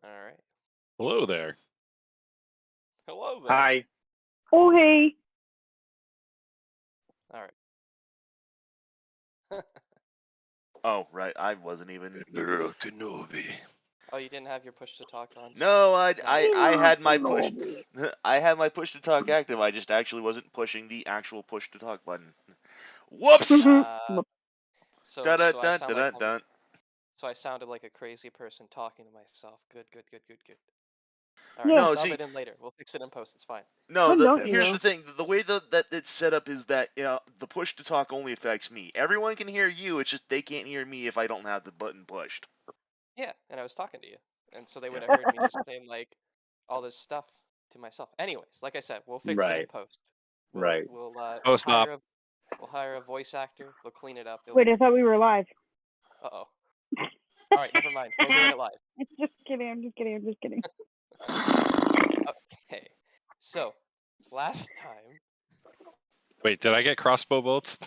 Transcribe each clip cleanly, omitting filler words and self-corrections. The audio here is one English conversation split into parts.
All right. Hello there. Hello there. Hi. Oh, hey. All right. Oh, right. I wasn't even. Kenobi. Oh, you didn't have your push to talk on? No, I had my No. push. I had my push to talk active. I just actually wasn't pushing the actual push to talk button. Whoops! So Dun I dun sound dun like dun dun. so I sounded like a crazy person talking to myself. Good. All right. No, We'll dub see- it in later. We'll fix it in post. It's fine. No, Why don't here's you? the thing. The way that it's set up is that the push to talk only affects me. Everyone can hear you. It's just they can't hear me if I don't have the button pushed. Yeah, and I was talking to you, and so they would have heard me just saying like all this stuff to myself. Anyways, like I said, we'll fix it in Right. post. Right. We'll Post op. we'll hire a voice actor. They'll clean it up. It'll Wait, be I thought we were live. Uh-oh. All right, never mind. We're doing it live. Just kidding. I'm just kidding. Okay. So, last time. Wait, did I get crossbow bolts?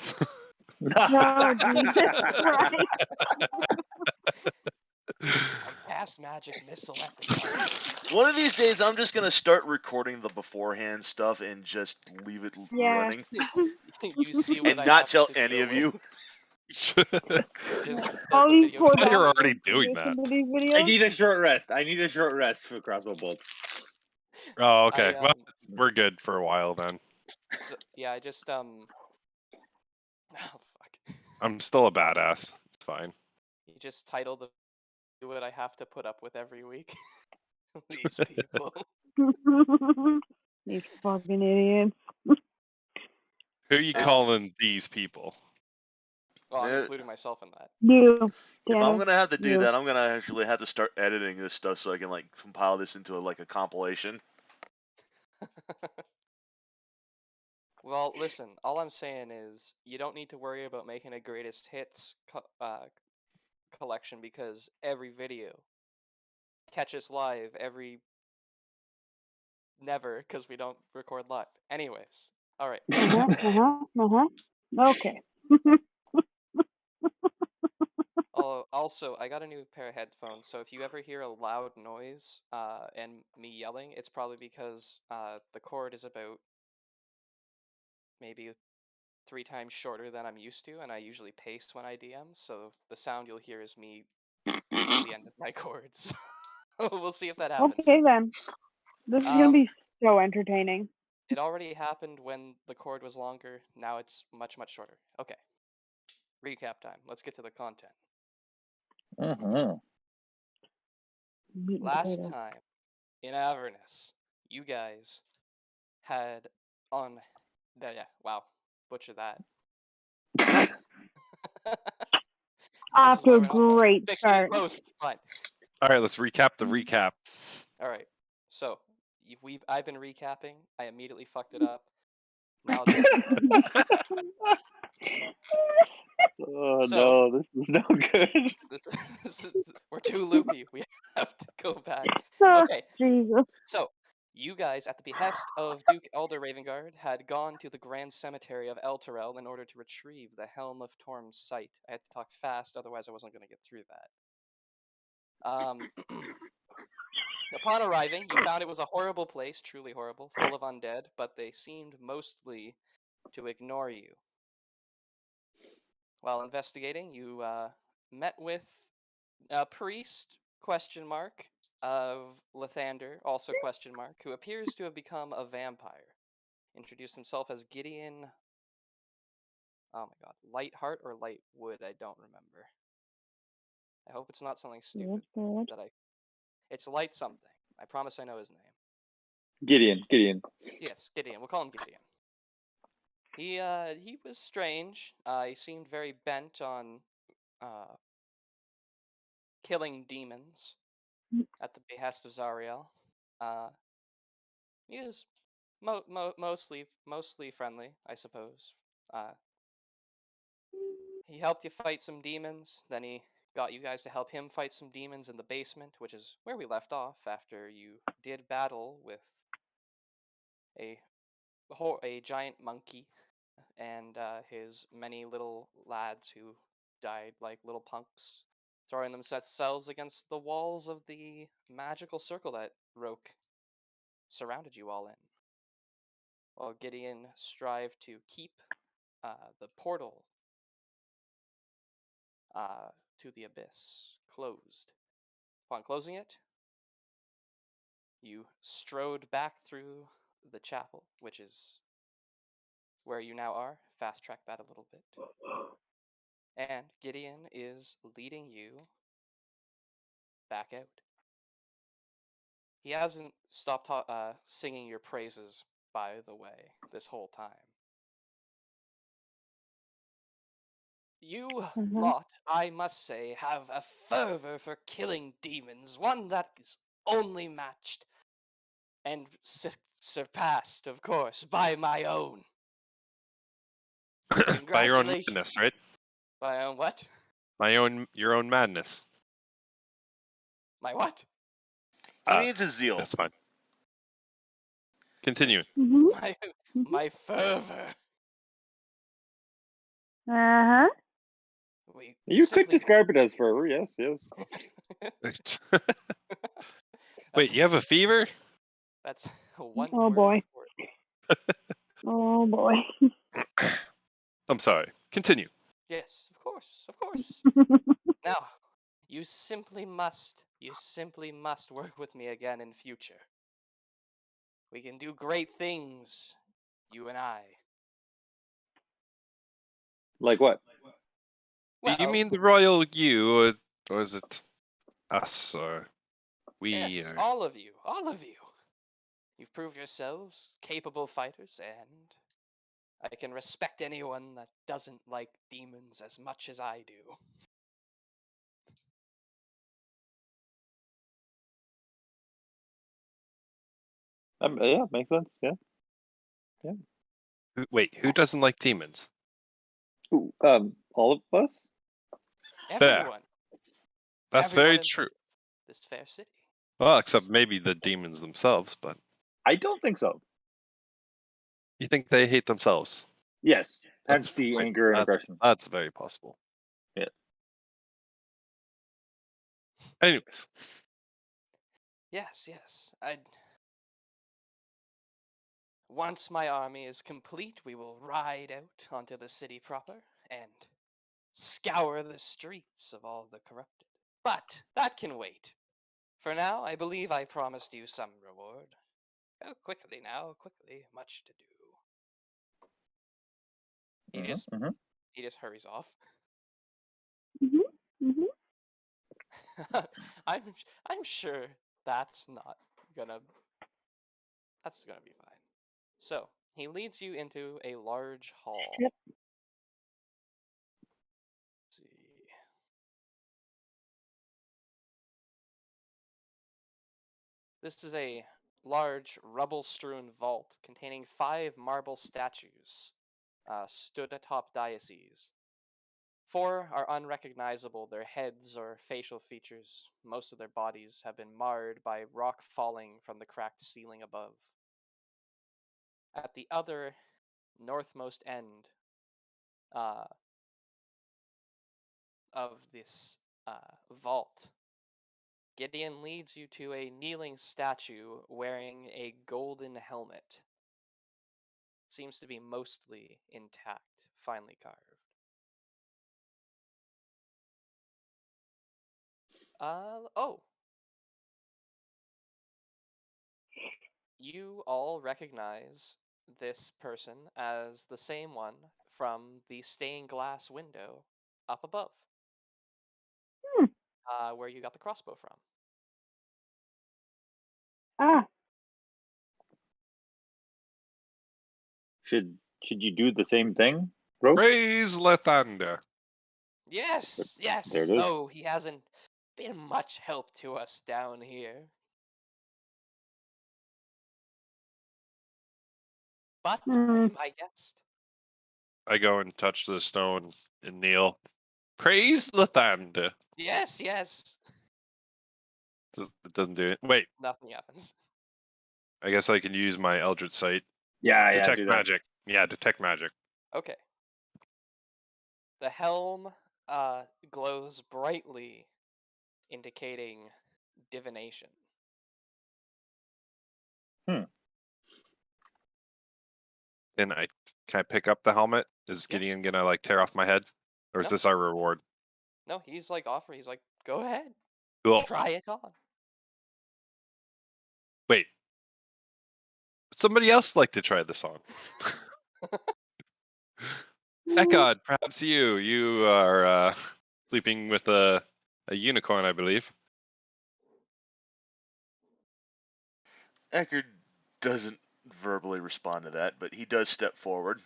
No, Jesus Christ. I cast magic missile at the darkness. One of these days, I'm just gonna start recording the beforehand stuff and just leave it running, You see what and I not have tell to any deal of you. with. Just All the these video poor Thought you were bastards already doing listen that. to these I videos. need a short rest. For crossbow bolts. Oh, okay. I, Well, we're good for a while then. So, yeah, I just Oh fuck. I'm still a badass. It's fine. You just titled the what I have to put up with every week. These people. These fucking idiots. Who you calling these people? Well, I'm Yeah. including myself in that. You. If I'm Daniel, gonna have to do you. that, I'm gonna actually have to start editing this stuff so I can like compile this into a compilation. Well, listen, all I'm saying is you don't need to worry about making a greatest hits collection because every video catch us live never because we don't record live. Anyways, all right. Okay. Oh, also, I got a new pair of headphones, so if you ever hear a loud noise and me yelling, it's probably because the cord is about maybe 3 times shorter than I'm used to, and I usually pace when I DM, so the sound you'll hear is me reaching the end of my cords. We'll see if that happens. Okay then. This is gonna be so entertaining. It already happened when the cord was longer, now it's much, much shorter. Okay. Recap time. Let's get to the content. Meat and Last potato. time, in Avernus, you guys had on... Yeah, wow. Butcher that. Off to a Fix great it in start. post. Fine. All right, let's recap the recap. All right. So, I've been recapping. I immediately fucked it up. Now it's Oh So- no, this is no good. we're too loopy. We have to go back. Oh, Okay. Jesus. So, you guys, at the behest of Duke Elder Ravengard, had gone to the Grand Cemetery of Elturel in order to retrieve the Helm of Torm's site. I had to talk fast, otherwise I wasn't going to get through that. Upon arriving, you found it was a horrible place, truly horrible, full of undead, but they seemed mostly to ignore you. While investigating, you met with a priest, of Lathander, also who appears to have become a vampire. Introduced himself as Gideon... Oh my god, Lightheart or Lightwood, I don't remember. I hope it's not something stupid that I... It's Light something. I promise I know his name. Gideon. Yes, Gideon. We'll call him Gideon. He was strange. He seemed very bent on killing demons at the behest of Zariel. He is mostly friendly, I suppose. He helped you fight some demons, then he got you guys to help him fight some demons in the basement, which is where we left off after you did battle with a giant monkey and his many little lads who died like little punks throwing themselves against the walls of the magical circle that Roque surrounded you all in, while Gideon strived to keep the portal to the abyss closed. Upon closing it, you strode back through the chapel, which is where you now are. Fast track that a little bit. And Gideon is leading you back out. He hasn't stopped singing your praises, by the way, this whole time. You lot, I must say, have a fervor for killing demons, one that is only matched and surpassed, of course, by my own. By your own Congratulations. madness, right? My own what? Your own madness. My what? He Ah, means his zeal. That's fine. Continue. Mhm. My fervor. Uh huh. We You could simply- describe it as fervor, yes, yes. Wait, you have a fever? That's one Oh, word boy. for it. Oh boy. I'm sorry. Continue. Yes, of course, of course. Now, you simply must work with me again in future. We can do great things, you and I. Like what? Do you Well, mean the royal you, or is it us, or we? yes, Or... all of you, all of you. You've proved yourselves capable fighters, and I can respect anyone that doesn't like demons as much as I do. Yeah, makes sense. Yeah. Wait, who doesn't like demons? Ooh, all of us. Fair. Everyone. That's Everyone very in true. this fair city. Well, Yes. except maybe the demons themselves, but I don't think so. you think they hate themselves? Yes, hence That's the fine. anger and That's, aggression. That's very possible. Yeah. Anyways, Yes, yes. Once my army is complete, we will ride out onto the city proper and scour the streets of all the corrupted. But that can wait. For now, I believe I promised you some reward. Oh, quickly now, quickly. Much to do. He just hurries off. Mhm. Mhm. I'm sure that's gonna be fine. So he leads you into a large hall. Yep. Let's see. This is a large rubble-strewn vault containing 5 marble statues stood atop dioceses. 4 are unrecognizable, their heads or facial features. Most of their bodies have been marred by rock falling from the cracked ceiling above. At the other northmost end of this vault, Gideon leads you to a kneeling statue wearing a golden helmet. Seems to be mostly intact, finely carved. Oh. You all recognize this person as the same one from the stained glass window up above. Hmm. Where you got the crossbow from. Ah. Should you do the same thing, Roque? praise Lathander. Yes, yes, There it is. though he hasn't been much help to us down here. But Hmm. be my guest. I go and touch the stone and kneel. Praise Lathander. Yes, yes. It doesn't do it. Wait, Nothing happens. I guess I can use my Eldritch Sight. Yeah, Detect do that. magic. Yeah, detect magic. Okay. The helm glows brightly indicating divination. Can I pick up the helmet? Is Yeah. Gideon gonna like tear off my head, or is No. this our reward? No, he's like offering. He's like, go ahead, Cool. try it on. Wait. Would somebody else like to try this on? Ekard, perhaps you. You are sleeping with a unicorn, I believe. Ekard doesn't verbally respond to that, but he does step forward.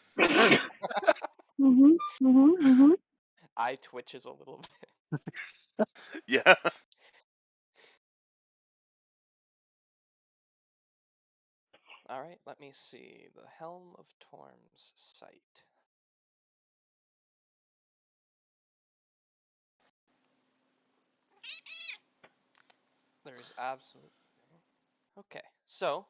Eye twitches a little bit. Yeah. All right, let me see. The Helm of Torm's site. There's absolutely... Okay, so...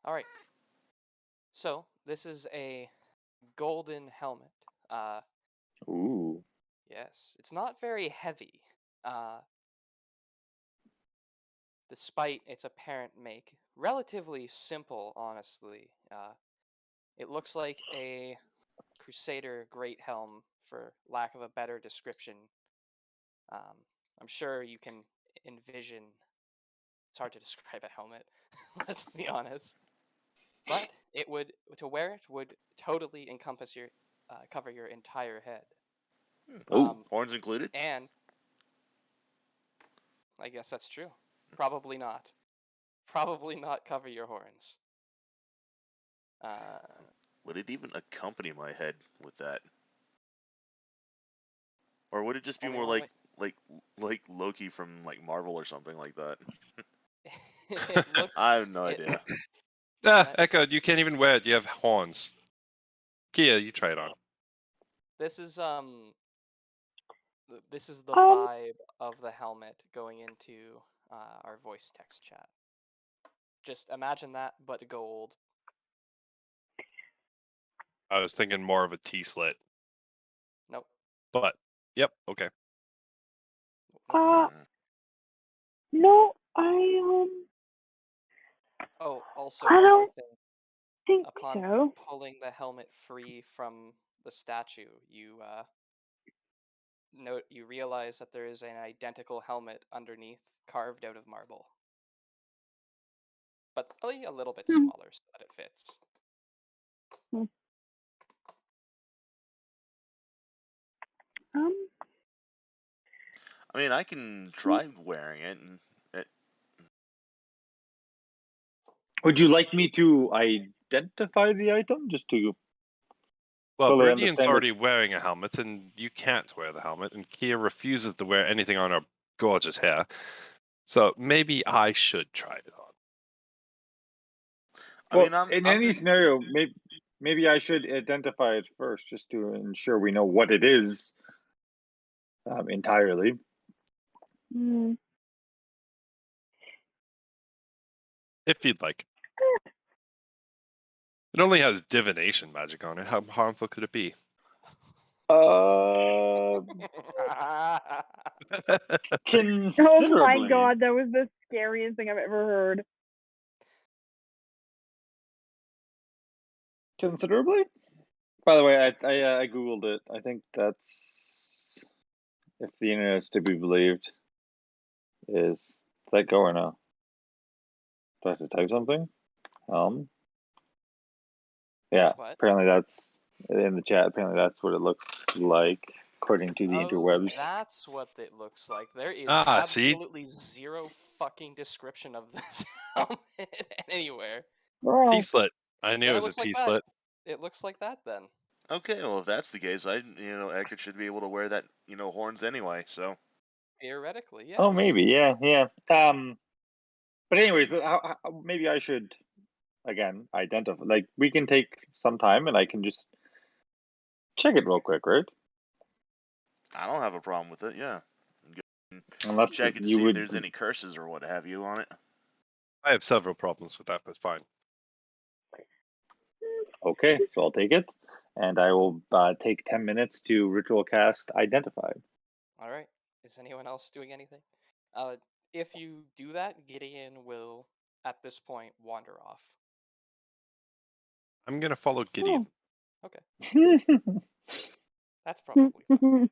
All right. So, this is a golden helmet. Ooh. Yes, it's not very heavy. Despite its apparent make. Relatively simple, honestly. It looks like a Crusader Great Helm, for lack of a better description. I'm sure you can envision... It's hard to describe a helmet, let's be honest. But it would, to wear it would totally encompass your, cover your entire head. Horns included? And I guess that's true. Probably not. Probably not cover your horns. Would it even accompany my head with that? Or would it just be Only more one like Loki from like Marvel or something like that? It looks... I have no idea. Ekard, you can't even wear it. You have horns. Keya, you try it on. This is the vibe of the helmet going into our voice text chat. Just imagine that, but gold. I was thinking more of a T-slit. Nope. But, yep, okay. No, Oh, also I one more don't thing. think Upon so. pulling the helmet free from the statue, you you realize that there is an identical helmet underneath, carved out of marble, but only a little bit smaller so that it fits. I mean, I can try wearing it, and Would you like me to identify the item just to Well, fully Beriadan's understand already wearing a helmet, and you can't wear the helmet, and Keya refuses to wear anything on her gorgeous hair. So maybe I should try it on. In any scenario, maybe I should identify it first, just to ensure we know what it is entirely. If you'd like. It only has divination magic on it. How harmful could it be? Considerably. Oh my god, that was the scariest thing I've ever heard. Considerably? By the way, I googled it. I think that's, if the internet is to be believed, is that go or no? Do I have to type something? Yeah. What? Apparently that's in the chat. Apparently that's what it looks like according to the interwebs. That's what it looks like. There is See? absolutely zero fucking description of this helmet anywhere. T-slit. I knew Then it was a looks like T-slit. It looks like that then. okay, well if that's the case, Ekard should be able to wear that, horns anyway. So Theoretically, yes. Oh, maybe, yeah. But anyways, maybe I should again identify. Like, we can take some time, and I can just check it real quick, right? I don't have a problem with it. Yeah, Unless check it to you see would if there's any curses or what have you on it. I have several problems with that, but fine. Okay, so I'll take it, and I will take 10 minutes to ritual cast Identify. All right. Is anyone else doing anything? If you do that, Gideon will, at this point, wander off. I'm gonna follow Gideon. That's probably fine.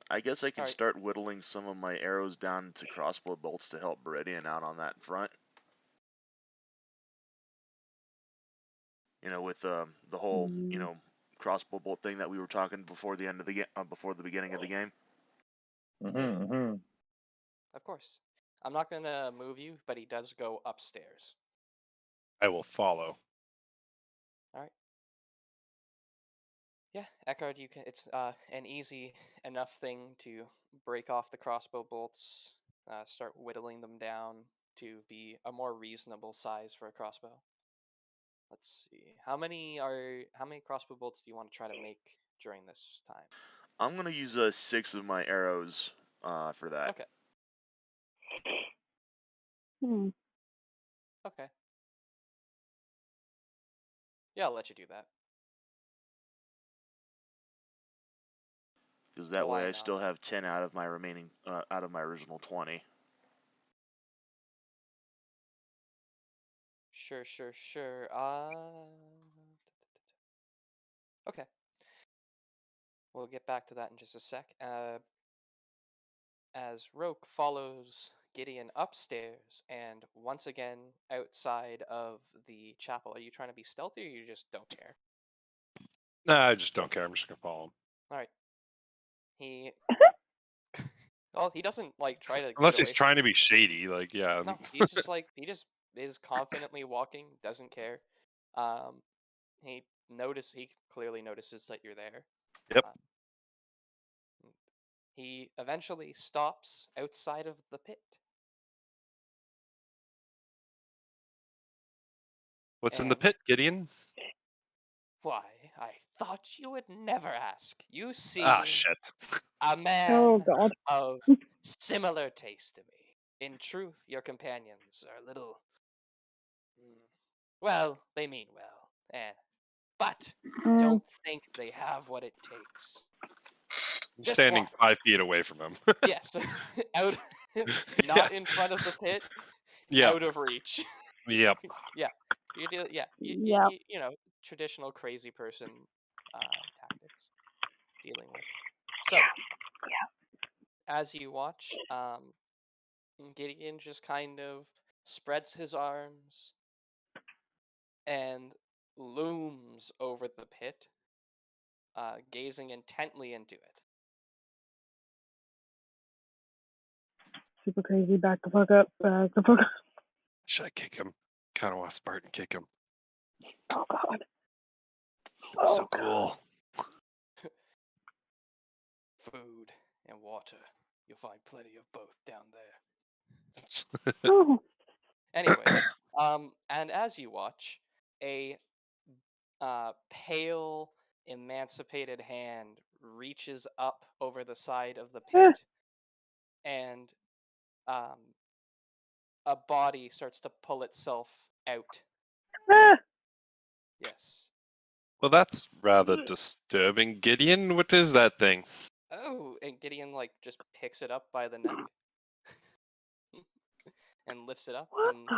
I guess I can Alright. start whittling some of my arrows down to crossbow bolts to help Beriadan out on that front. With the whole crossbow bolt thing that we were talking before the end of the before the beginning of the game. Of course. I'm not gonna move you, but he does go upstairs. I will follow. Alright. Yeah, Ekard, you can. It's an easy enough thing to break off the crossbow bolts, start whittling them down to be a more reasonable size for a crossbow. Let's see. How many crossbow bolts do you want to try to make during this time? I'm gonna use 6 of my arrows for that. Okay. Hmm. Okay. Yeah, I'll let you do that. Because that Why way I not? still have 10 out of my remaining out of my original 20. Sure. Okay. We'll get back to that in just a sec. As Roque follows Gideon upstairs and once again outside of the chapel. Are you trying to be stealthy or you just don't care? Nah, I just don't care. I'm just gonna follow him. Alright. He Well, he doesn't like try to Unless get he's away trying from to be shady, like yeah. No, he's just like he just is confidently walking, doesn't care. He clearly notices that you're there. Yep. He eventually stops outside of the pit. What's in the And pit, Gideon? why, I thought you would never ask. You see Ah, shit. a Oh man God. of similar taste to me. In truth, your companions are a little. Well, they mean well, but I don't think they have what it takes. I'm Just standing walk. 5 feet away from him. Yes, out, not in front of the pit, Yeah. out of reach. Yep. Yeah, you Yep. traditional crazy person tactics dealing with. So, as you watch, Gideon just kind of spreads his arms and looms over the pit, gazing intently into it. Super crazy. Back the fuck up. Back the fuck up. Should I kick him? Kind of want to Spartan kick him. Oh God. It'd be so cool. Food and water. You'll find plenty of both down there. Oh. Anyway, and as you watch, a pale, emancipated hand reaches up over the side of the pit, and a body starts to pull itself out. Yes. Well, that's rather disturbing. Gideon, what is that thing? Oh, and Gideon just picks it up by the neck and lifts it up What and the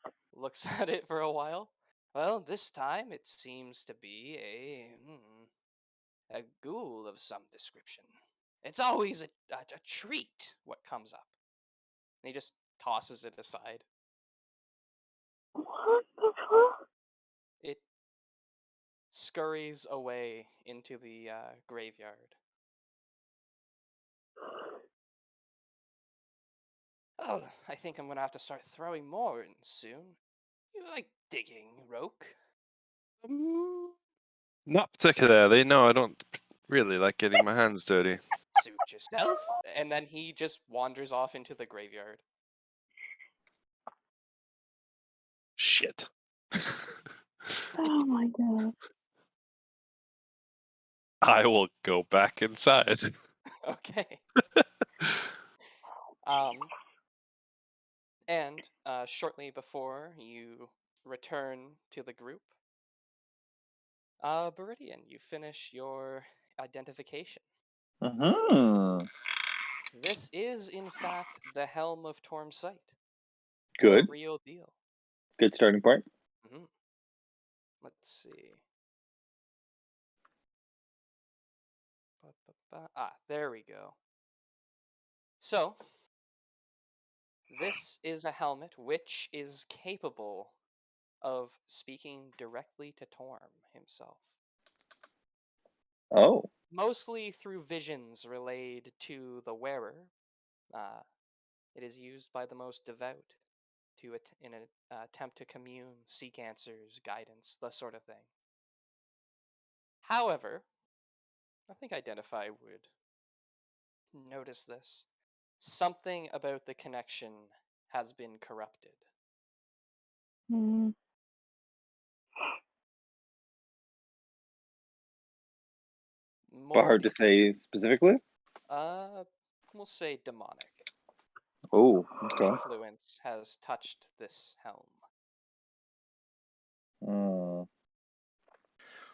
fuck? looks at it for a while. Well, this time it seems to be a ghoul of some description. It's always a treat what comes up. And he just tosses it aside. What the fuck? It scurries away into the graveyard. Oh, I think I'm gonna have to start throwing more in soon. You like digging, Roque? Not particularly. No, I don't really like getting my hands dirty. Suit yourself. And then he just wanders off into the graveyard. Shit. Oh my God. I will go back inside. Okay. Um. And shortly before you return to the group, Beriadan, you finish your identification. This is, in fact, the Helm of Torm's sight. Good. The real deal. Good starting point. Mm-hmm. Let's see. There we go. So, this is a helmet which is capable of speaking directly to Torm himself. Oh. Mostly through visions relayed to the wearer. It is used by the most devout in an attempt to commune, seek answers, guidance, the sort of thing. However, I think Identify would notice this. Something about the connection has been corrupted. Hmm. But hard to say specifically? We'll say demonic. Oh, okay. Influence has touched this helm.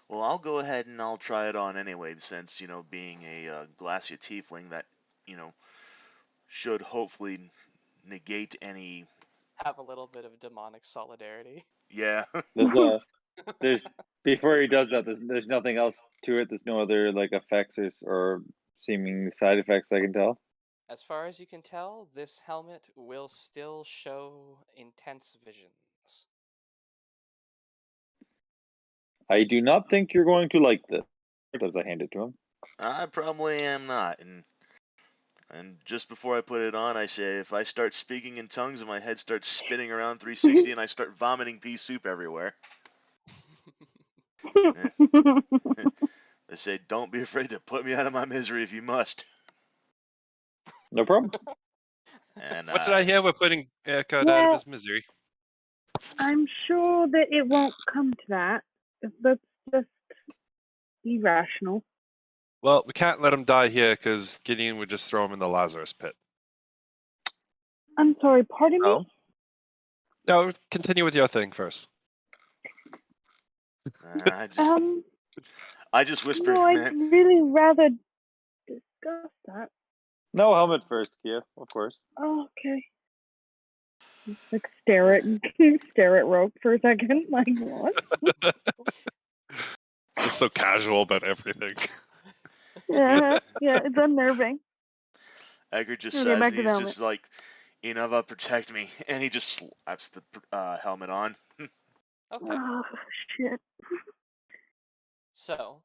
Well, I'll go ahead and I'll try it on anyway, since, being a Glacia Tiefling, that, should hopefully negate any... Have a little bit of demonic solidarity. Yeah. There's before he does that, there's nothing else to it. There's no other like effects or seeming side effects I can tell. As far as you can tell, this helmet will still show intense visions. I do not think you're going to like this. As I hand it to him. I probably am not, and just before I put it on, I say, if I start speaking in tongues and my head starts spinning around 360 and I start vomiting pea soup everywhere, I say, don't be afraid to put me out of my misery if you must. No problem. And What did I hear? We're putting Ekard out of his misery. I'm sure that it won't come to that. That's just irrational. Well, we can't let him die here because Gideon would just throw him in the Lazarus pit. I'm sorry, pardon me? No, continue with your thing first. I just whispered, No, I'd man. really rather discuss that. No, helmet first, Keya, of course. Oh, okay. Like stare at Roque for a second. Like what? Just so casual about everything. Yeah, it's unnerving. Ekard just Okay, says, back and to he's the just like, Minerva, protect me. And he just slaps the helmet on. Okay. Oh, shit. So.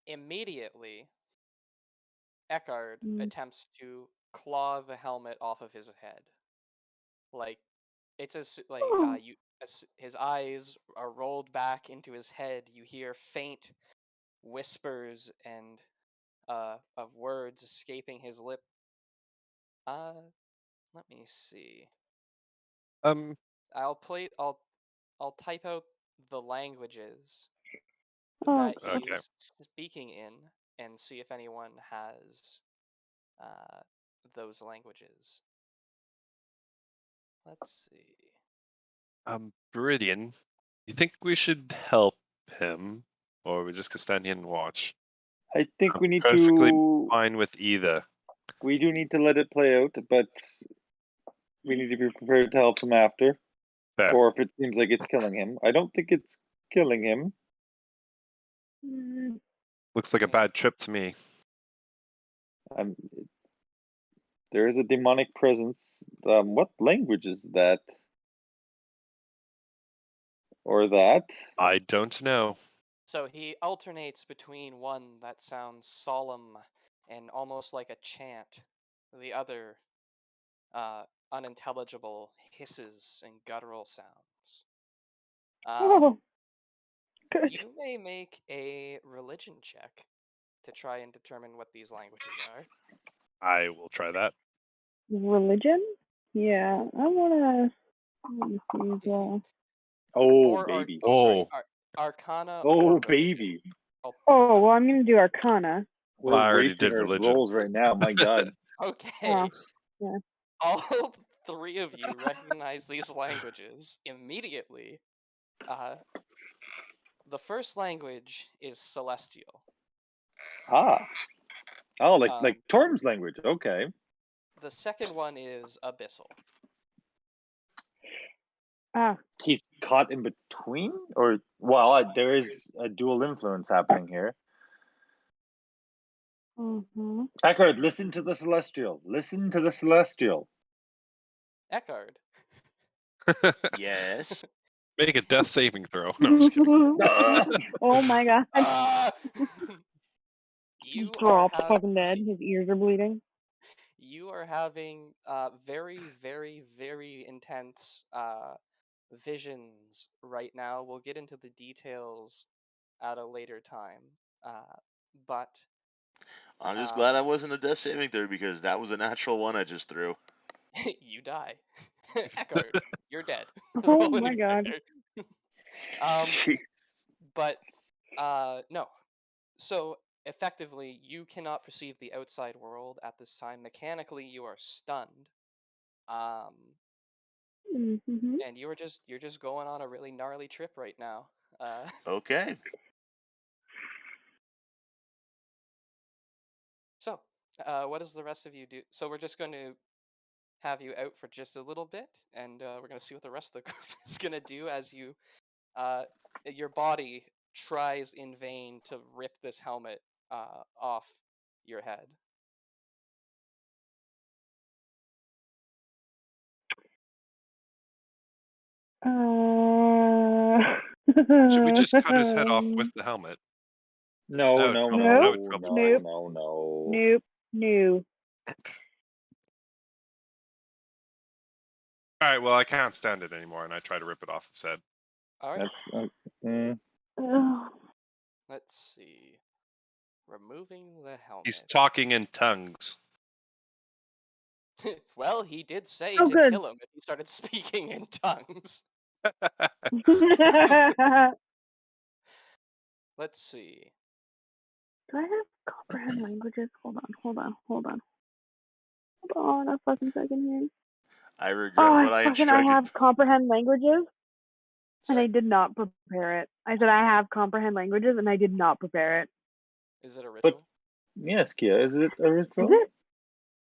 Immediately, Ekard attempts to claw the helmet off of his head. Like, it's as his eyes are rolled back into his head. You hear faint whispers and of words escaping his lip. Let me see. I'll type out the languages that he's speaking in and see if anyone has those languages. Let's see. Beriadan, you think we should help him, or we just gonna stand here and watch? I think we need perfectly to. Fine with either. We do need to let it play out, but we need to be prepared to help him after. Fair. Or if it seems like it's killing him. I don't think it's killing him. Looks like a bad trip to me. There is a demonic presence. What language is that? Or that? I don't know. So he alternates between one that sounds solemn and almost like a chant, the other unintelligible hisses and guttural sounds. Good. You may make a religion check to try and determine what these languages are. I will try that. Religion? Yeah, I wanna. Let me see as well. Oh, baby. Sorry, Arcana. Oh, or baby. Oh, well, I'm gonna do Arcana. We're Well, I already wasting did our religion. rolls right now. My God. Okay. Yeah. All three of you recognize these languages immediately. The first language is Celestial. Ah. Oh, like Um, Torm's language. Okay. The second one is Abyssal. He's caught in between, or there is a dual influence happening here. Mm-hmm. Ekard, listen to the Celestial. Listen to the Celestial. Ekard. Yes. Make a death saving throw. No, I'm just kidding. Oh my god. Ah! He You are dropped fucking dead. His ears are bleeding. You are having very, very, very intense visions right now. We'll get into the details at a later time. But I'm just glad I wasn't a death saving throw because that was a natural one I just threw. you die. Ekard, you're dead. Oh Roll my god. initiative. Jeez. But no. So effectively, you cannot perceive the outside world at this time. Mechanically, you are stunned. Mm-hmm. And you're just going on a really gnarly trip right now. Okay. So, what does the rest of you do? So we're just going to have you out for just a little bit, and we're going to see what the rest of the group is going to do as you, your body tries in vain to rip this helmet off your head. Should we just cut his head off with the helmet? No, That would no, trouble- no, that would trouble me. Nope. no. Nope. No. All right, well, I can't stand it anymore, and I try to rip it off his head. All right. That's Let's see. Removing the helmet. He's talking in tongues. Well, he did say Oh, to good. kill him if he started speaking in tongues. Let's see. Do I have comprehend languages? Hold on a fucking second here. I regret what I I instructed. have comprehend languages, and I Sorry, did not prepare it. I said I have comprehend languages, and I did not prepare it. is it a But ritual? yes, Keya, is it a ritual? Is it?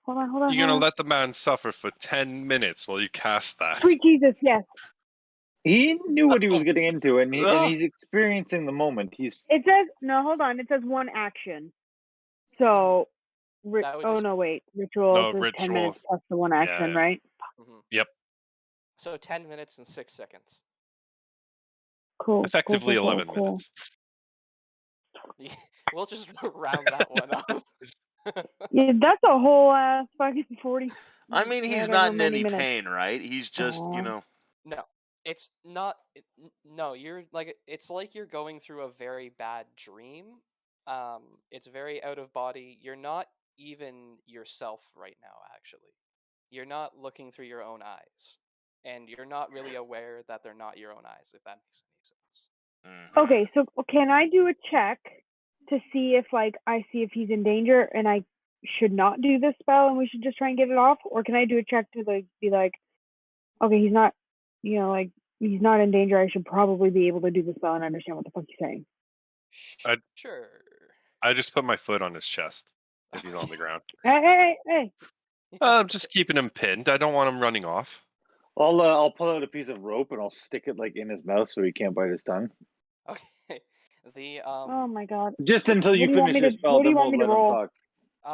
Hold on. You're gonna let the man suffer for 10 minutes while you cast that. Sweet Jesus, yes. He knew what he was getting into, and Ugh. he's experiencing the moment. He's It says no. Hold on. It says one action. So, That would just- ritual No, is 10 ritual. minutes plus the one action, Yeah. right? Yep. So 10 minutes and 6 seconds. Cool. Effectively cool, 11 cool. minutes. We'll just round that one up. Yeah, that's a whole fucking 40. I mean, he's whatever, not in many any minutes. pain, right? He's just, Aw. No, it's not. No, you're like it's like you're going through a very bad dream. It's very out of body. You're not even yourself right now. Actually, you're not looking through your own eyes, and you're not really aware that they're not your own eyes. If that makes any sense. Mhm. Okay, so can I do a check to see if I see if he's in danger and I should not do this spell and we should just try and get it off, or can I do a check to be like, okay, he's not, he's not in danger. I should probably be able to do the spell and understand what the fuck he's saying. Sure. I just put my foot on his chest if he's on the ground. Hey. I'm just keeping him pinned. I don't want him running off. I'll pull out a piece of rope and I'll stick it in his mouth so he can't bite his tongue. Okay. The Oh my god. Just until you What do you want finish me your to- spell, what do then you want we'll me to let him roll?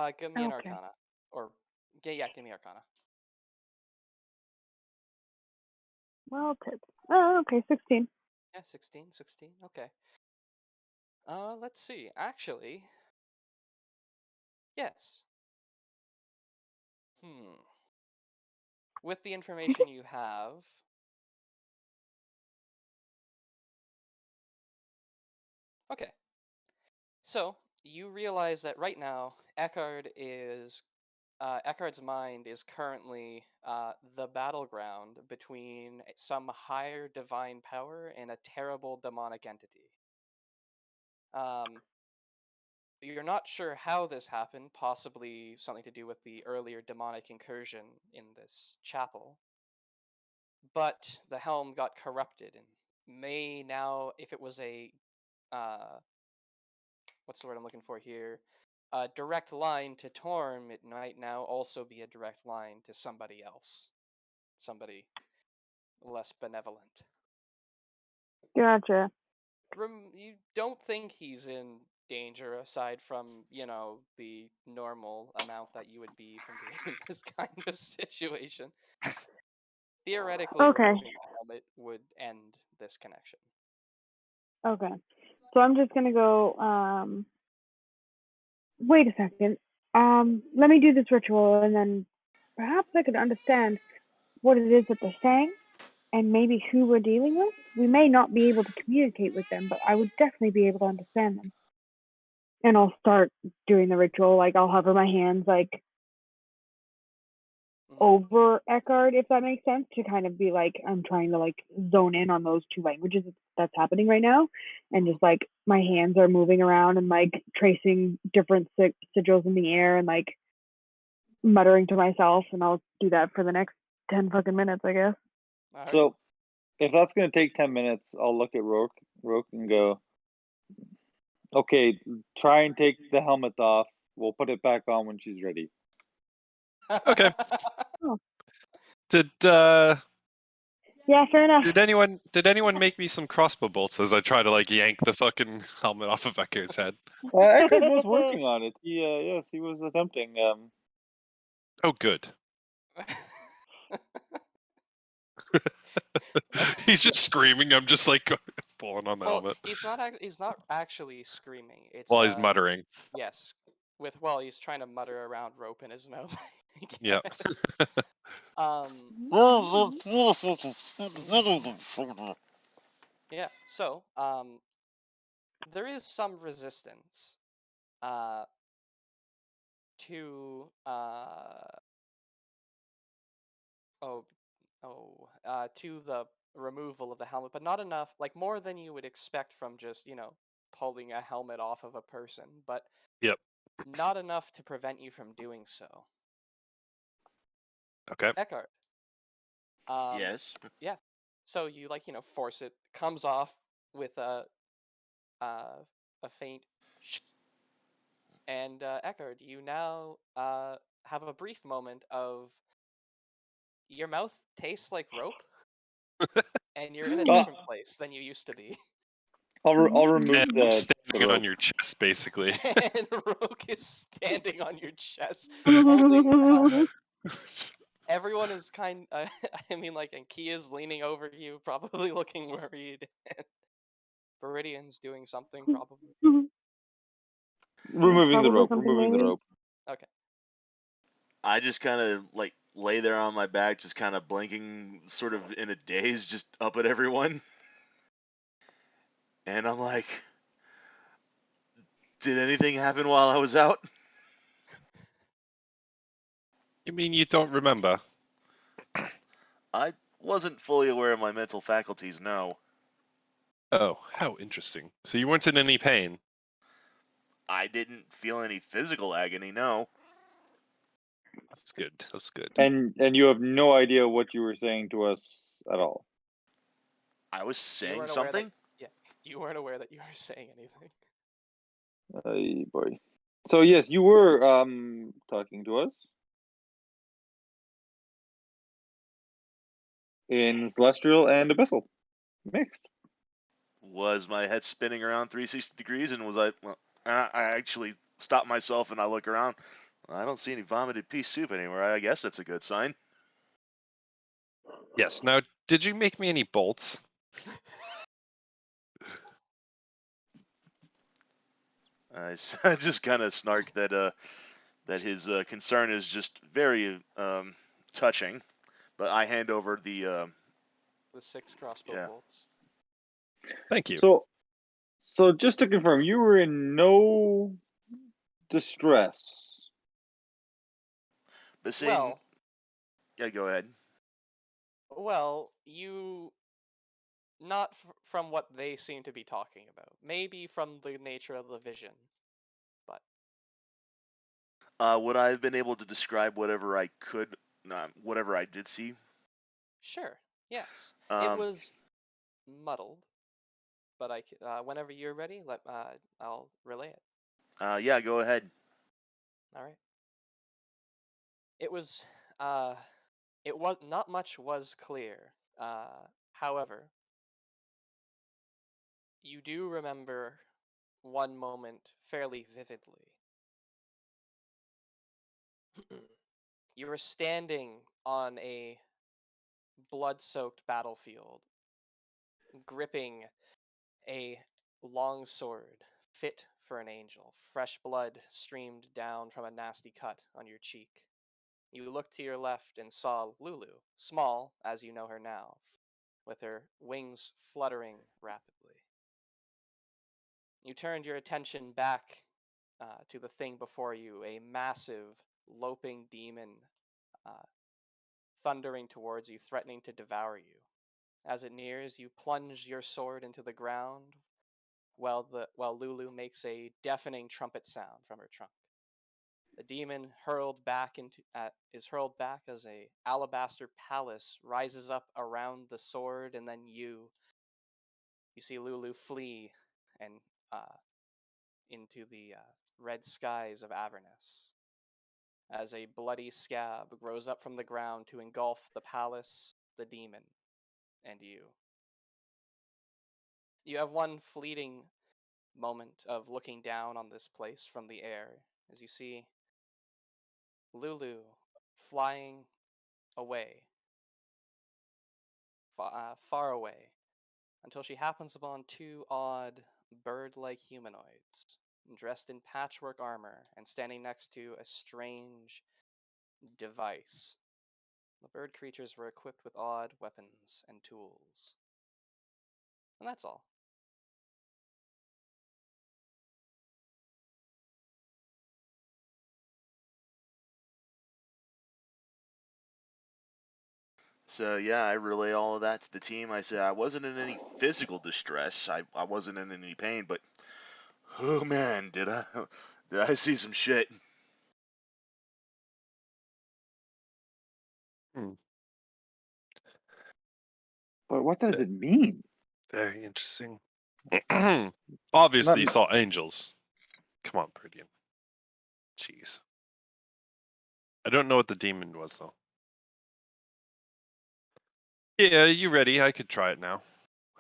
talk. give me an Okay. Arcana, or give me Arcana. Well, tits. Oh, okay, 16. Yeah, 16. Okay. Let's see. Actually, yes. With the information you have, okay. So you realize that right now, Ekard's mind is currently the battleground between some higher divine power and a terrible demonic entity. you're not sure how this happened, possibly something to do with the earlier demonic incursion in this chapel. But the helm got corrupted and may now, if it was a, what's the word I'm looking for here? A direct line to Torm, it might now also be a direct line to somebody else. Somebody less benevolent. Gotcha. You don't think he's in danger aside from, the normal amount that you would be from being in this kind of situation. Theoretically, Okay. removing the helmet would end this connection. Okay. So I'm just gonna go. Wait a second. Let me do this ritual, and then perhaps I could understand what it is that they're saying, and maybe who we're dealing with. We may not be able to communicate with them, but I would definitely be able to understand them. And I'll start doing the ritual. Like I'll hover my hands like over Ekard, if that makes sense, to kind of be like I'm trying to like zone in on those two languages that's happening right now, and just like my hands are moving around and like tracing different sigils in the air and like muttering to myself, and I'll do that for the next 10 fucking minutes, I guess. Alright. So, if that's gonna take 10 minutes, I'll look at Roque and go, okay, try and take the helmet off. We'll put it back on when she's ready. Okay. Oh. Did Yeah, fair enough. did anyone make me some crossbow bolts as I try to like yank the fucking helmet off of Ekard's head? Ekard was working on it. Yes, he was attempting. Oh, good. He's just screaming. I'm just like pulling on the well, helmet he's not actually screaming. It's while he's muttering. Yes, he's trying to mutter around rope in his mouth. I Yeah. guess. Yeah. So, there is some resistance, to to the removal of the helmet, but not enough, like more than you would expect from just, pulling a helmet off of a person, but Yep. not enough to prevent you from doing so. Okay. Ekard. Yes. Yeah. So you force it, comes off with a faint and Ekard, you now have a brief moment of your mouth tastes like rope and you're in a different place than you used to be. I'll remove And I'm the standing rope. on your chest, basically. And Roque is standing on your chest, holding the helmet. Everyone is and Keya's leaning over you, probably looking worried. Beriadan's doing something, probably. Removing the Probably rope. something Removing the maybe. rope. Okay. I just kind of like lay there on my back, just kind of blinking, sort of in a daze, just up at everyone. And I'm like, did anything happen while I was out? You mean you don't remember? I wasn't fully aware of my mental faculties, no. Oh, how interesting. So you weren't in any pain? I didn't feel any physical agony, no. That's good. That's good. And you have no idea what you were saying to us at all. I was You saying weren't aware something? you weren't aware that you were saying anything. Ay, boy. So yes, you were talking to us in celestial and abyssal mixed. Was my head spinning around 360 degrees, and I actually stop myself and I look around. I don't see any vomited pea soup anywhere. I guess that's a good sign. Yes. Now, did you make me any bolts? I just kind of snark that his concern is just very touching, but I hand over the 6 crossbow Yeah. bolts. Thank you. So just to confirm, you were in no distress. but seeing. Well, Yeah, go ahead. you not from what they seem to be talking about. Maybe from the nature of the vision, but Would I have been able to describe whatever I could, whatever I did see? Sure. Yes. It was muddled, but whenever you're ready, I'll relay it. Yeah, go ahead. All right. It was not much was clear. However, you do remember one moment fairly vividly. You were standing on a blood-soaked battlefield, gripping a long sword fit for an angel. Fresh blood streamed down from a nasty cut on your cheek. You looked to your left and saw Lulu, small as you know her now, with her wings fluttering rapidly. You turned your attention back to the thing before you, a massive, loping demon thundering towards you, threatening to devour you. As it nears, you plunge your sword into the ground, while Lulu makes a deafening trumpet sound from her trunk. The demon is hurled back as a alabaster palace rises up around the sword, and then you see Lulu flee and into the red skies of Avernus, as a bloody scab grows up from the ground to engulf the palace, the demon, and you. You have one fleeting moment of looking down on this place from the air as you see Lulu flying away, far away, until she happens upon two odd bird-like humanoids dressed in patchwork armor and standing next to a strange device. The bird creatures were equipped with odd weapons and tools. And that's all. So yeah, I relay all of that to the team. I said I wasn't in any physical distress. I wasn't in any pain, but oh man, did I see some shit. But what does it mean? Very interesting. Obviously, you saw angels. Come on, Beriadan. Jeez. I don't know what the demon was, though. Yeah, you ready? I could try it now.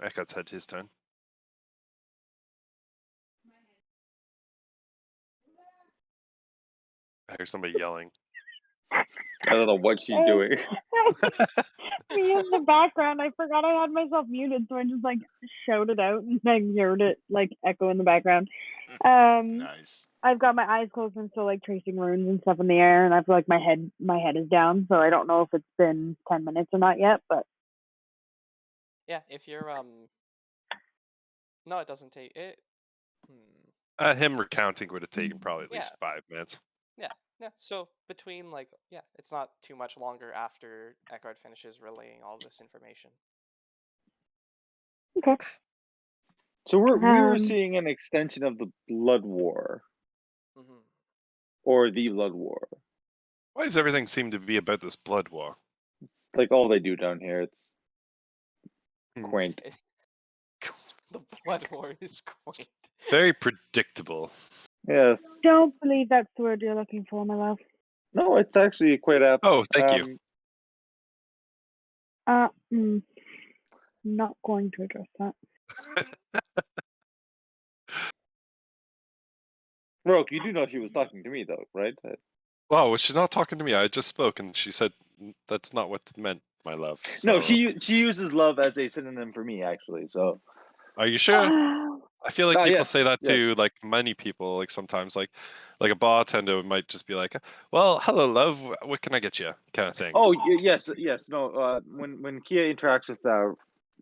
Ekard's had his turn. I hear somebody yelling. I don't know what she's doing. Me in the background. I forgot I had myself muted, so I just like shouted out and I heard it like echo in the background. Nice. I've got my eyes closed and still like tracing runes and stuff in the air, and I feel like my head is down, so I don't know if it's been 10 minutes or not yet, but Yeah, if you're no, it doesn't take it. Him recounting would have taken probably at least 5 minutes. Yeah. So between it's not too much longer after Ekard finishes relaying all this information. okay. So we were seeing an extension of the Blood War, or the Blood War. Why does everything seem to be about this blood war? It's like all they do down here. It's quaint. The Blood War is quaint. Very predictable. Yes. Don't believe that's the word you're looking for, my love. No, it's actually quite apt. Oh, thank you. Not going to address that. Roque, you do know she was talking to me, though, right? Well, she's not talking to me. I just spoke, and she said that's not what's meant, my love. So... No, she uses love as a synonym for me, actually. So, are you sure? I feel like people say that to like many people. Like sometimes, like a bartender might just be like, "Well, hello, love. What can I get you?" kind of thing. Oh yes. No, when Keya interacts with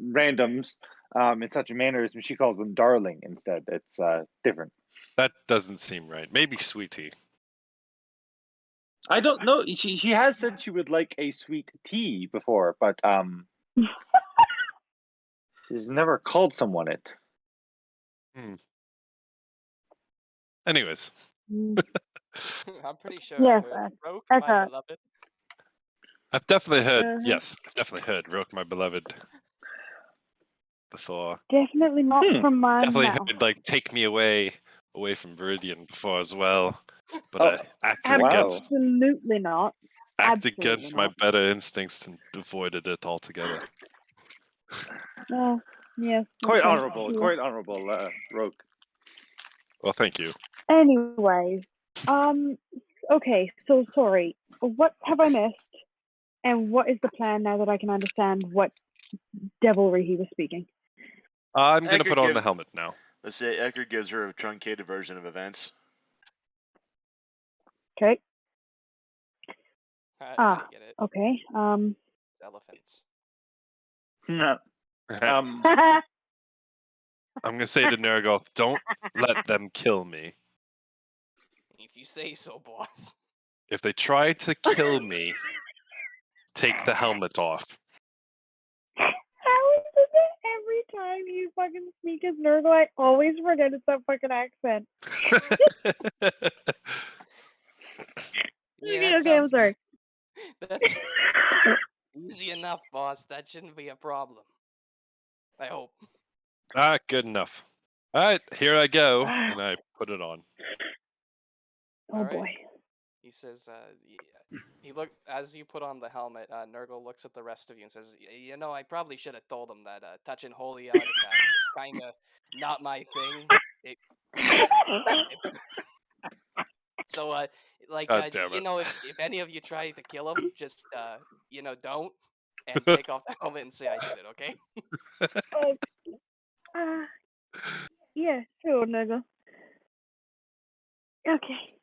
randoms in such a manner, she calls them darling instead. It's different. That doesn't seem right. Maybe sweetie. I don't know. She has said she would like a sweet tea before, but she's never called someone it. Anyways. I'm pretty sure Yes, I heard Roque, my Ekard. beloved. I've definitely heard. Uh-huh. Yes, I've definitely heard Roque, my beloved, before. Definitely not from my Definitely mouth. heard like take me away from Beriadan before as well. But Oh, I acted wow. against Absolutely not. Absolutely my not. better instincts and avoided it altogether. Oh, yes. Quite okay. honourable, Yeah. quite honourable, Rogue. Well, thank you. Anyways, okay, so sorry. What have I missed? And what is the plan now that I can understand what devilry he was speaking? I'm gonna Ekard put on the give- helmet now. Let's say Ekard gives her a truncated version of events. Okay. I get it. Okay. Elephants. No. I'm gonna say to Nurgle, don't let them kill me. If you say so, boss. If they try to kill me, take the helmet off. How is it every time you fucking speak as Nurgle, I always forget it's that fucking accent. Yeah, Okay, that okay, I'm sounds. sorry. That's easy enough, boss. That shouldn't be a problem. I hope. Good enough. All right, here I go, and I put it on. Oh Alright. boy. He says, he look as you put on the helmet. Nurgle looks at the rest of you and says, "You know, I probably should have told him that touching holy artifacts is kind of not my thing. So, God damn you it. know, if any of you try to kill him, just you know, don't, and take off the helmet and say I did it, okay?" Yeah, sure, Nurgle. Okay.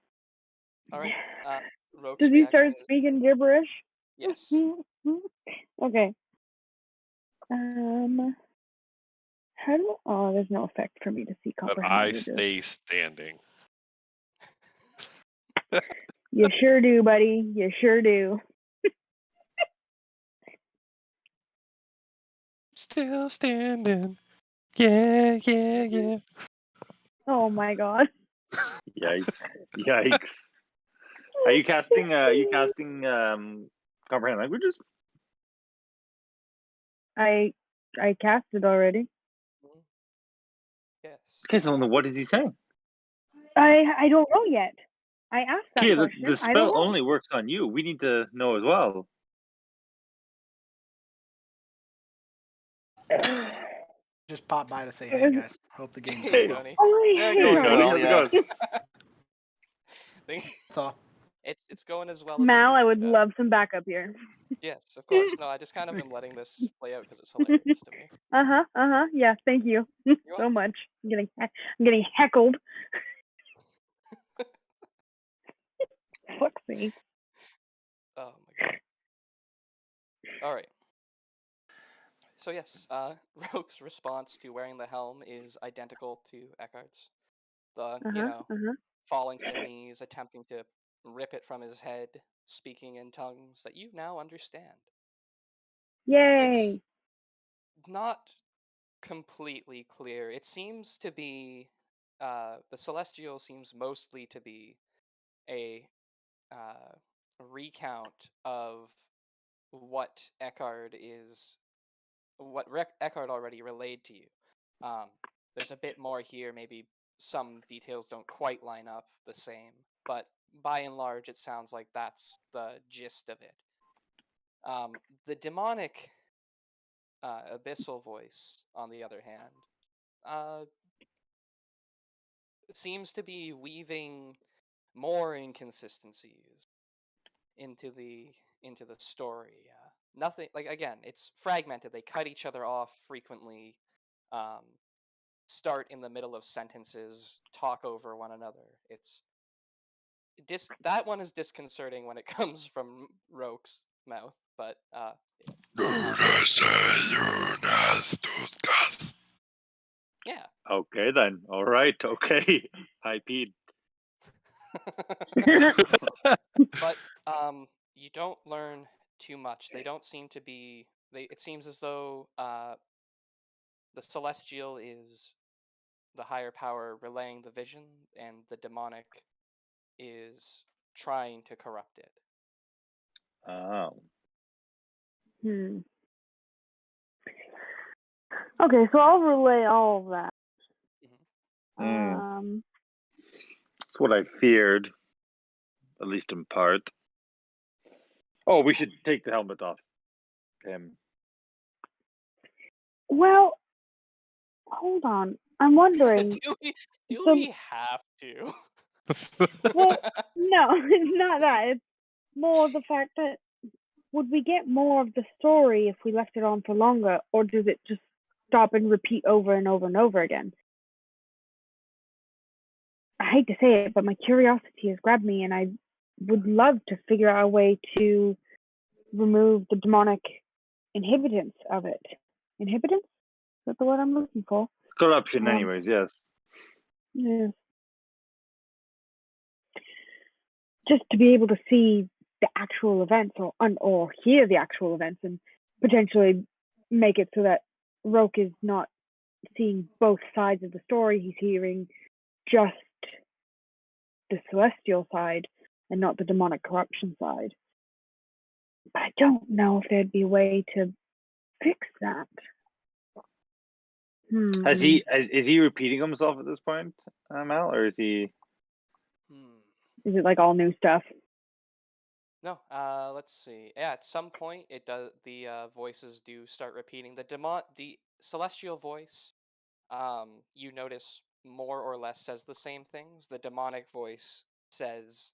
All right. Roque's Does he start reaction is speaking gibberish? yes. Okay. How do? Oh, there's no effect for me to see But comprehend I languages. stay standing. You sure do, buddy. You sure do. Still standing. Yeah, yeah, yeah. Oh my god. Yikes. Yikes. Are you casting comprehend languages? I cast it already. Mhm. Yes. Okay, so what is he saying? I don't know yet. I asked that Okay, question. the I don't spell know. only works on you. We need to know as well. Just pop by to say hey guys. Hope the game's Hey, going well. Tony. Oh, Yeah, Hey, going Tony, well, how's it yeah. going? That's all. It's going as well as Mal, it I usually would does. love some backup here. Yes, of course. No, I just kind of am letting this play out because it's hilarious to me. Yeah, thank you You're so welcome. much. I'm getting heckled. Fuck's sake. Oh my god. All right. So yes, Roque's response to wearing the helm is identical to Ekard's. You know, falling to their knees, attempting to rip it from his head, speaking in tongues that you now understand. Yay. It's not completely clear. It seems to be the celestial seems mostly to be a recount of what Ekard is, what Ekard already relayed to you. There's a bit more here. Maybe some details don't quite line up the same, but by and large, it sounds like that's the gist of it. The demonic abyssal voice, on the other hand, seems to be weaving more inconsistencies into the story. Nothing like, again, it's fragmented. They cut each other off frequently. Start in the middle of sentences, talk over one another. It's that one is disconcerting when it comes from Roque's mouth, but yeah. Okay then. All right. Okay. I peed. But you don't learn too much. They don't seem to be. It seems as though the celestial is the higher power relaying the vision, and the demonic is trying to corrupt it. Oh. Okay, so I'll relay all of that. Mm. That's what I feared, at least in part. Oh, we should take the helmet off him. Well, hold on. I'm wondering. do so- we have to? Well, no, it's not that. It's more the fact that would we get more of the story if we left it on for longer, or does it just stop and repeat over and over and over again? I hate to say it, but my curiosity has grabbed me, and I would love to figure out a way to remove the demonic inhibitants of it. Inhibitants? Is that the word I'm looking for? Corruption, anyways, yes. Yeah. Just to be able to see the actual events or hear the actual events and potentially make it so that Roque is not seeing both sides of the story. He's hearing just the celestial side and not the demonic corruption side. But I don't know if there'd be a way to fix that. Is he repeating himself at this point, Mal, or is he? Is it like all new stuff? No. Let's see. Yeah, at some point it does. The voices do start repeating. The celestial voice, you notice more or less says the same things. The demonic voice says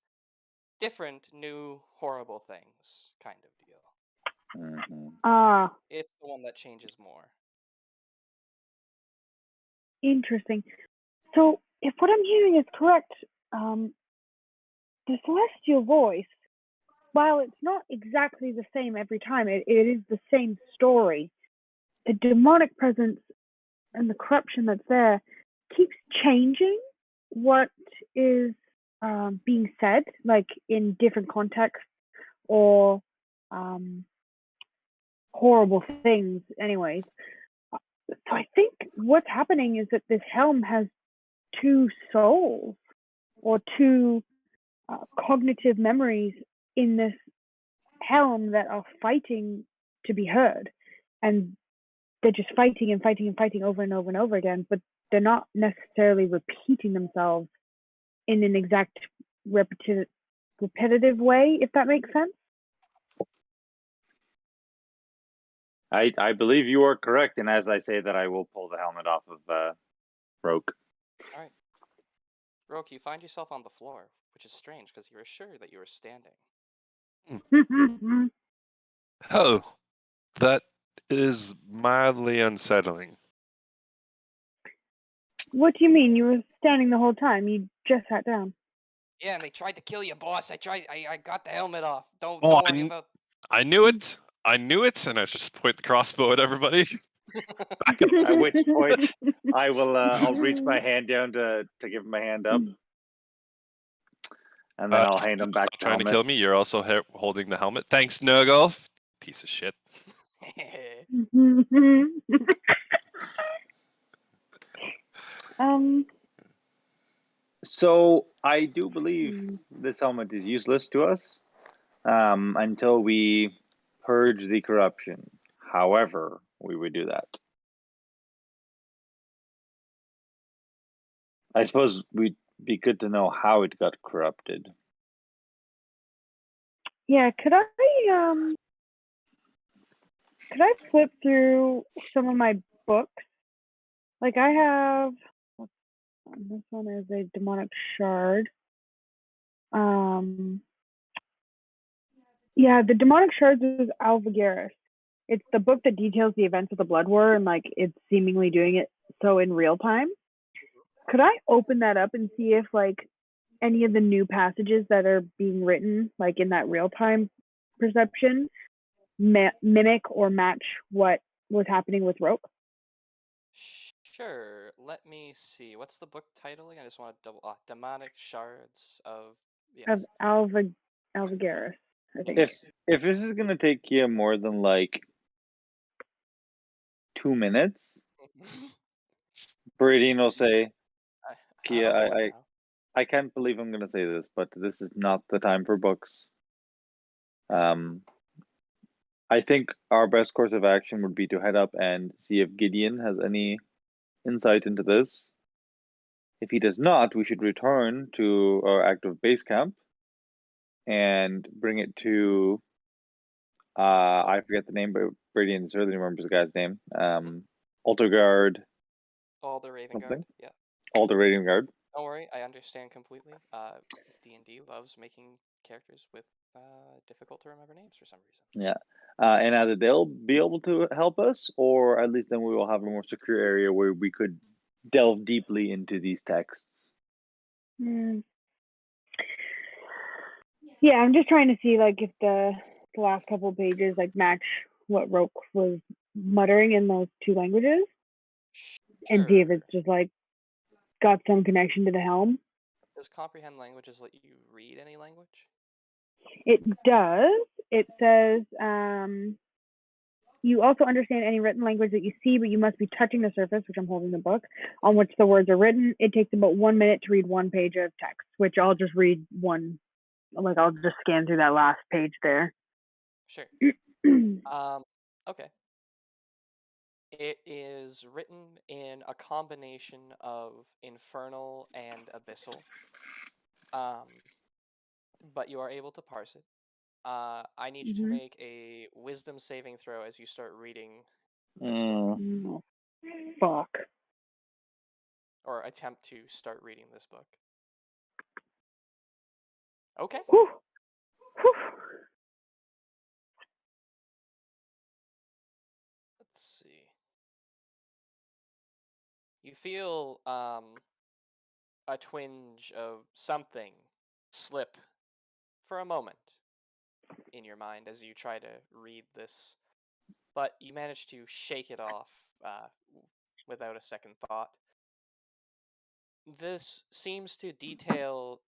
different, new, horrible things, kind of deal. It's the one that changes more. Interesting. So, if what I'm hearing is correct, the celestial voice, while it's not exactly the same every time, it is the same story. The demonic presence and the corruption that's there keeps changing what is being said, like in different contexts or horrible things, anyways. So I think what's happening is that this helm has two souls or two cognitive memories in this helm that are fighting to be heard, and they're just fighting and fighting and fighting over and over and over again, but they're not necessarily repeating themselves in an exact repetitive way, if that makes sense. I believe you are correct, and as I say that, I will pull the helmet off of Roque. All right. Roque, you find yourself on the floor, which is strange because you were sure that you were standing. Oh, that is mildly unsettling. What do you mean? You were standing the whole time. You just sat down. Yeah, and they tried to kill you, boss. I got the helmet off. Don't Oh, worry about. I knew it. I knew it, and I just point the crossbow at everybody. At which point, I will. I'll reach my hand down to give him a hand up, and then I'll hand him back Stop the trying to helmet. kill me. You're also holding the helmet. Thanks, Nurgle. Piece of shit. So I do believe this helmet is useless to us until we purge the corruption. However, we would do that. I suppose we'd be good to know how it got corrupted. Yeah, could I flip through some of my books? Like I have this one is a demonic shard. Yeah, the demonic shards is Alvigaris. It's the book that details the events of the Blood War, and like it's seemingly doing it so in real time. Could I open that up and see if like any of the new passages that are being written, like in that real time perception, mimic or match what was happening with Roque? Sure. Let me see. What's the book title again? I just want to double. Demonic Shards of. Yes. Of Alvigaris, I think. If this is gonna take you more than like 2 minutes, Beriadan will say, I'm Keya, bored now. I can't believe I'm going to say this, but this is not the time for books. I think our best course of action would be to head up and see if Gideon has any insight into this. If he does not, we should return to our active base camp and bring it to I forget the name, but Beriadan certainly remembers the guy's name. Alderguard. All the Raven Guard. Something? Yeah. Alder Raven Guard. Don't worry, I understand completely. D&D loves making characters with difficult to remember names for some reason. Yeah. And either they'll be able to help us, or at least then we will have a more secure area where we could delve deeply into these texts. Yeah, I'm just trying to see like if the last couple pages like match what Roque was muttering in those two languages, and see if it's just like got some connection to the Helm. Does comprehend languages let you read any language? It does. It says you also understand any written language that you see, but you must be touching the surface, which I'm holding the book, on which the words are written. It takes about 1 minute to read one page of text, which I'll just read one. Like I'll just scan through that last page there. Sure. Okay. It is written in a combination of infernal and abyssal. But you are able to parse it. I need you to make a wisdom saving throw as you start reading this book. Oh, fuck. Or attempt to start reading this book. Okay. Whew. Whew. Let's see. You feel a twinge of something slip for a moment in your mind as you try to read this, but you manage to shake it off without a second thought. This seems to detail.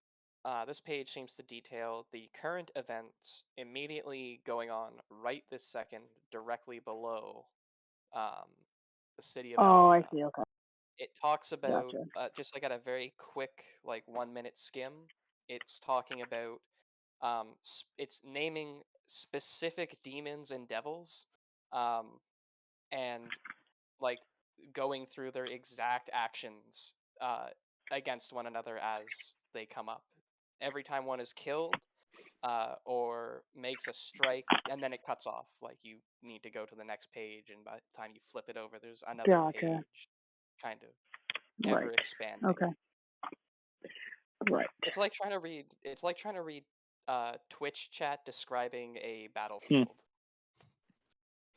This page seems to detail the current events immediately going on right this second, directly below the city of Oh, I Alpha. see. Okay. It talks about Gotcha. just like at a very quick, like 1 minute skim. It's talking about it's naming specific demons and devils, and like going through their exact actions against one another as they come up. Every time one is killed or makes a strike, and then it cuts off. Like you need to go to the next page, and by the time you flip it over, there's another Gotcha. page, kind of Right. ever expanding. Okay. Right. It's like trying to read. It's like trying to read Twitch chat describing a battlefield.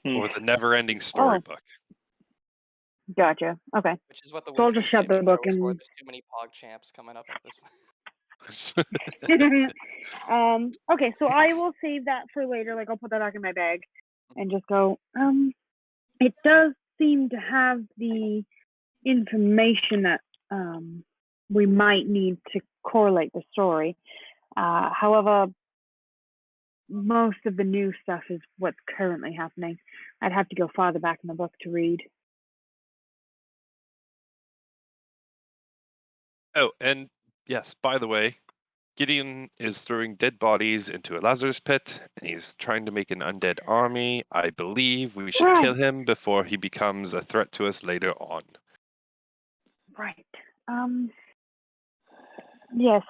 Or with a never-ending storybook. Gotcha. Okay. Which is what the So I'll wisdom just shut the saving book throw is for. and. There's too many pog champs coming up at this one. Okay, so I will save that for later. Like I'll put that back in my bag and just go. It does seem to have the information that we might need to correlate the story. However, most of the new stuff is what's currently happening. I'd have to go farther back in the book to read. Oh, and yes, by the way, Gideon is throwing dead bodies into a Lazarus pit, and he's trying to make an undead army. I believe we should kill him before he becomes a threat to us later on. Right. Yes.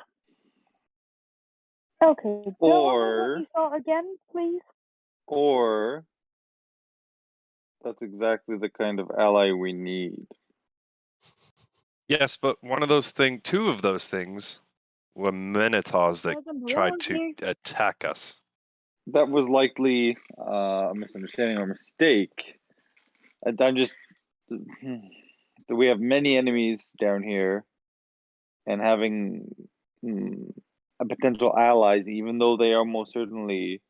Okay. Or what you saw again, please. Or that's exactly the kind of ally we need. Yes, but two of those things were Minotaurs that tried to attack us. That was likely a misunderstanding or mistake. I'm just. We have many enemies down here, and having potential allies, even though they are most certainly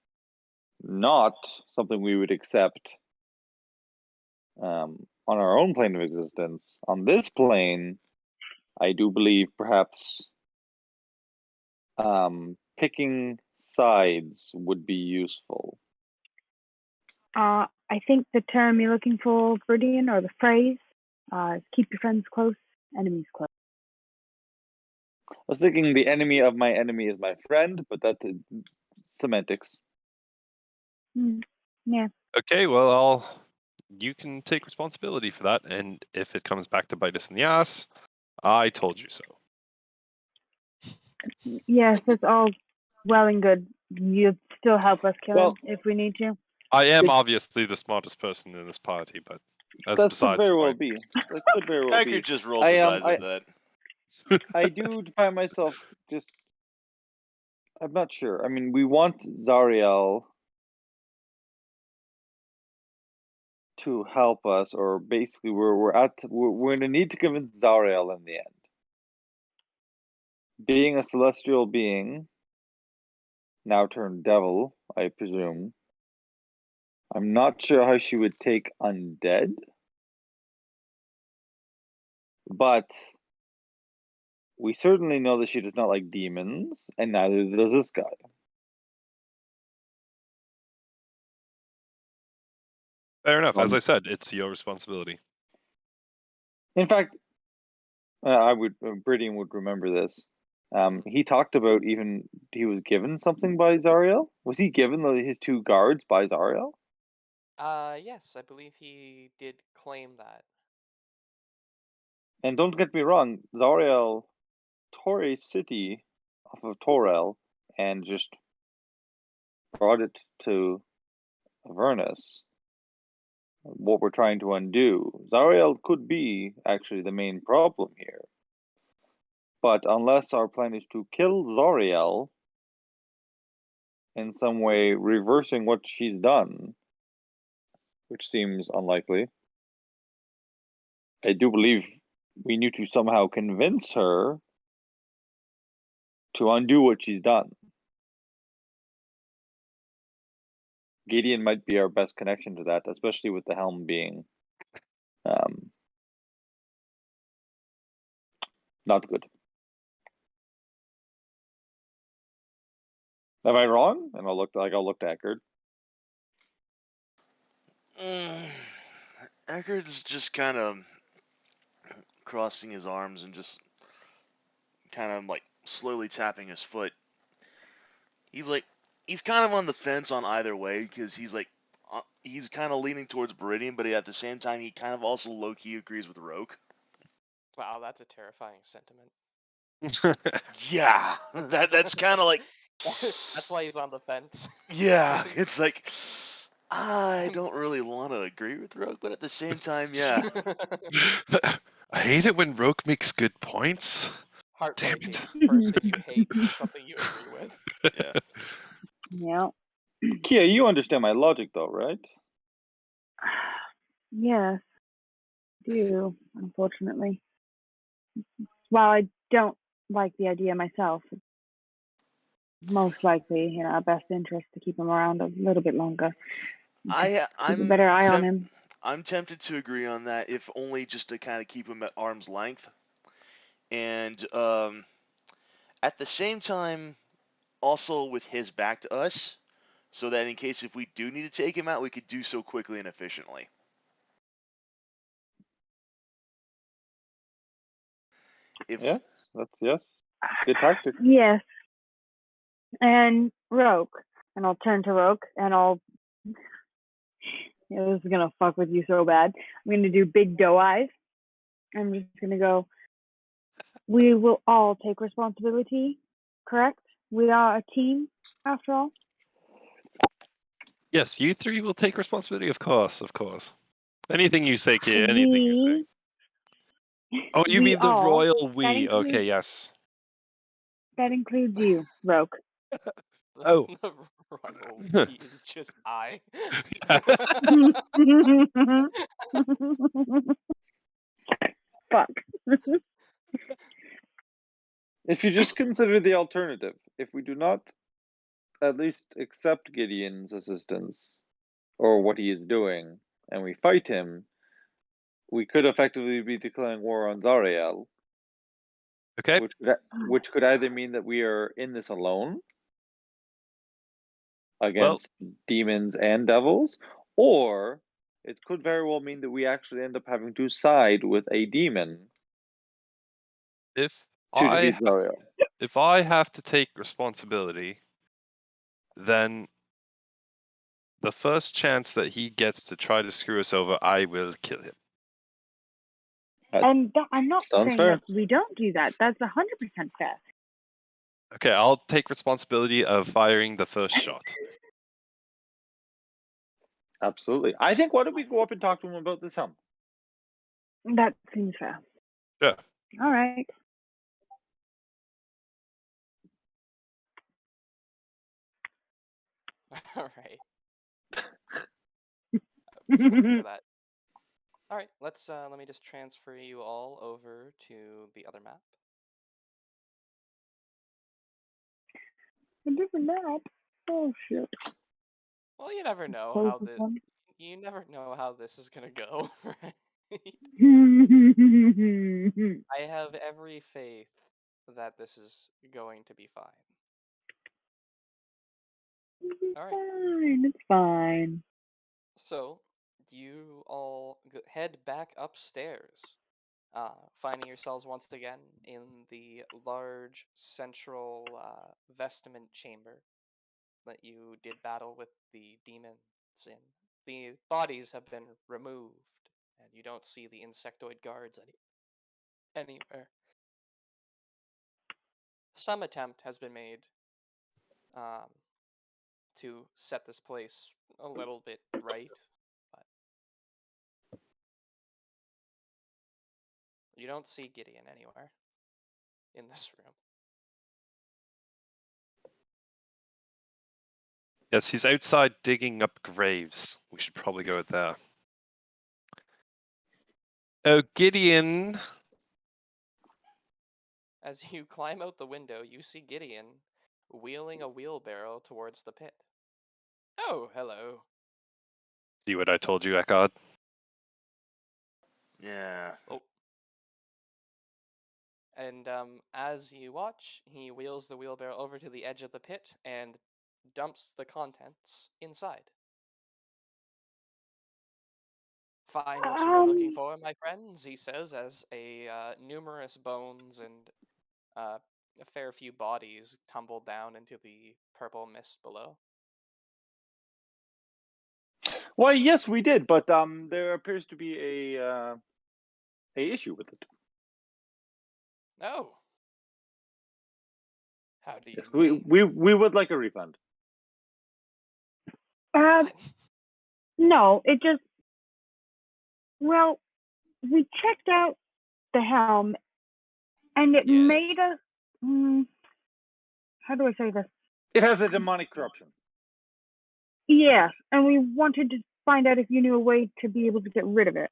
not something we would accept on our own plane of existence. On this plane, I do believe perhaps picking sides would be useful. I think the term you're looking for, Gideon, or the phrase, is keep your friends close, enemies close. was thinking the enemy of my enemy is my friend, but that's semantics. Yeah. Okay, well, you can take responsibility for that, and if it comes back to bite us in the ass, I told you so. Yes, it's all well and good. You'd still help us kill Well- him if we need to. I am It- obviously the smartest person in this party, but that's That could besides the very well point. be. That could very well I be. could just roll his eyes at that. I do find myself just. I'm not sure. I mean, we want Zariel to help us, or basically, we're going to need to convince Zariel in the end. Being a celestial being, now turned devil, I presume. I'm not sure how she would take undead, but we certainly know that she does not like demons, and neither does this guy. Fair enough. As I said, it's your responsibility. In fact, Beriadan would remember this. He talked about he was given something by Zariel. Was he given his 2 guards by Zariel? Yes, I believe he did claim that. And don't get me wrong, Zariel tore a city off of Torel and just brought it to Avernus. What we're trying to undo. Zariel could be actually the main problem here. But unless our plan is to kill Zariel in some way, reversing what she's done, which seems unlikely, I do believe we need to somehow convince her to undo what she's done. Gideon might be our best connection to that, especially with the Helm being not good. Am I wrong? And I'll look to Ekard. Ekard's just kind of crossing his arms and just kind of like slowly tapping his foot. He's kind of on the fence on either way because he's kind of leaning towards Beriadan, but at the same time he kind of also low-key agrees with Roque. Wow, that's a terrifying sentiment. Yeah, that's kind of like That's why he's on the fence. yeah, it's like I don't really want to agree with Roque, but at the same time, yeah. I hate it when Roque makes good points. Heartbreaking. it. Person you hate something you agree with. Yeah. Yeah. Keya, you understand my logic though, right? Yes. I do, unfortunately. While I don't like the idea myself, it's most likely in our best interest to keep him around a little bit longer. Keep a better eye on him. I'm tempted to agree on that, if only just to kind of keep him at arm's length. And at the same time, also with his back to us, so that in case if we do need to take him out, we could do so quickly and efficiently. Yes. Good tactic. Yes. And Roque. And I'll turn to Roque and this is gonna fuck with you so bad. I'm gonna do big doe eyes. I'm just gonna go, we will all take responsibility, correct? We are a team, after all. Yes, you 3 will take responsibility, of course. Anything you say, Keya, anything you say. Oh, you mean the royal we. Okay, yes. That includes you, Roque. Oh. The royal we is just I. Fuck. If you just consider the alternative, if we do not at least accept Gideon's assistance or what he is doing, and we fight him, we could effectively be declaring war on Zariel. Okay. Which could either mean that we are in this alone against demons and devils, or it could very well mean that we actually end up having to side with a demon. If To defeat Zariel. if I have to take responsibility, then the first chance that he gets to try to screw us over, I will kill him. And I'm not Sounds saying fair. that we don't do that. That's 100% fair. Okay, I'll take responsibility of firing the first shot. Absolutely. I think, why don't we go up and talk to him about this helm? That seems fair. Yeah. All right. All right. For that. All right. Let me just transfer you all over to the other map. A different map. Oh shit. Well, you never know Close how this the one. you never know how this is gonna go. Right? I have every faith that this is going to be fine. All right. Fine. It's fine. So you all head back upstairs, finding yourselves once again in the large central vestment chamber that you did battle with the demons in. The bodies have been removed, and you don't see the insectoid guards anywhere. Some attempt has been made to set this place a little bit right, but you don't see Gideon anywhere in this room. Yes, he's outside digging up graves. We should probably go with there. Oh, Gideon. As you climb out the window, you see Gideon wheeling a wheelbarrow towards the pit. Oh, hello. See what I told you, Ekard? Yeah. Oh. And as you watch, he wheels the wheelbarrow over to the edge of the pit and dumps the contents inside. Find what you were looking for, my friends, he says, as numerous bones and a fair few bodies tumble down into the purple mist below. Why, yes, we did, but there appears to be a issue with it. Oh. How do you Yes, mean? we would like a refund. No, it just. Well, we checked out the helm, and it Yes. made us. How do I say this? It has a demonic corruption. Yes, and we wanted to find out if you knew a way to be able to get rid of it.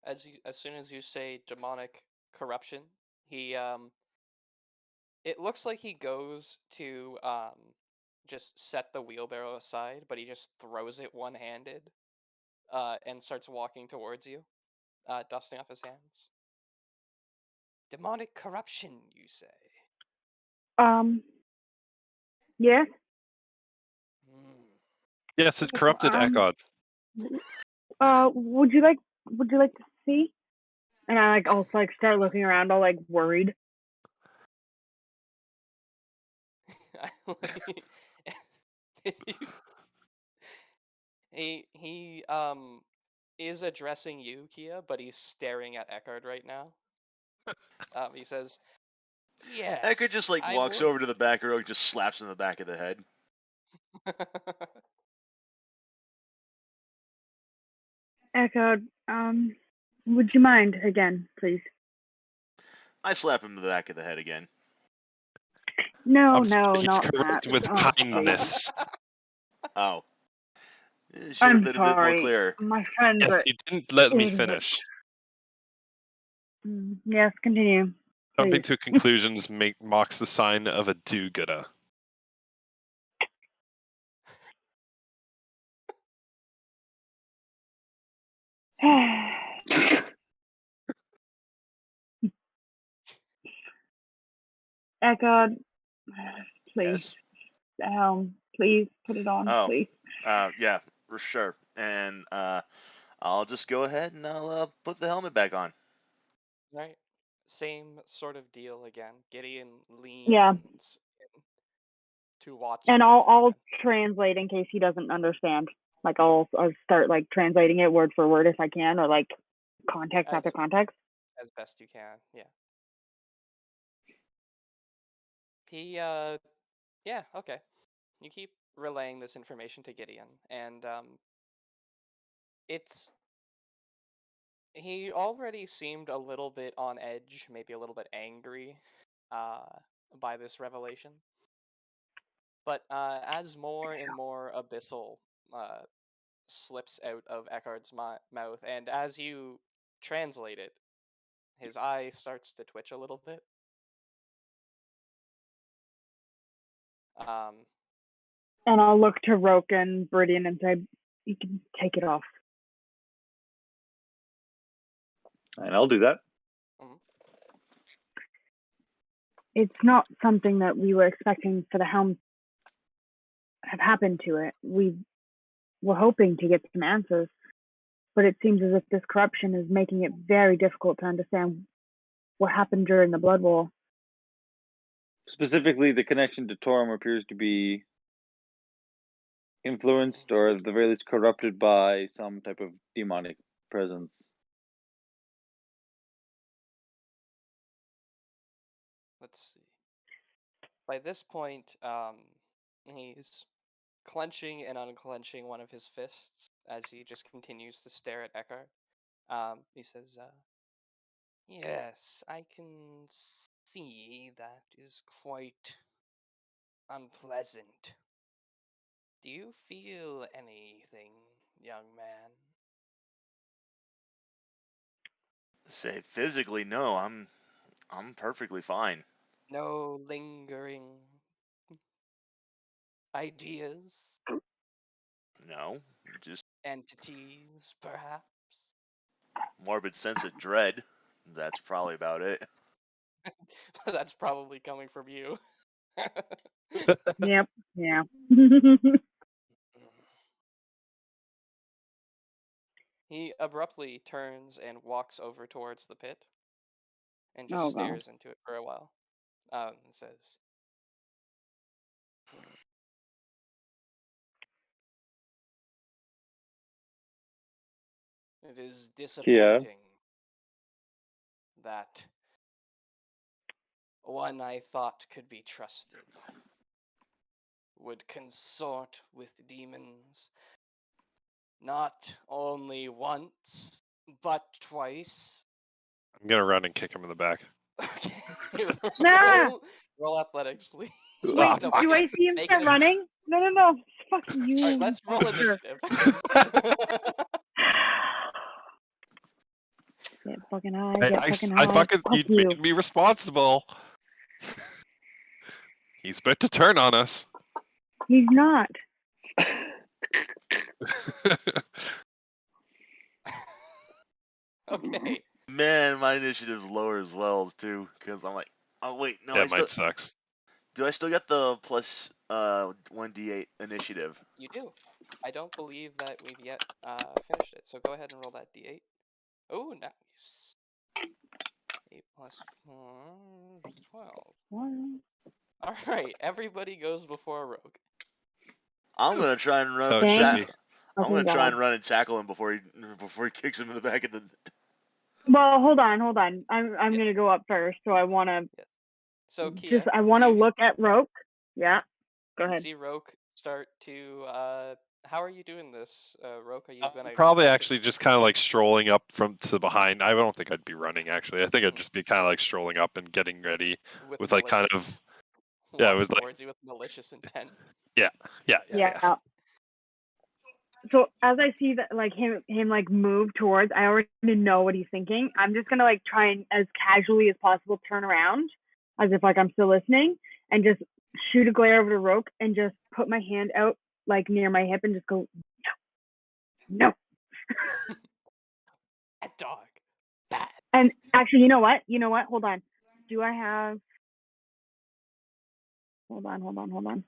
As soon as you say demonic corruption, he it looks like he goes to just set the wheelbarrow aside, but he just throws it one-handed and starts walking towards you, dusting off his hands. Demonic corruption, you say? Yes. Yes, it corrupted Ekard. Would you like to see? And I also start looking around, all worried. He is addressing you, Keya, but he's staring at Ekard right now. He says, "Yes." Ekard just walks over to the back of Roque, just slaps him in the back of the head. Ekard, would you mind again, please? I slap him in the back of the head again. No, He's not correct that. with kindness. Oh. It should I'm have been a bit more sorry. clear. My friends Yes, are you didn't let me idiots. finish. Yes, continue. Jumping Please. to conclusions marks the sign of a do-gooder. Ekard, please. Yes. Please put it on, Oh. please. Yeah, for sure. And I'll just go ahead and I'll put the helmet back on. Right. same sort of deal again. Gideon leans Yeah. in to watch And this I'll happen. translate in case he doesn't understand. Like I'll start like translating it word for word if I can, or like context after context. As best you can, yeah. He, yeah, okay. You keep relaying this information to Gideon, and, he already seemed a little bit on edge, maybe a little bit angry, by this revelation. But, as more and more abyssal, slips out of Ekard's mouth, and as you translate it, his eye starts to twitch a little bit. And I'll look to Roque and Beriadan and say, "You can take it off." And I'll do that. It's not something that we were expecting for the Helm to have happened to it. We were hoping to get some answers, but it seems as if this corruption is making it very difficult to understand what happened during the Blood War. Specifically, the connection to Torm appears to be influenced, or at the very least corrupted, by some type of demonic presence. Let's see. By this point, he's clenching and unclenching one of his fists as he just continues to stare at Ekard. He says, yes, I can see that is quite unpleasant. Do you feel anything, young man? Say physically, no. I'm perfectly fine. No lingering ideas? No, just Entities, perhaps? morbid sense of dread. That's probably about it. That's probably coming from you. Yep. Yeah. He abruptly turns and walks over towards the pit and just Oh, God. stares into it for a while. And says, it is disappointing that one I thought could be trusted would consort with demons not only once, but twice. I'm gonna run and kick him in the back. Okay. Nah! Roll athletics, please. Wait, Ah, No, fuck. do I see him make start it- running? No. Fuck you. Alright, let's roll fucker. initiative. Get fucking high, Hey, get I fucking high. fucking, Fuck you you. made me responsible. He's about to turn on us. He's not. Okay. Man, my initiative's lower as well too, because I'm like, oh wait, no, Yeah, mine sucks. do I still get the plus 1d8 initiative? You do. I don't believe that we've yet finished it, so go ahead and roll that d8. Oh, nice. 8 plus 4, 12. What? Alright, everybody goes before Rogue. I'm gonna try and So run. it should Thank be. I'm gonna fucking try God. and run and tackle him before he kicks him in the back of the. Well, hold on. I'm Yeah. gonna go up first, so I wanna Yes. So, Keya, just I wanna look at Roque. Yeah. Go you ahead. see Rogue start to, how are you doing this, Rogue? Are you gonna Probably attempt actually just kind of like strolling up from to behind. I don't think I'd be running actually. I think I'd just be kind of like strolling up and getting ready with like kind malicious- of yeah, walks with like towards you with malicious intent? yeah. So as I see that, like him like move towards, I already know what he's thinking. I'm just gonna like try and as casually as possible turn around, as if like I'm still listening, and just shoot a glare over to Roque and just put my hand out like near my hip and just go no. Bad dog. Bad. And actually, you know what? Hold on. Do I have? Hold on.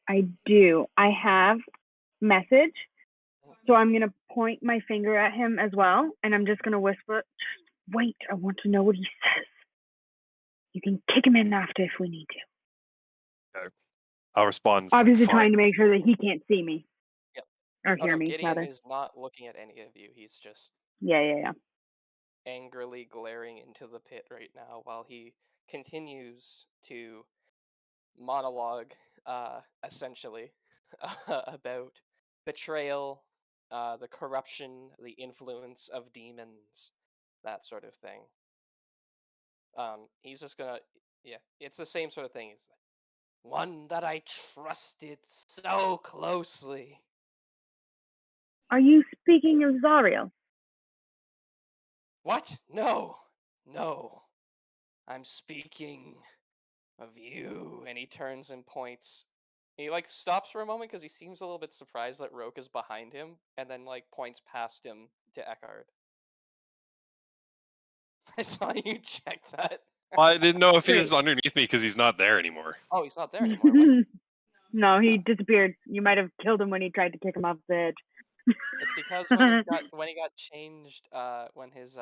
I do. I have message. So I'm gonna point my finger at him as well, and I'm just gonna whisper, Wait, I want to know what he says. You can kick him in after if we need to. I'll respond. Obviously, Fine. trying to make sure that he can't see me. Yep. Or Oh hear no, me, Gideon rather. is not looking at any of you. He's just Yeah. angrily glaring into the pit right now while he continues to monologue, essentially, about betrayal, the corruption, the influence of demons, that sort of thing. He's just gonna, yeah, it's the same sort of thing. He's like, one that I trusted so closely. Are you speaking of Zariel? What? No, no. I'm speaking of you. And he turns and points. He like stops for a moment because he seems a little bit surprised that Roque is behind him, and then like points past him to Ekard. I saw you check that. Well, I didn't know if he Great. was underneath me because he's not there anymore. Oh, he's not there anymore. What? No, he Oh. disappeared. You might have killed him when he tried to kick him off the edge. It's because when he got changed, when his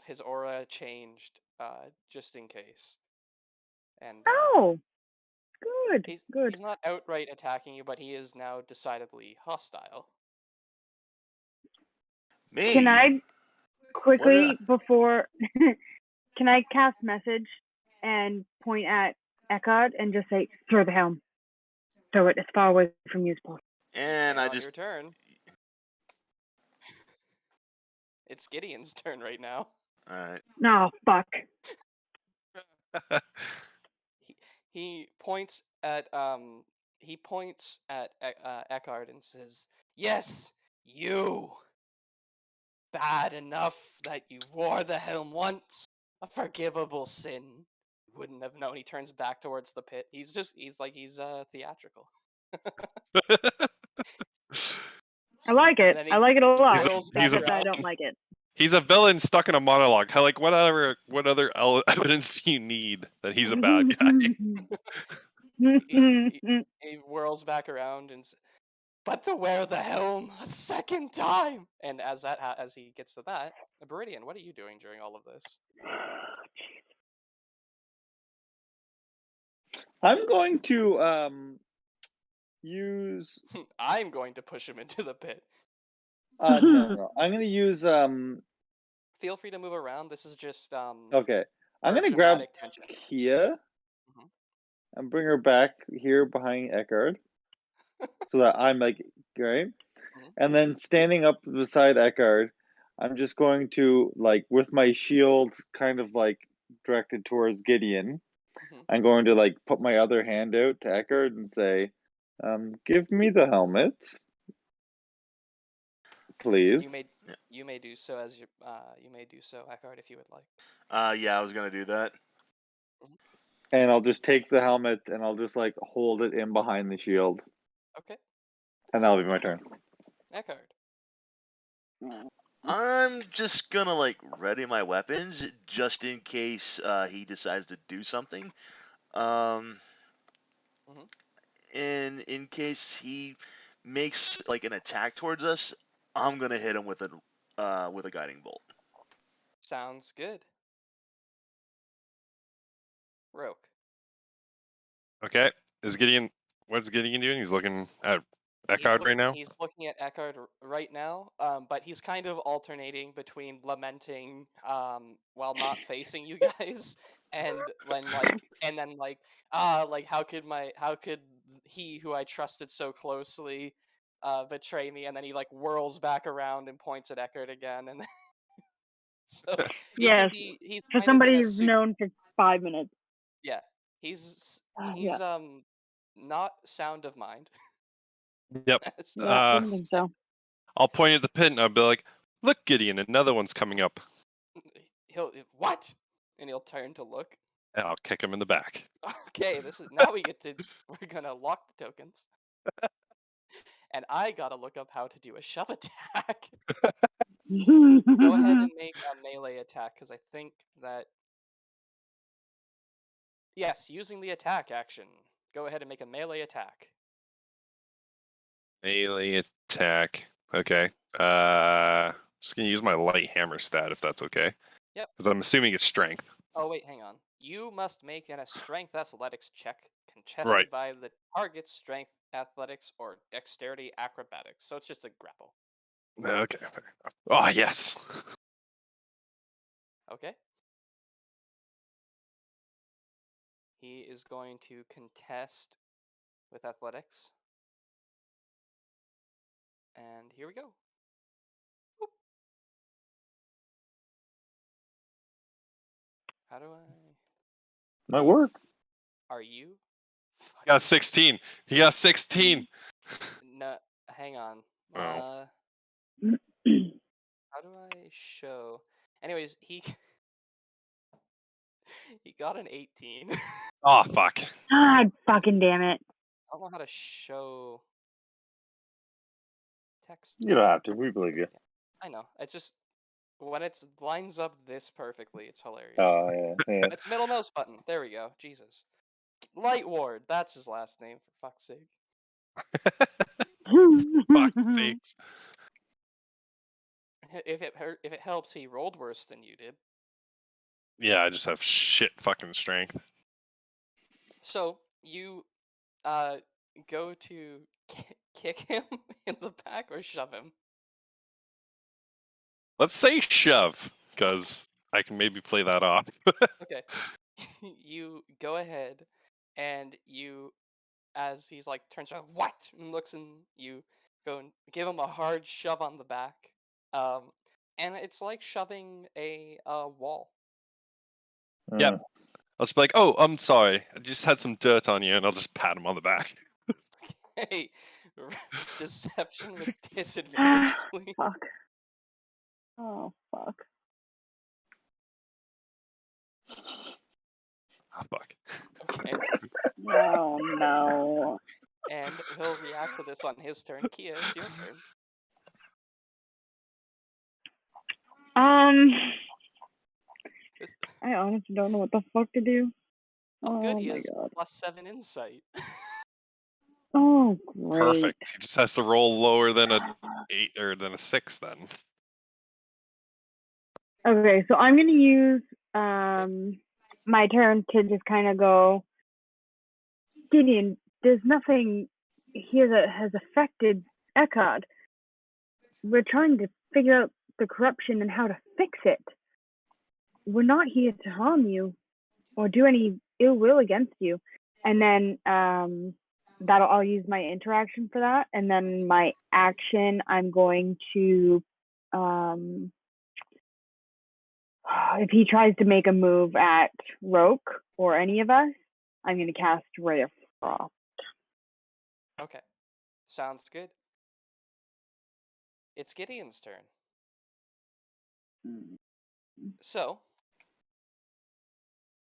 his aura changed, just in case. And Oh, good. he's not outright attacking you, but he is now decidedly hostile. Me? Can I quickly What before? Can I cast message and point at Ekard and just say, "Throw the helm. Throw it as far away from you as possible." And Okay, I on just your turn. It's Gideon's turn right now. alright. No, fuck. He points at Ekard and says, "Yes, you. Bad enough that you wore the helm once. A forgivable sin. You wouldn't have known." He turns back towards the pit. He's theatrical. I like it. And then I like it a lot. he's a Except I don't like it. He's a villain stuck in a monologue. How, like, what other evidence do you need that he's a bad guy? He whirls back around and says, "But to wear the helm a second time." And as he gets to that, Beriadan, what are you doing during all of this? I'm going to use. I'm going to push him into the pit. No. I'm going to use. Feel free to move around. This is just Okay. I'm for going to grab dramatic tension. Keya Mhm. and bring her back here behind Ekard, so that I'm like right, Mhm. and then standing up beside Ekard, I'm just going to like with my shield kind of like directed towards Gideon. Mhm. I'm going to like put my other hand out to Ekard and say, "Give me the helmet, please." You may do so as you may do so, Ekard, if you would like. Yeah, I was gonna do that. And I'll just take the helmet and I'll just like hold it in behind the shield, Okay, and that'll be my turn. Ekard. I'm just gonna like ready my weapons just in case he decides to do something. And in case he makes like an attack towards us, I'm gonna hit him with a guiding bolt. Sounds good. Roque. Okay. What's Gideon doing? He's looking at Ekard right now? He's looking at Ekard right now, but he's kind of alternating between lamenting while not facing you guys, and then how could he who I trusted so closely betray me, and then he like whirls back around and points at Ekard again, and so Yes. he's For kind somebody of in a who's known for 5 minutes. yeah, he's Yeah. not sound of mind. Yep. Yeah, didn't think so. I'll point at the pit and I'll be like, "Look, Gideon, another one's coming up." What? And he'll turn to look. And I'll kick him in the back. Okay, we're gonna lock the tokens. And I gotta look up how to do a shove attack. Go ahead and make a melee attack, because I think that... Yes, using the attack action. Go ahead and make a melee attack. Melee attack. Okay. Just gonna use my light hammer stat if that's okay. Yep. Because I'm assuming it's strength. Oh wait, hang on. You must make a strength athletics check contested Right. by the target's strength athletics or dexterity acrobatics. So it's just a grapple. Okay, fair enough. Oh, yes. Okay. He is going to contest with athletics. And here we go. Whoop. How do I... Might work. Are you? He got 16. He got 16. No, hang on. Oh. How do I show? Anyways, he he got an 18. Oh, fuck. God fucking damn it. I don't know how to show text. You don't have to. We believe you. I know. It's just when it lines up this perfectly, it's hilarious. Oh, yeah. It's middle mouse button. There we go. Jesus. Light Ward. That's his last name, for fuck's sake. Fuck's sakes. If it helps, he rolled worse than you did. Yeah, I just have shit fucking strength. So you go to kick him in the back or shove him. Let's say shove, because I can maybe play that off. Okay. You go ahead and you, as he's like turns around, what? And looks, and you go and give him a hard shove on the back. And it's like shoving a wall. Yep. I'll just be like, oh, I'm sorry. I just had some dirt on you, and I'll just pat him on the back. Hey, deception with disadvantage, please. Fuck. Oh, fuck. Ah, fuck. Okay. Oh, no. And he'll react to this on his turn. Keya, it's your turn. I honestly don't know what the fuck to do. Oh, good. Oh He my has god. +7 insight. Oh, great. Perfect. He just has to roll lower than a 8 or than a 6 then. Okay, so I'm gonna use my turn to just kind of go, Gideon, there's nothing here that has affected Ekard. We're trying to figure out the corruption and how to fix it. We're not here to harm you or do any ill will against you. And then I'll use my interaction for that. And then my action, I'm going to if he tries to make a move at Roque or any of us, I'm going to cast Ray of Frost. Okay. Sounds good. It's Gideon's turn. So,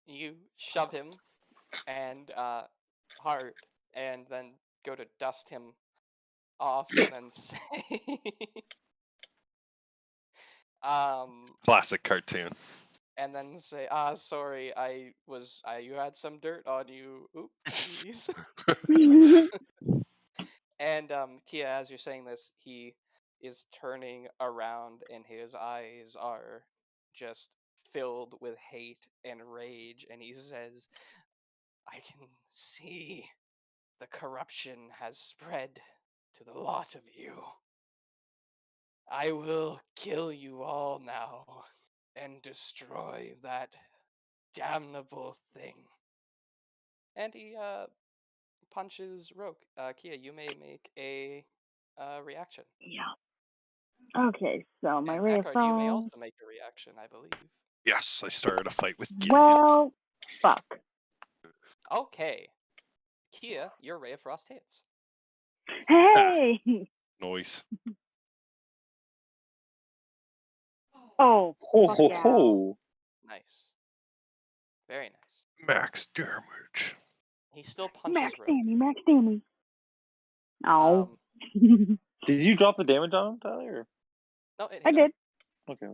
you shove him and hard, and then go to dust him off, and then say, Classic cartoon. and then say, sorry, you had some dirt on you. Oopsies. And Keya, as you're saying this, he is turning around, and his eyes are just filled with hate and rage, and he says, I can see the corruption has spread to the lot of you. I will kill you all now and destroy that damnable thing. And he punches Roque. Keya, you may make a reaction. Yeah. Okay, so my And Ray of Ekard, you may Frost. also make a reaction, I believe. Yes, I started a fight with Gideon. Well, fuck. Okay. Keya, your Ray of Frost hits. Hey! Noise. Oh, Ho fuck ho yeah. ho! Nice. Very nice. Max damage. He still punches Max Roque. damage, max damage. Oh. Did you drop the damage on him, Tyler? No, it hit I him. did. Okay.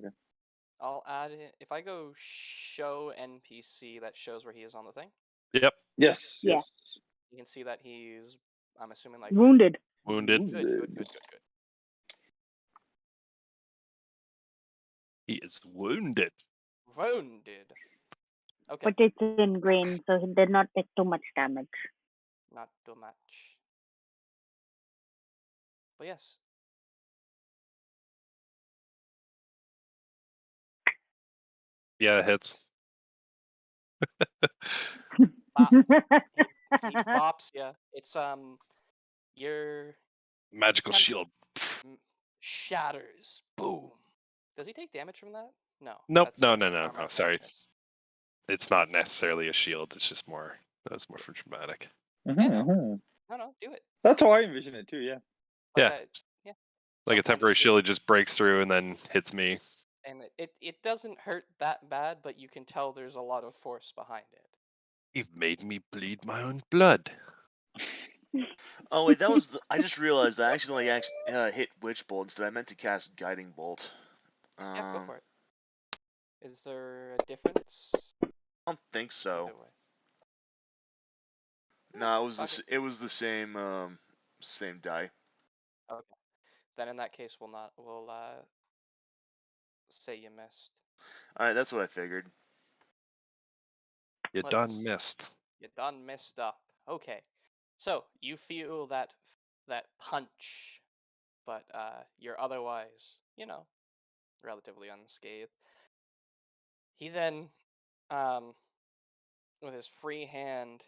I'll add it. If I go show NPC, that shows where he is on the thing. Yep. Yes. Yeah. Yes. You can see that he's, I'm assuming, like... Wounded. Wounded. Good. He is wounded. Wounded. Okay, But it's in green, so he did not take too much damage. not too much. But yes. Yeah, it hits. He bops you. It's your Magical Temp- shield. shatters. Boom. Does he take damage from that? No. Nope. That's No. armor Sorry. toughness. It's not necessarily a shield. It's just more. That's more for dramatic. Yeah, no. Mhm. No, do it. That's how I envision it too. Yeah. Like Yeah. yeah. Like Some a kind of temporary shield, it just breaks through and then hits me. And it doesn't hurt that bad, but you can tell there's a lot of force behind it. You've made me bleed my own blood. Oh wait, that was. I just realized I accidentally hit Witch Bolt instead. I meant to cast Guiding Bolt. Yeah, go for it. Is there a difference? I don't think so. Either way. No, fuck it was the same same die. Okay. Then in that case, we'll say you missed. All right, that's what I figured. You done missed. You done messed up. Okay. So you feel that punch, but you're otherwise, relatively unscathed. He then, with his free hand,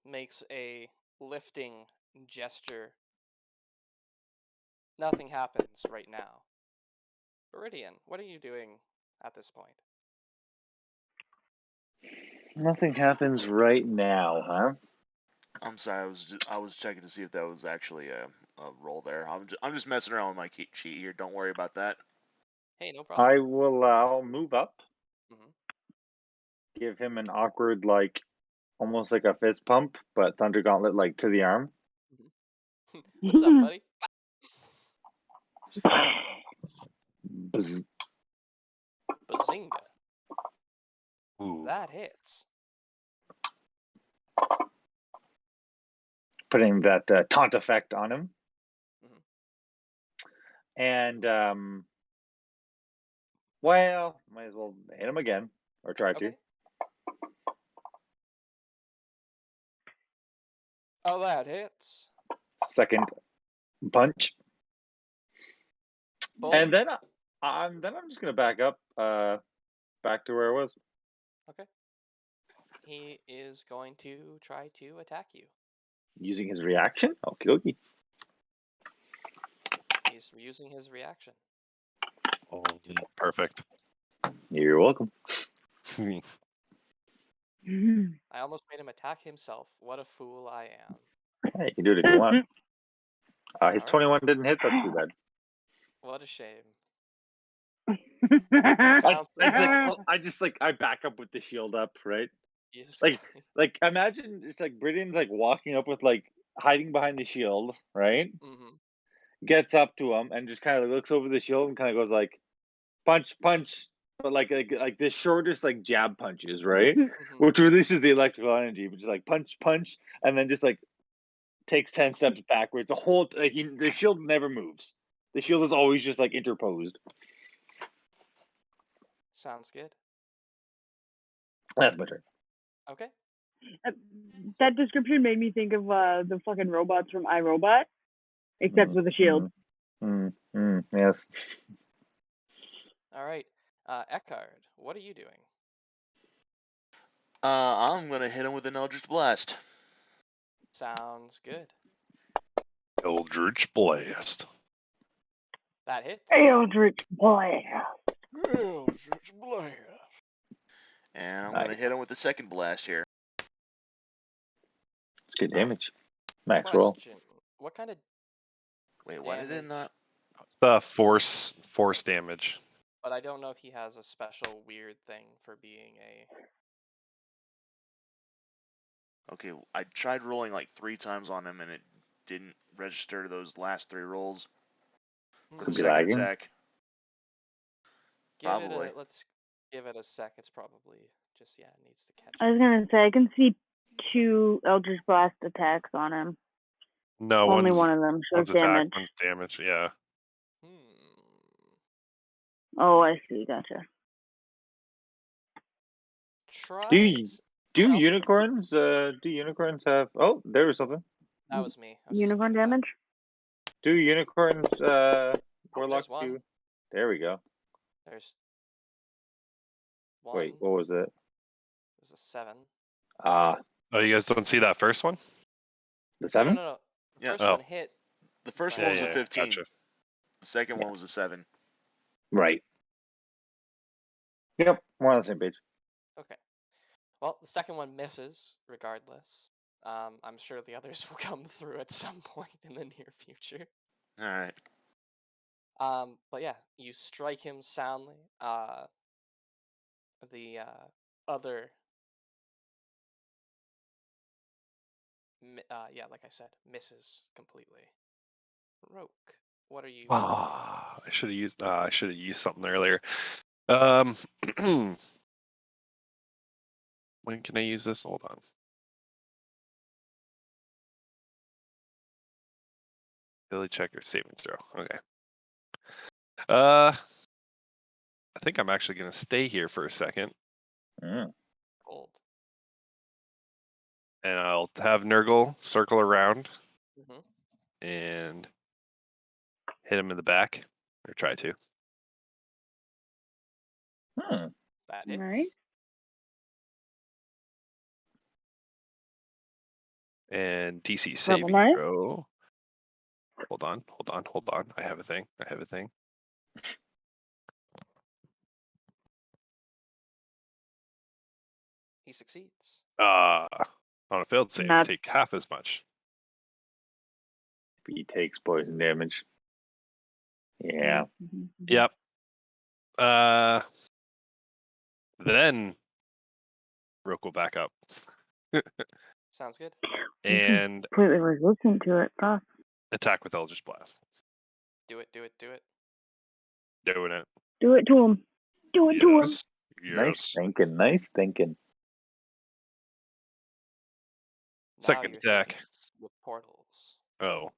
makes a lifting gesture. Nothing happens right now. Beriadan, what are you doing at this point? Nothing happens right now, huh? I'm sorry, I was checking to see if that was actually a roll there. I'm just messing around with my sheet here. Don't worry about that. Hey, no problem. I will. I'll move up. Mhm. Give him an awkward, almost like a fist pump, but Thunder Gauntlet, to the arm. What's up, buddy? Bzz. Bazinga. Ooh. That hits. Putting that taunt effect on him. Mhm. And well, might as well hit him again or try to. Okay. Oh, that hits. Second punch, Boom. and then I'm just gonna back up, back to where I was. Okay. He is going to try to attack you. Using his reaction. Okie dokie. He's using his reaction. Oh, perfect. You're welcome. I almost made him attack himself. What a fool I am. Hey, you can do it if you want. His Alright. 21 didn't hit. That's too bad. What a shame. I back up with the shield up, right? Jesus Like, Christ. imagine it's like Britan's walking up with hiding behind the shield, right? Mhm. Gets up to him and just kind of looks over the shield and kind of goes punch, punch, but like the shortest jab punches, right? Mhm. Which releases the electrical energy, but just punch, punch, and then just takes 10 steps backwards. The whole the shield never moves. The shield is always just interposed. Sounds good. That's my turn. Okay. That description made me think of the fucking robots from iRobot, except with a shield. Yes. All right. Ekard, what are you doing? I'm gonna hit him with an Eldritch Blast. Sounds good. Eldritch Blast. That hits. Eldritch Blast. Eldritch Blast. And I'm gonna hit him with the second blast here. It's good damage. Max roll. Question. What kind of Wait, why did it damage? not? The force damage. But I don't know if he has a special weird thing for being a... Okay, I tried rolling 3 times on him and it didn't register those last 3 rolls for the Could be second lagging. attack. Probably. Let's give it a sec. It's probably just, it needs to catch I was gonna say, I can see 2 Eldritch Blast attacks on him. No, Only one of them shows one's attack, damage. one's damage. Yeah. Oh, I see. Gotcha. try. Do you- Do someone else try? unicorns? Do unicorns have? Oh, there was something. That was me. I was just Unicorn being fun. damage? Do unicorns? Warlock there's one. do? There we go. There's one. Wait, what was it? There's a 7. Ah, Oh, you guys don't see that first one? the No, 7. no. The Yeah. first Oh. one hit. The first Yeah, one was yeah, a 15. gotcha. The second one was a 7. Right. Yep, we're on the same page. Okay. Well, the second one misses regardless. I'm sure the others will come through at some point in the near future. All right. But yeah, you strike him soundly. The other, yeah, like I said, misses completely. Roque, what are you? Ah, I should have used something earlier. When can I use this? Hold on. Ability check or savings throw. Okay. I think I'm actually gonna stay here for a second, Cold. and I'll have Nurgle circle around Mm-hmm. and hit him in the back, or try to. That hits. Alright. And DC Level saving 9? throw. Hold on. I have a thing. He succeeds. On a failed save, Not- take half as much. He takes poison damage. Yeah. Mhm. Yep. Then Roque will back up Sounds good. and Completely resistant to it. Fuck. attack with Eldritch Blast. Do it. Doing it. Do it to him. Do it to him. Yes. Nice thinking. Nice thinking. Now Second you're attack. thinking with portals. Oh,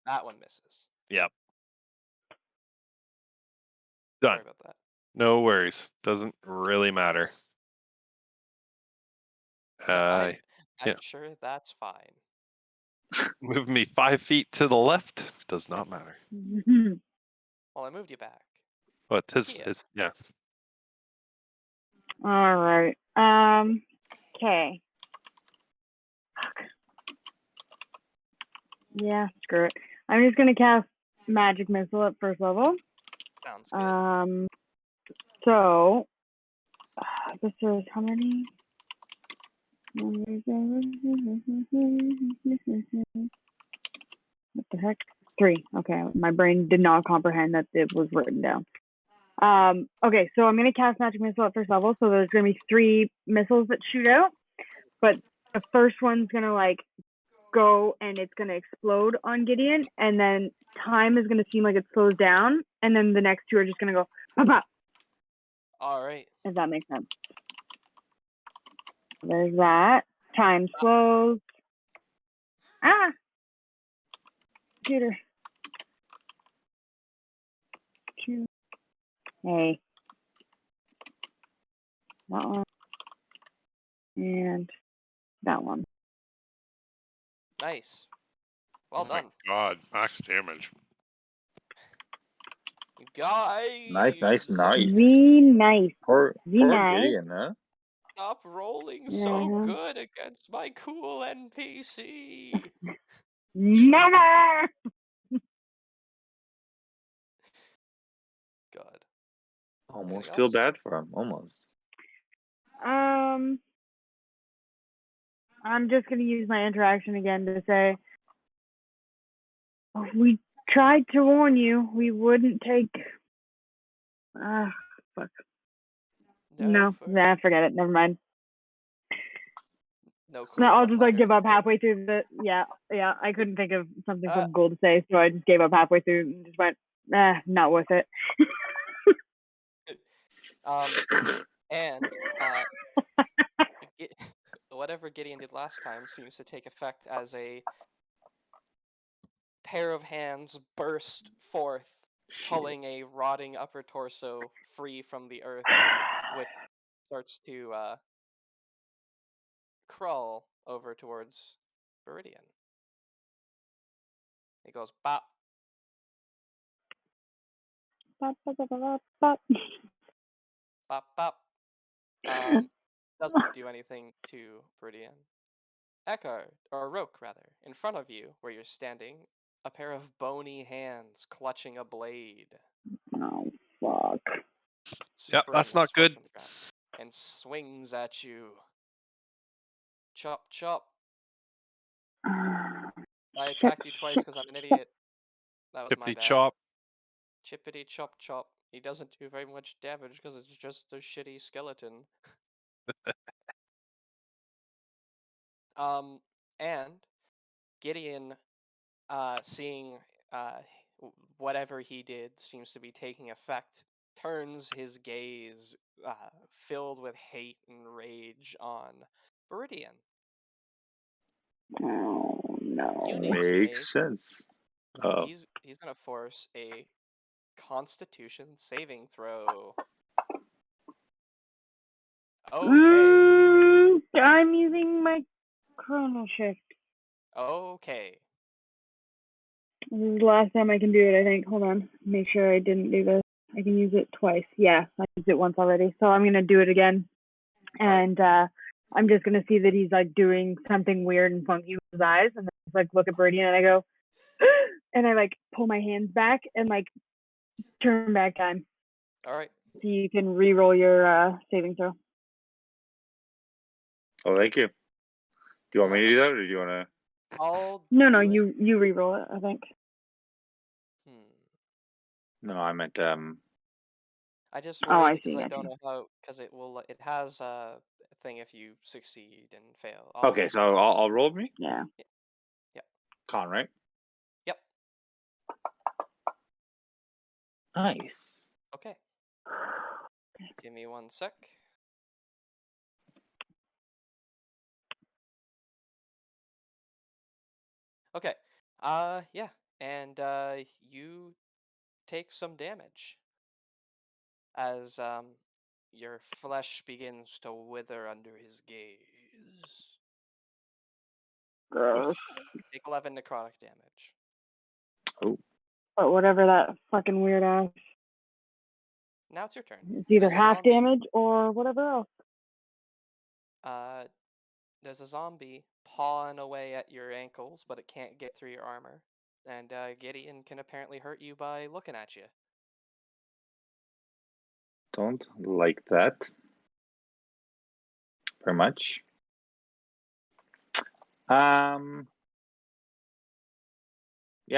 That one misses. yep. Done. Sorry about that. No worries. Doesn't really matter. I'm yeah. sure that's fine. Move me 5 feet to the left. Does not matter. Well, I moved you back. Oh, it's his. Keya. It's, yeah. All right. Okay. Yeah, screw it. I'm just gonna cast Magic Missile at first level. Sounds good. So this is how many? What the heck? 3. Okay, my brain did not comprehend that it was written down. Okay, so I'm gonna cast Magic Missile at first level. So there's gonna be 3 missiles that shoot out, but the first one's gonna like go and it's gonna explode on Gideon, and then time is gonna seem like it slows down, and then the next 2 are just gonna go pop pop. All right. If that makes sense. There's that. Time slows. Ah! Computer. Hey. That one. And that one. Nice. Well Oh my done. God, max damage. You guys. Nice. Very nice. Poor nice. Gideon, huh? Stop rolling so good against my cool NPC. Never! God. Almost Anything feel else? bad for him. Almost. I'm just gonna use my interaction again to say, we tried to warn you. We wouldn't take. Fuck. No, forget it. Never mind. No clue. No, I'll just like give up halfway through the. Yeah. I couldn't think of something so cool to say, so I just gave up halfway through and just went, not worth it. And whatever Gideon did last time seems to take effect as a pair of hands burst forth, pulling a rotting upper torso free from the earth, which starts to crawl over towards Beriadan. It goes bop. Bop, bop, bop, bop, bop. Bop, bop. Doesn't do anything to Beriadan. Ekard, or Roque rather, in front of you, where you're standing, a pair of bony hands clutching a blade. Oh, fuck. Yep, that's not springs good. from the ground and swings at you. Chop, chop. I attacked you twice because I'm an idiot. That was my Tippity bad. chop. Chippity chop chop. He doesn't do very much damage because it's just a shitty skeleton. And Gideon, seeing whatever he did seems to be taking effect, turns his gaze, filled with hate and rage, on Beriadan. Oh, no. You need to make. Makes sense. Oh, He's gonna force a Constitution saving throw. Okay. I'm using my chrono shift. Okay. This is the last time I can do it, I think. Hold on. Make sure I didn't do this. I can use it twice. Yeah, I used it once already. So I'm going to do it again. And I'm just going to see that he's like doing something weird and funky with his eyes. And then just, like look at Beriadan and I go, and I like pull my hands back and like turn back time. All right. So you can re-roll your saving throw. oh, thank you. Do you want me to do that, or do you want to? I'll No, do it. you re-roll it, I think. No, I meant I just Oh, worried I because see, I gotcha. don't know how, because it will. It has a thing if you succeed and fail. Okay, so I'll roll me. Yeah. Con, right? Yep. Nice. Okay. Give me 1 sec. Okay. Yeah, and you take some damage as your flesh begins to wither under his gaze. Gross. You take 11 necrotic damage. Oh, But whatever that fucking weird ass. Now it's your turn. It's either There's a half zombie. damage or whatever else. There's a zombie pawing away at your ankles, but it can't get through your armor. And Gideon can apparently hurt you by looking at you. don't like that very much. Yeah,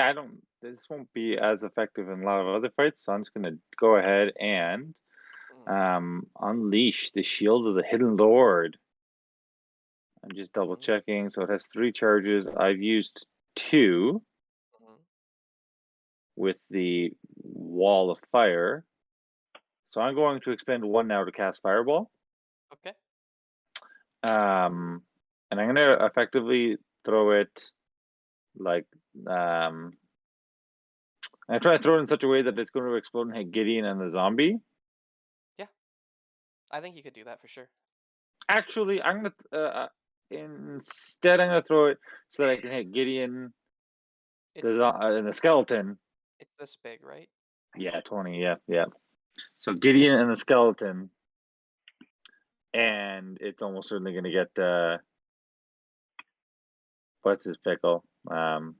I don't. This won't be as effective in a lot of other fights, so I'm just gonna go ahead and unleash the Shield of the Hidden Lord. I'm just double checking. So it has 3 charges. I've used 2 with the Wall of Fire. So I'm going to expend 1 now to cast Fireball. Okay. And I'm going to effectively throw it like I try to throw it in such a way that it's going to explode and hit Gideon and the zombie. Yeah, I think you could do that for sure. Actually, I'm going to instead I'm going to throw it so that I can hit Gideon and the skeleton. It's this big, right? Yeah, 20. Yeah. So Gideon and the skeleton, and it's almost certainly going to get what's his pickle? The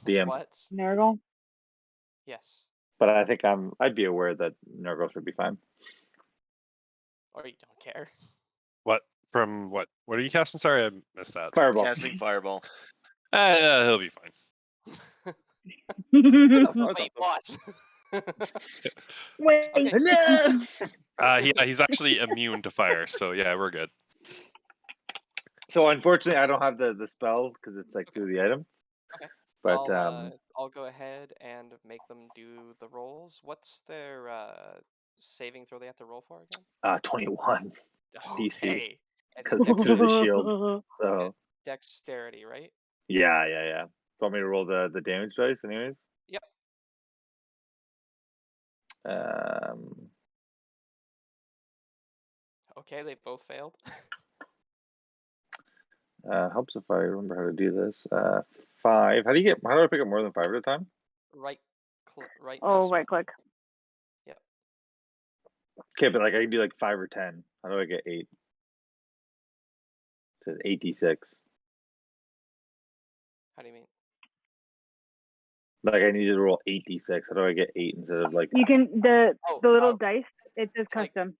imp. What? Nurgle? Yes. But I think I'd be aware that Nurgle should be fine. Or you don't care. What? From what? What are you casting? Sorry, I missed that. Fireball. Casting fireball. He'll be fine. Wait, boss. Wait. Okay. No! He's actually immune to fire, so yeah, we're good. So unfortunately, I don't have the spell because it's like through the item. Okay. But I'll go ahead and make them do the rolls. What's their saving throw they have to roll for again? 21 DC Okay. because it's through the shield. So It's dexterity, right? yeah. Want me to roll the damage dice, anyways? Yep. Okay, they both failed. Helps if I remember how to do this. 5. How do I pick up more than 5 at a time? Right Oh, mouse right button. click. Yep. Okay, but like I can do like 5 or 10. How do I get 8? It says 8d6. How do you mean? Like I need to roll 8d6. How do I get 8 instead of like? You can the Oh, little oh. dice. It says Like- custom.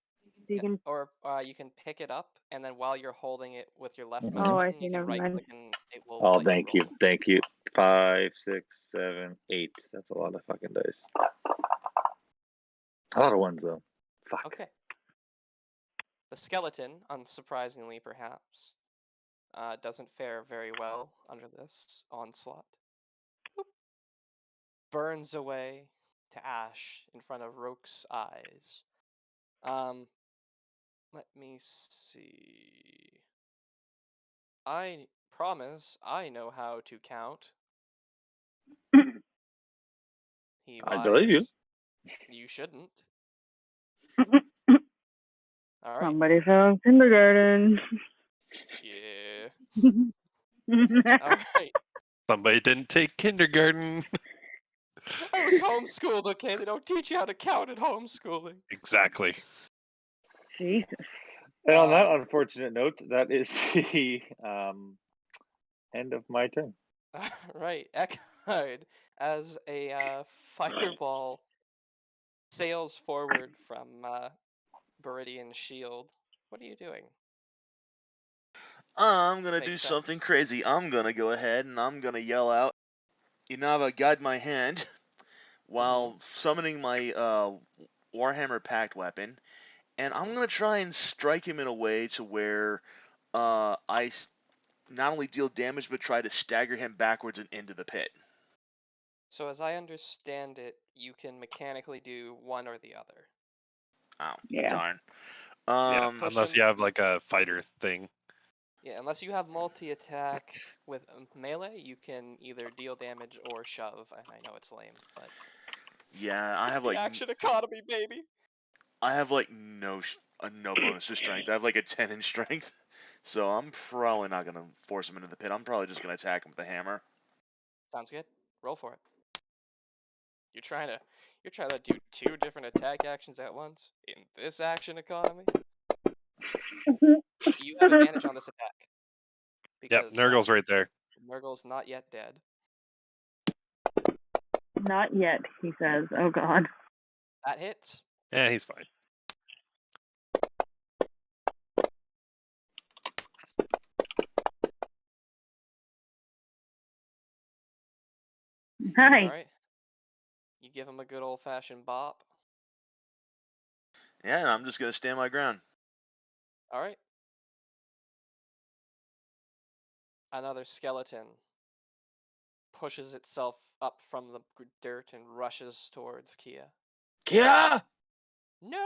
So you can. Or you can pick it up, and then while you're holding it with your left Mhm. mouse Oh, I button, see, you can never right mind. click and it will. Oh, let thank you. you, thank you. 5, 6, 7, 8. That's a lot of fucking dice. A lot of ones though. Fuck. Okay. The skeleton, unsurprisingly perhaps, doesn't fare very well under this onslaught. Boop. Burns away to ash in front of Roque's eyes. Let me see. I promise I know how to count. He I believe you. lies. You shouldn't. All right. Somebody fell kindergarten. Yeah. All right. Somebody didn't take kindergarten. I was homeschooled, okay? They don't teach you how to count at homeschooling. Exactly. Jesus. And on that unfortunate note, that is the end of my turn. Right. Ekard, as a fireball, sails forward from Beriadan's shield. What are you doing? I'm gonna Makes do something sense. crazy. I'm gonna go ahead and I'm gonna yell out, Minerva, guide my hand, while summoning my Warhammer Pact weapon, and I'm gonna try and strike him in a way to where I not only deal damage but try to stagger him backwards and into the pit. So as I understand it, you can mechanically do one or the other. Oh, Yeah. darn. Yeah, Push unless him- you have like a fighter thing. Yeah, unless you have multi-attack with melee, you can either deal damage or shove. And I know it's lame, but Yeah, I it's have the like action economy, baby. I have like no bonus to strength. I have like a 10 in strength, so I'm probably not gonna force him into the pit. I'm probably just gonna attack him with a hammer. Sounds good. Roll for it. You're trying to do 2 different attack actions at once in this action economy. You have advantage on this attack Yep, because Nurgle's right there. Nurgle's not yet dead. Not yet, he says. Oh God. That hits. Yeah, he's fine. Hi. All right. You give him a good old-fashioned bop. Yeah, and I'm just gonna stand my ground. All right. Another skeleton pushes itself up from the dirt and rushes towards Keya. Keya! No!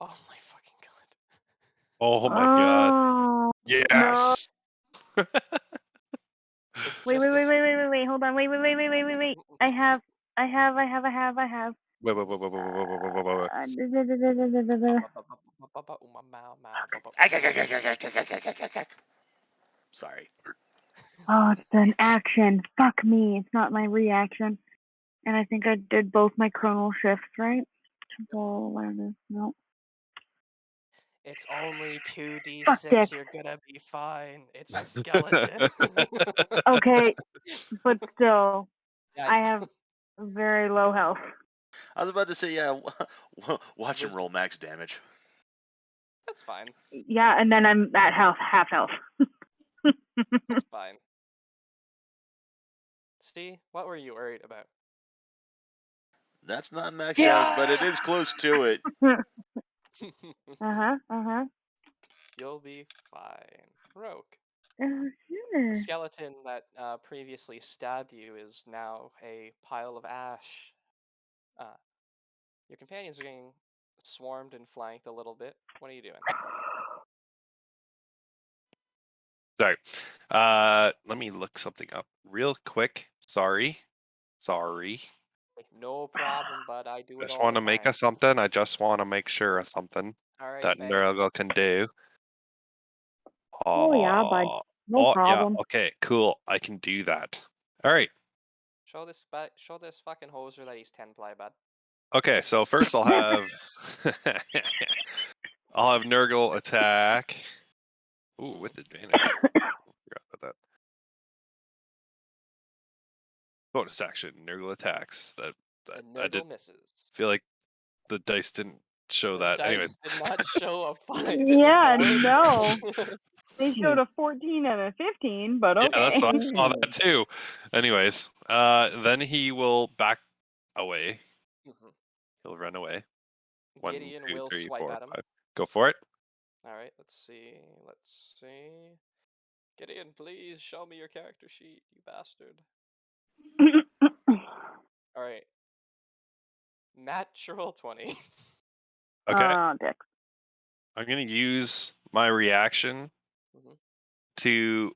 Oh my fucking god. Oh my god. Oh. Yes. It's Wait, just wait, a wait, wait, wait, wait, wait. Hold on. Wait. I have. Wait. Sorry. Oh, it's an action. Fuck me. It's not my reaction. And I think I did both my chronal shifts, right? Temporal awareness. No. It's only Fuck 2d6. it. You're gonna be fine. It's a skeleton. Okay, but still, Yeah, I have very low health. I was about to say, yeah, watch him Wisdom. roll max damage. That's fine. Yeah, and then I'm at half health. That's fine. See, what were you worried about? That's not max damage, but it is close to it. You'll be fine. Roque. Oh, The sure. skeleton that previously stabbed you is now a pile of ash. Your companions are getting swarmed and flanked a little bit. What are you doing? Sorry. Let me look something up real quick. Sorry. No problem, bud. I do it Just all want the to make time. something. I just want to make sure of something. All right, that bang. Nurgle can do. Oh, yeah, bud. No oh, problem. Yeah, okay, cool. I can do that. All right. Show this fucking hoser that he's 10 ply, bud. Okay, so first I'll have Nurgle attack. Ooh, with advantage. Forgot about that. Bonus action, Nurgle attacks. The I did Nurgle misses. feel like the dice didn't show The that. dice Anyway, did not show a 5 in Yeah, the no. board. They showed a 14 and a 15, but yeah, okay. that's I saw that too. Anyways, then he will back away. Mhm. He'll run away. 1, Gideon 2, will 3, swipe 4, at him. 5. Go for it. All right, let's see. Gideon, please show me your character sheet, you bastard. All right. Natural 20. Okay. Dick. I'm gonna use my reaction Mhm. to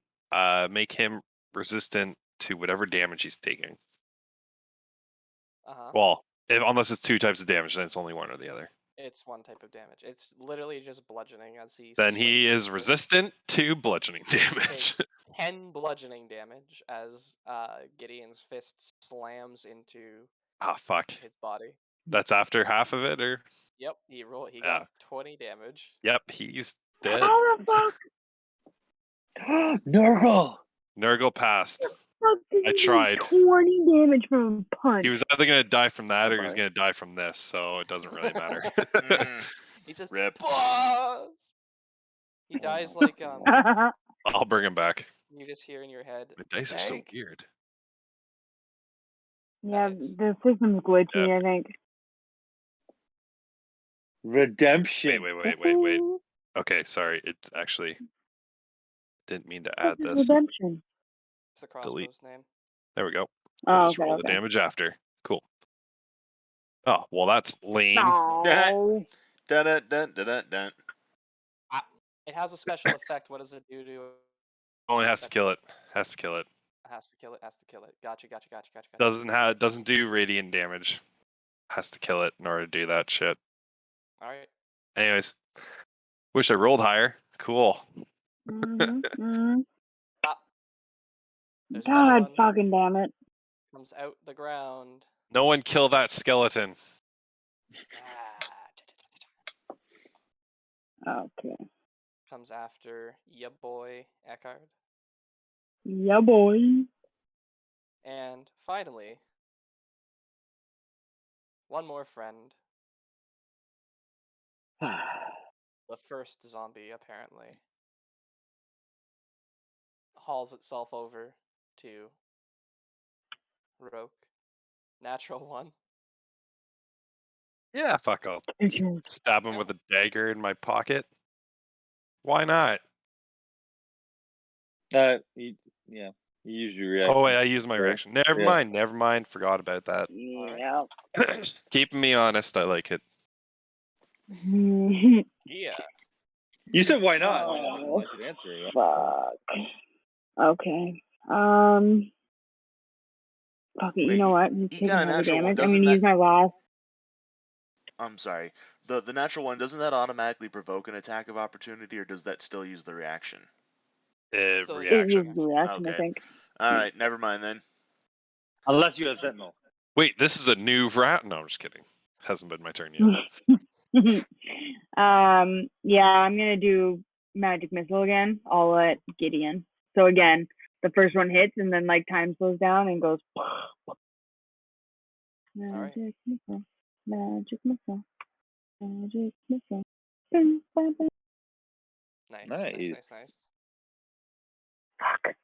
make him resistant to whatever damage he's taking. Uh-huh. Well, unless it's 2 types of damage, then it's only one or the other. It's 1 type of damage. It's literally just bludgeoning as he Then he swings is forward. resistant to bludgeoning damage. Takes 10 bludgeoning damage as Gideon's fist slams into Ah, fuck. his body. That's after half of it, or Yep, he Yeah. got 20 damage. yep, he's dead. How the fuck? Nurgle! Nurgle passed. Fuck did I he do tried. 20 damage from a punch. He was either gonna die from that, or he was Sorry. gonna die from this. So it doesn't really matter. He says, Rip. "Boss!" He dies like I'll bring him back. you just hear in your head. The dice are so "Snake!" weird. Yeah, hits. the system's glitchy, Yeah. I think. Redemption. Wait. Okay, sorry. It's actually didn't mean to add This is this. redemption. It's the Delete. crossbow's name. There we go. I'll Oh, just roll the okay. damage after. Cool. Oh, well, that's lame. No. Dun dun dun dun dun dun. It has a special effect. What does it do to? Only has to kill it. Has to kill it. Has to kill it. Has to kill it. Gotcha. Doesn't do radiant damage. Has to kill it in order to do that shit. All right. Anyways, wish I rolled higher. Cool. Mm-hmm. There's another God one. fucking damn it. Comes out the ground. No one kill that skeleton. Okay. Comes after ya boy Ekard. Yeah, boy. And finally, one more friend. The first zombie, apparently, hauls itself over to Roque. Natural 1. Yeah, fuck. I'll Okay. stab him with a dagger in my pocket. Why not? Yeah, you use your reaction. Oh wait, I used my Yeah. reaction. Never mind. Forgot about that. Yeah. Keeping me honest, I like it. Yeah. You said why not? Oh, I should answer it. fuck. Okay. Fuck it, you Wait, know what? He's you taking got a heavy natural one. damage. I'm Doesn't gonna use that? my last. I'm sorry. The natural one, doesn't that automatically provoke an attack of opportunity, or does that still use the reaction? Still It Reaction. uses the reaction, I Okay. think. All right, never mind then. Unless you have Sentinel. Wait, this is a new rat. No, I'm just kidding. Hasn't been my turn yet. Yeah, I'm gonna do magic missile again. I'll let Gideon. So again, the first one hits and then like time slows down and goes. right. Magic missile, magic missile, magic missile. Bing, bing, bing. Nice. Nice. Fuck.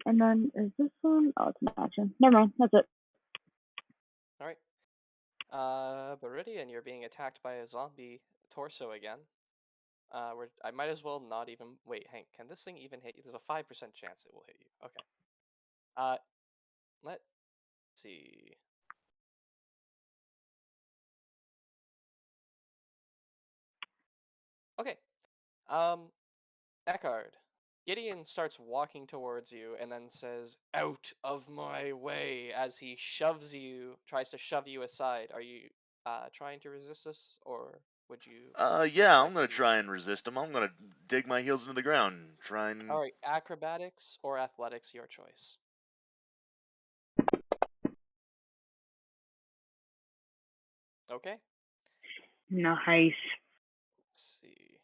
And then is this one? Oh, it's an action. Never mind. That's it. All right. Beriadan, you're being attacked by a zombie torso again. I might as well not even wait. Hank, can this thing even hit you? There's a 5% chance it will hit you. Okay. Let's see. Okay. Ekard, Gideon starts walking towards you and then says, "Out of my way," as he tries to shove you aside. Are you trying to resist this, or would you? Yeah, I'm expect gonna to be try and resist him. I'm gonna dig my heels into the ground and try and. All right, acrobatics or athletics, your choice. Okay. Nice. Let's see.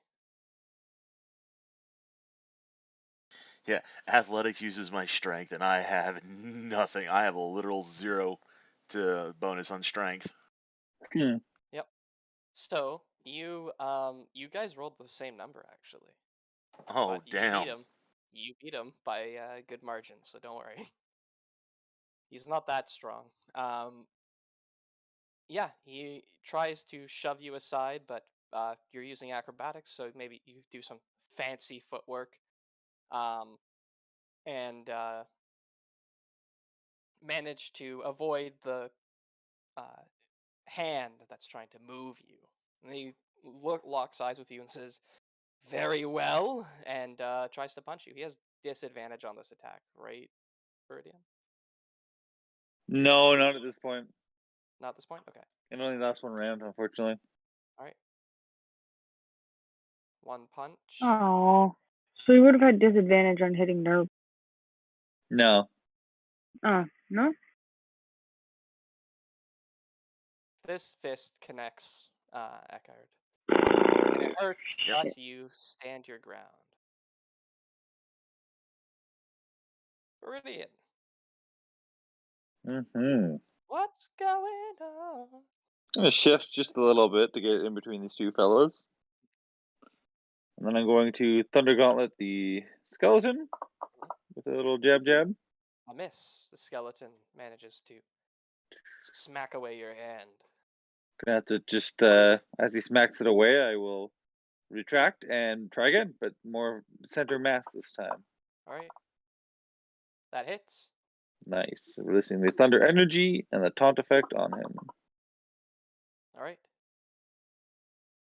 Yeah, athletics uses my strength, and I have nothing. I have a literal 0 to bonus on strength. Hmm. Yep. So you guys rolled the same number actually, Oh, but you beat damn. him. You beat him by a good margin, so don't worry. He's not that strong. Yeah, he tries to shove you aside, but you're using acrobatics, so maybe you do some fancy footwork, and manage to avoid the uh, hand that's trying to move you. And he locks eyes with you and says, "Very well," and tries to punch you. He has disadvantage on this attack, right, Beriadan? No, not at this point. Not at this point? Okay. It only lasts one round, unfortunately. Alright. One punch. Oh, so you would have had disadvantage on hitting nerve. No. No. This fist connects Ekard. And it hurts, Yep. but you stand your ground. Beriadan, Mm-hmm. what's going on? I'm going to shift just a little bit to get in between these two fellows. And then I'm going to Thunder Gauntlet the skeleton with a little jab jab. A miss. The skeleton manages to smack away your hand. Gonna have to just, as he smacks it away, I will retract and try again, but more center mass this time. Alright. That hits. Nice. Releasing the Thunder Energy and the Taunt effect on him. Alright.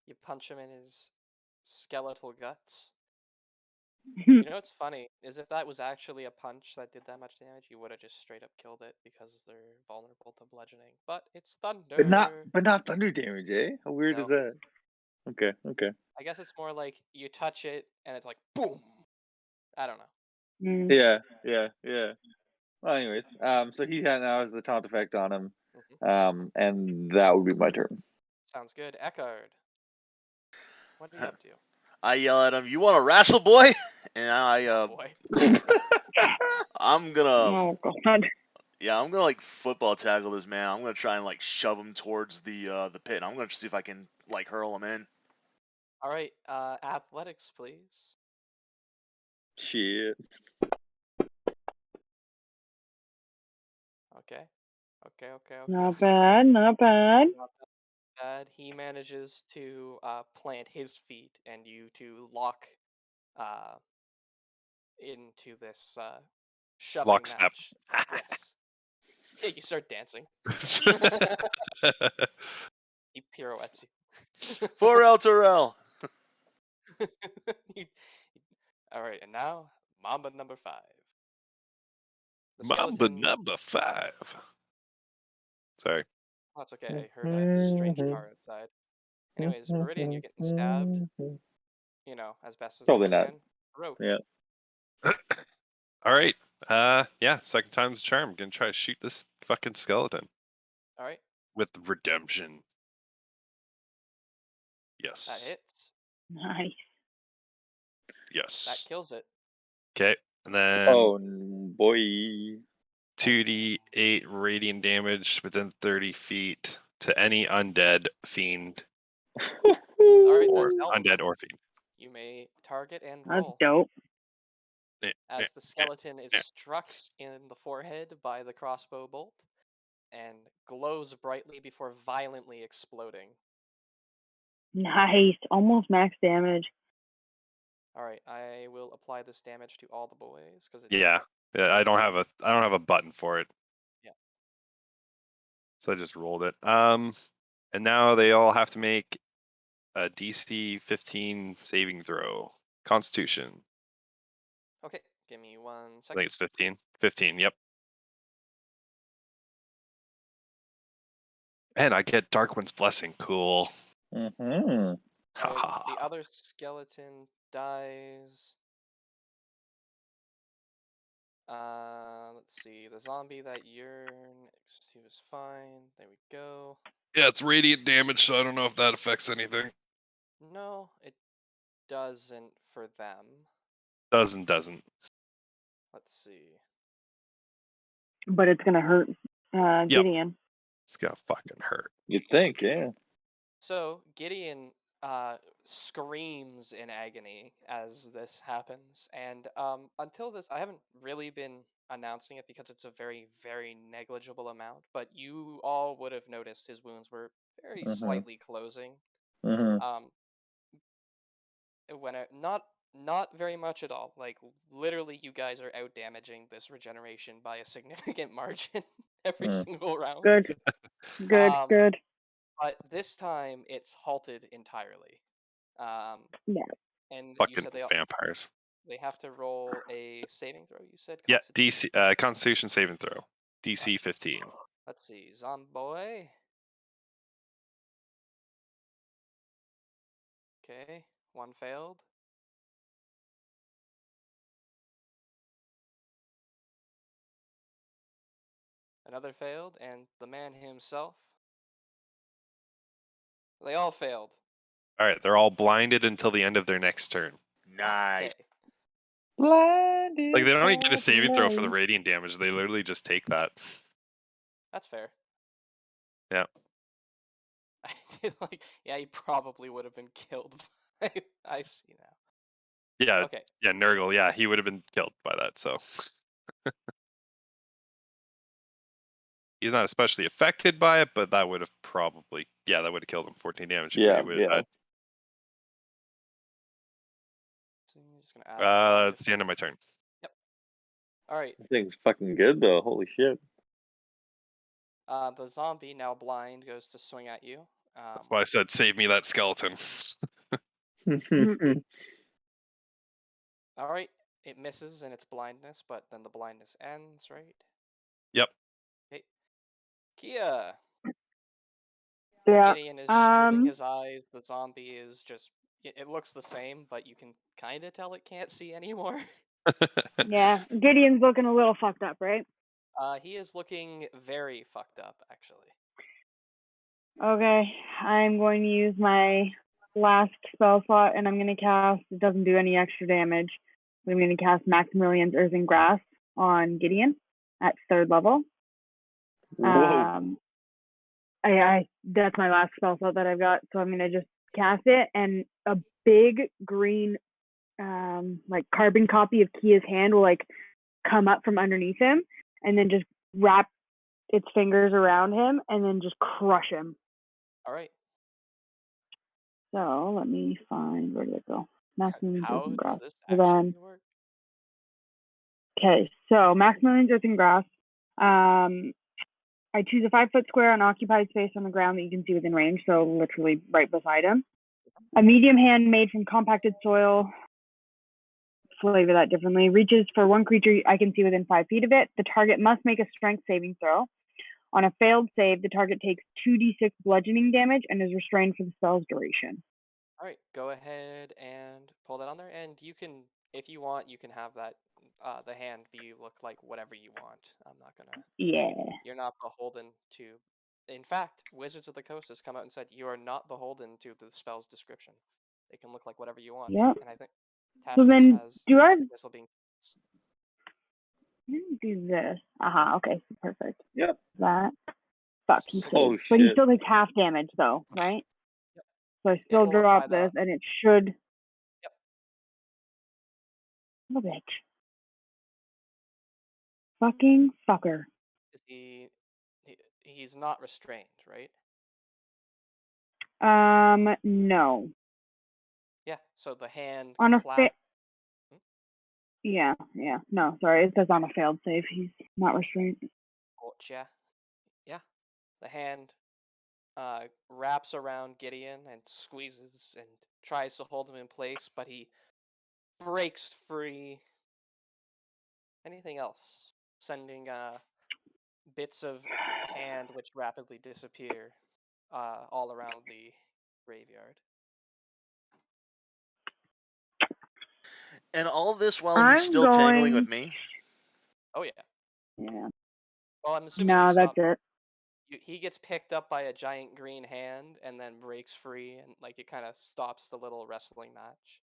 You punch him in his skeletal guts. You know what's funny is if that was actually a punch that did that much damage, you would have just straight up killed it because they're vulnerable to bludgeoning. But it's thunder. But not thunder damage, eh? How weird is No. that? Okay. I guess it's more like you touch it and it's like boom. I don't know. Yeah. Well, anyways, so he now has the taunt effect on him, and that would be my turn. Sounds good. Ekard, what are you up to? I yell at him, "You want to wrestle, boy?" And Oh boy. I'm gonna, Oh God. yeah, I'm gonna like football tackle this man. I'm gonna try and like shove him towards the pit. And I'm gonna see if I can like hurl him in. All right. Athletics, please. Shit. Okay. Not bad. Not bad. He manages to plant his feet and you to lock into this shoving Lockstep. match. Yes. Yeah, you start dancing. He pirouettes you. For El Terrell. All right, and now Mamba number 5. The Mamba skeleton. number 5. Sorry. Oh, it's okay. I heard a strange car outside. Anyways, Beriadan, you're getting stabbed. You know, as best as Probably you not. can. Roque. Yeah. All right. Yeah, second time's a charm. Gonna try to shoot this fucking skeleton All right, with redemption. that Yes. hits. Nice. That Yes. kills it. Okay. And then Oh boy. 2d8 radiant damage within 30 feet to any undead fiend All right, or that's undead or fiend. You may target and That's roll. dope. As the skeleton is struck in the forehead by the crossbow bolt and glows brightly before violently exploding. Nice. Almost max damage. All right, I will apply this damage to all the boys because Yeah. I don't have a button for it. Yeah. So I just rolled it. And now they all have to make a DC 15 saving throw. Constitution. Okay, give me 1 I second. think it's 15. 15, yep. And I get Darkwind's Blessing. Cool. Mm-hmm. Ha Alright, ha the ha. other skeleton dies. Let's see. The zombie that you're next to is fine. There we go. Yeah, it's radiant damage, so I don't know if that affects anything. No, it doesn't for them. Doesn't. Let's see. But it's gonna hurt Yep. Gideon. It's gonna fucking hurt. You'd think, yeah. So Gideon screams in agony as this happens, and until this, I haven't really been announcing it because it's a very, very negligible amount. But you all would have noticed his wounds were very slightly closing. Mm-hmm. When not very much at all. Like literally, you guys are out damaging this regeneration by a significant margin every single round. Good. Good. Um, Good. But this time it's halted entirely. Yeah. And you Fucking said vampires. they have to roll a saving throw. You said Yeah, Constitution? DC Constitution saving throw. DC 15. Let's see, Zomboy. Okay, one failed. Another failed, and the man himself. They all failed. All right, they're all blinded until the end of their next turn. Nice. Okay. Blinded Like they don't even get by a saving the throw for the light. radiant damage. They literally just take that. That's fair. Yeah. I did like, yeah, he probably would have been killed. I see now. Yeah. Okay. Yeah, Nurgle. Yeah, he would have been killed by that. So he's not especially affected by it, but that would have probably that would have killed him. 14 damage. Yeah, He would yeah. have So I'm just gonna add blindness. that's the end of my turn. Yep. All right. This thing's fucking good though. Holy shit. The zombie, now blind, goes to swing at you. That's why I said save me that skeleton. All right. It misses in its blindness, but then the blindness ends, right? Yep. Okay. Keya. Yeah. Gideon is shielding his eyes. The zombie is just. It looks the same, but you can kind of tell it can't see anymore. Yeah. Gideon's looking a little fucked up, right? He is looking very fucked up, actually. Okay. I'm going to use my last spell slot, and I'm going to cast. It doesn't do any extra damage. I'm going to cast Maximilian's Earthen Grass on Gideon at 3rd level. Whoa. I that's my last spell slot that I've got, so I'm gonna just cast it, and a big green like carbon copy of Keya's hand will like come up from underneath him and then just wrap its fingers around him and then just crush him. All right. So let me find, where did it go? Maximilian's How Earthen does Grass. this Hold actually on. work? Okay, so Maximilian's Earthen Grass. I choose a 5-foot square unoccupied space on the ground that you can see within range, so literally right beside him. A medium hand made from compacted soil, flavor that differently, reaches for one creature I can see within 5 feet of it. The target must make a strength saving throw. On a failed save, the target takes 2d6 bludgeoning damage and is restrained for the spell's duration. All right, go ahead and pull that on there, and you can, if you want, you can have that the hand look like whatever you want. I'm not gonna. Yeah. You're not beholden to. In fact, Wizards of the Coast has come out and said you are not beholden to the spell's description. They can look like whatever you want. Yep. And I think So Tasha's then, has do I this will be. do this? Aha, okay, perfect. Yep. That. Fuck, he So- Oh saved. But he shit. still takes half damage, though, right? Yep. So I still will apply drop that this, on. and it should. Yep. Oh, bitch. Fucking fucker. Is he's not restrained, right? No. Yeah. So the hand On a clap. Yeah. No, sorry, it says on a failed save. He's not restrained. Gotcha. Yeah. The hand wraps around Gideon and squeezes and tries to hold him in place, but he breaks free Anything else? Sending bits of hand which rapidly disappear all around the graveyard. And all this while he's I'm still tangling with going. me. Oh yeah. Yeah. Well, I'm assuming you No, saw that's it. he gets picked up by a giant green hand and then breaks free, and like it kind of stops the little wrestling match.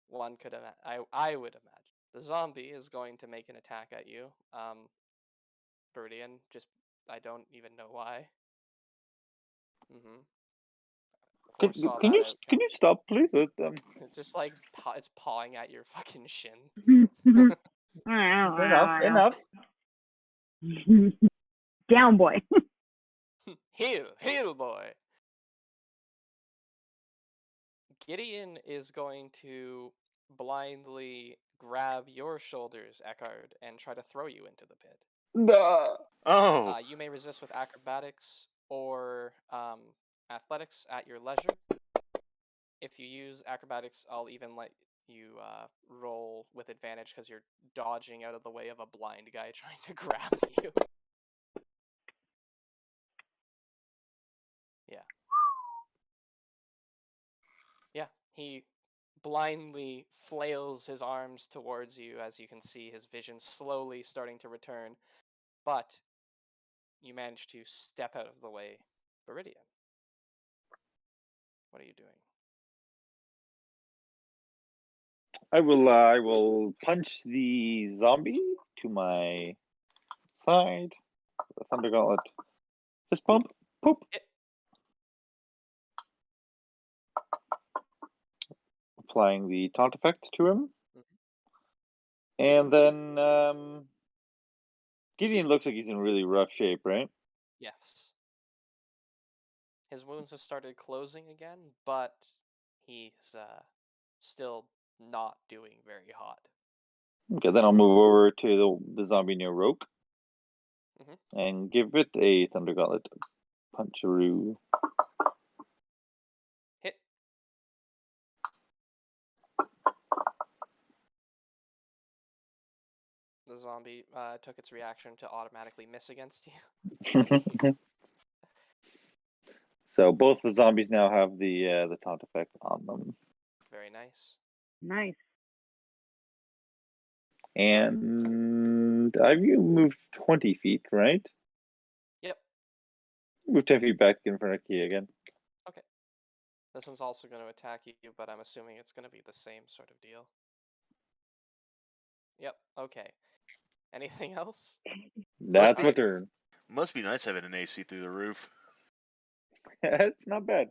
One could I would imagine the zombie is going to make an attack at you. Beriadan, just I don't even know why. Can, Foresaw can that you outcome. stop, please? It's just like it's pawing at your fucking shin. Enough. Down, boy. Heal, boy. Gideon is going to blindly grab your shoulders, Ekard, and try to throw you into the pit. No. Oh. You may resist with acrobatics or athletics at your leisure. If you use acrobatics, I'll even let you roll with advantage because you're dodging out of the way of a blind guy trying to grab you. Yeah, he blindly flails his arms towards you as you can see his vision slowly starting to return, but you manage to step out of the way. Beriadan, what are you doing? I will punch the zombie to my side. The Thunder Gauntlet. Fist pump. Poop. Applying the taunt effect to him. And then Gideon looks like he's in really rough shape, right? Yes. His wounds have started closing again, but he's still not doing very hot. Okay, then I'll move over to the zombie near Roque. And give it a Thunder Gauntlet puncheroo. Hit. The zombie took its reaction to automatically miss against you. So both the zombies now have the taunt effect on them. Very nice. Nice. And I've moved 20 feet, right? Yep. Move 10 feet back in front of Keya again. Okay. This one's also going to attack you, but I'm assuming it's going to be the same sort of deal. Yep. Okay. Anything else? That's my turn. Must be nice having an AC through the roof. It's not bad.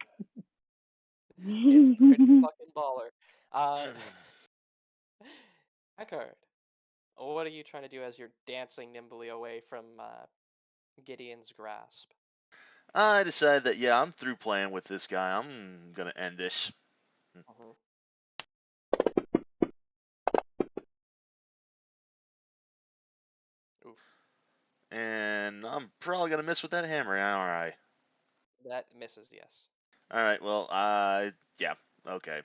It's pretty fucking baller. Ekard, what are you trying to do as you're dancing nimbly away from Gideon's grasp? I decided that, yeah, I'm through playing with this guy. I'm going to end this. Oof. And I'm probably going to miss with that hammer, aren't I? That misses, yes. Alright, well, yeah, okay.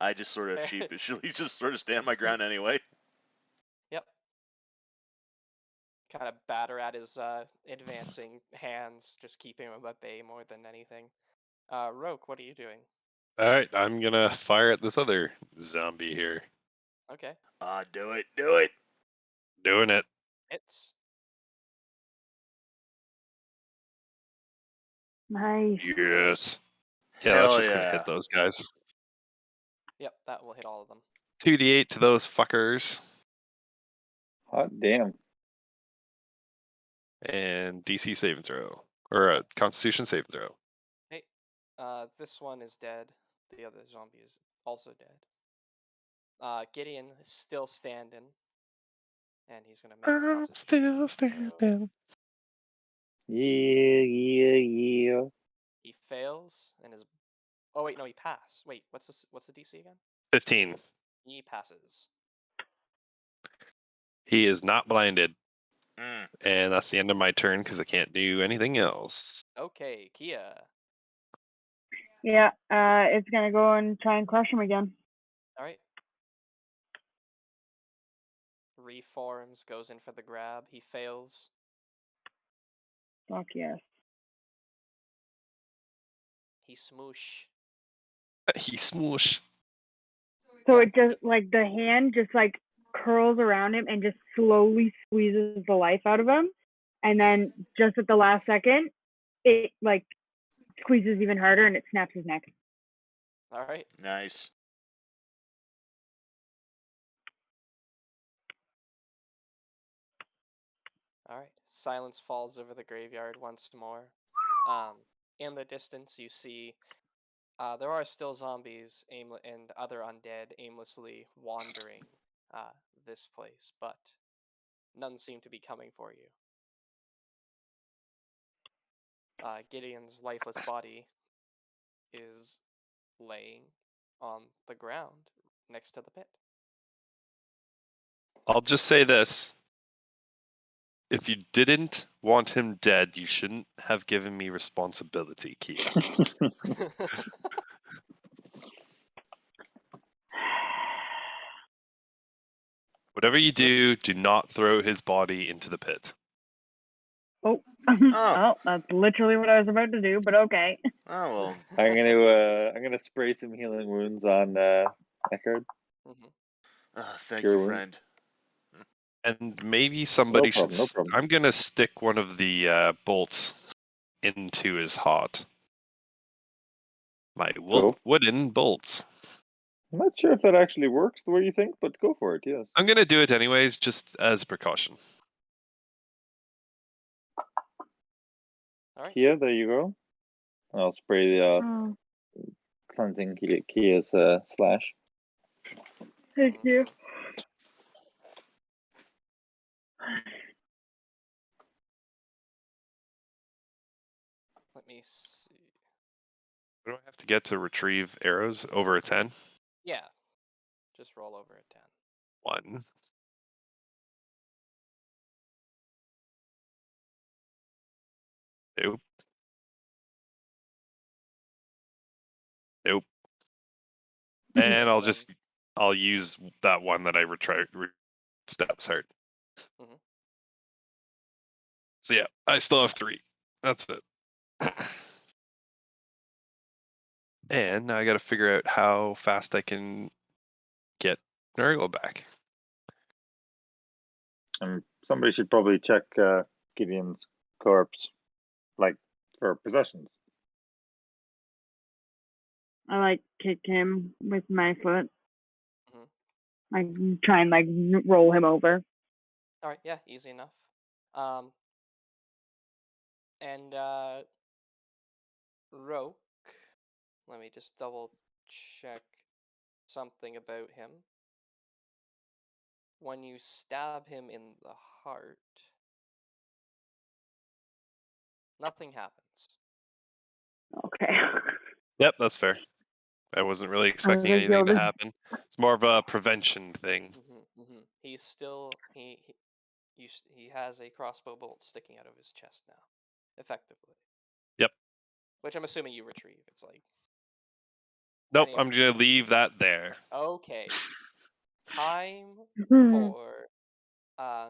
I just sort of sheepishly just sort of stand my ground anyway. Yep. Kind of batter at his advancing hands, just keeping him at bay more than anything. Roque, what are you doing? Alright, I'm gonna fire at this other zombie here. Okay. Do it, do it. Doing it. Hits. Nice. Yes. Yeah, Hell that's just gonna yeah. hit those guys. Yep, that will hit all of them. 2d8 to those fuckers. Hot damn. And DC saving throw. Or a Constitution saving throw. Hey, this one is dead. The other zombie is also dead. Gideon is still standing. And he's gonna make his I'm Constitution. still standing. Yeah. He fails and is. Oh wait, no, he passed. Wait, what's the DC again? 15. He passes. He is not blinded. Mm. And that's the end of my turn because I can't do anything else. Okay, Keya. Yeah, it's gonna go and try and crush him again. All right. reforms, goes in for the grab. He fails. Fuck yes. He smoosh. He smoosh. So Yeah, it just like the hand just like curls around him and just slowly squeezes the life out of him, and then just at the last second, it like squeezes even harder and it snaps his neck. All right. Nice. All right. Silence falls over the graveyard once more. In the distance, you see there are still zombies and other undead aimlessly wandering this place, but none seem to be coming for you. Gideon's lifeless body is laying on the ground next to the pit. I'll just say this. If you didn't want him dead, you shouldn't have given me responsibility, Keya. Whatever you do, do not throw his body into the pit. Oh, Oh. oh, that's literally what I was about to do, but okay. Oh well. I'm gonna spray some healing wounds on Ekard. Thank Cure you, wounds. friend. And maybe somebody should. problem, no problem. I'm gonna stick one of the bolts into his heart. My Go. wooden bolts. I'm not sure if that actually works the way you think, but go for it. Yes. I'm gonna do it anyways, just as precaution. All right. Keya, there you go. I'll spray the Oh, cleansing Keya's slash. thank you. Let me see. What do I have to get to retrieve arrows over a 10? Yeah. Just roll over a 10. 1. Nope. Nope. And I'll use that one that I steps hurt. Mhm. So yeah, I still have 3. That's it. And now I got to figure out how fast I can get Nurgle back. Somebody should probably check Gideon's corpse, like for possessions. I like kick him with my foot. Mhm. I try and like roll him over. All right. Yeah. Easy enough. And Roque. Let me just double check something about him. When you stab him in the heart, nothing happens. Okay. Yep, that's fair. I wasn't really expecting like, anything to this- happen. It's more of a prevention thing. He's still he has a crossbow bolt sticking out of his chest now, effectively. Yep. Which I'm assuming you retrieve. It's like. Nope, I'm gonna leave that there. Okay. Time for a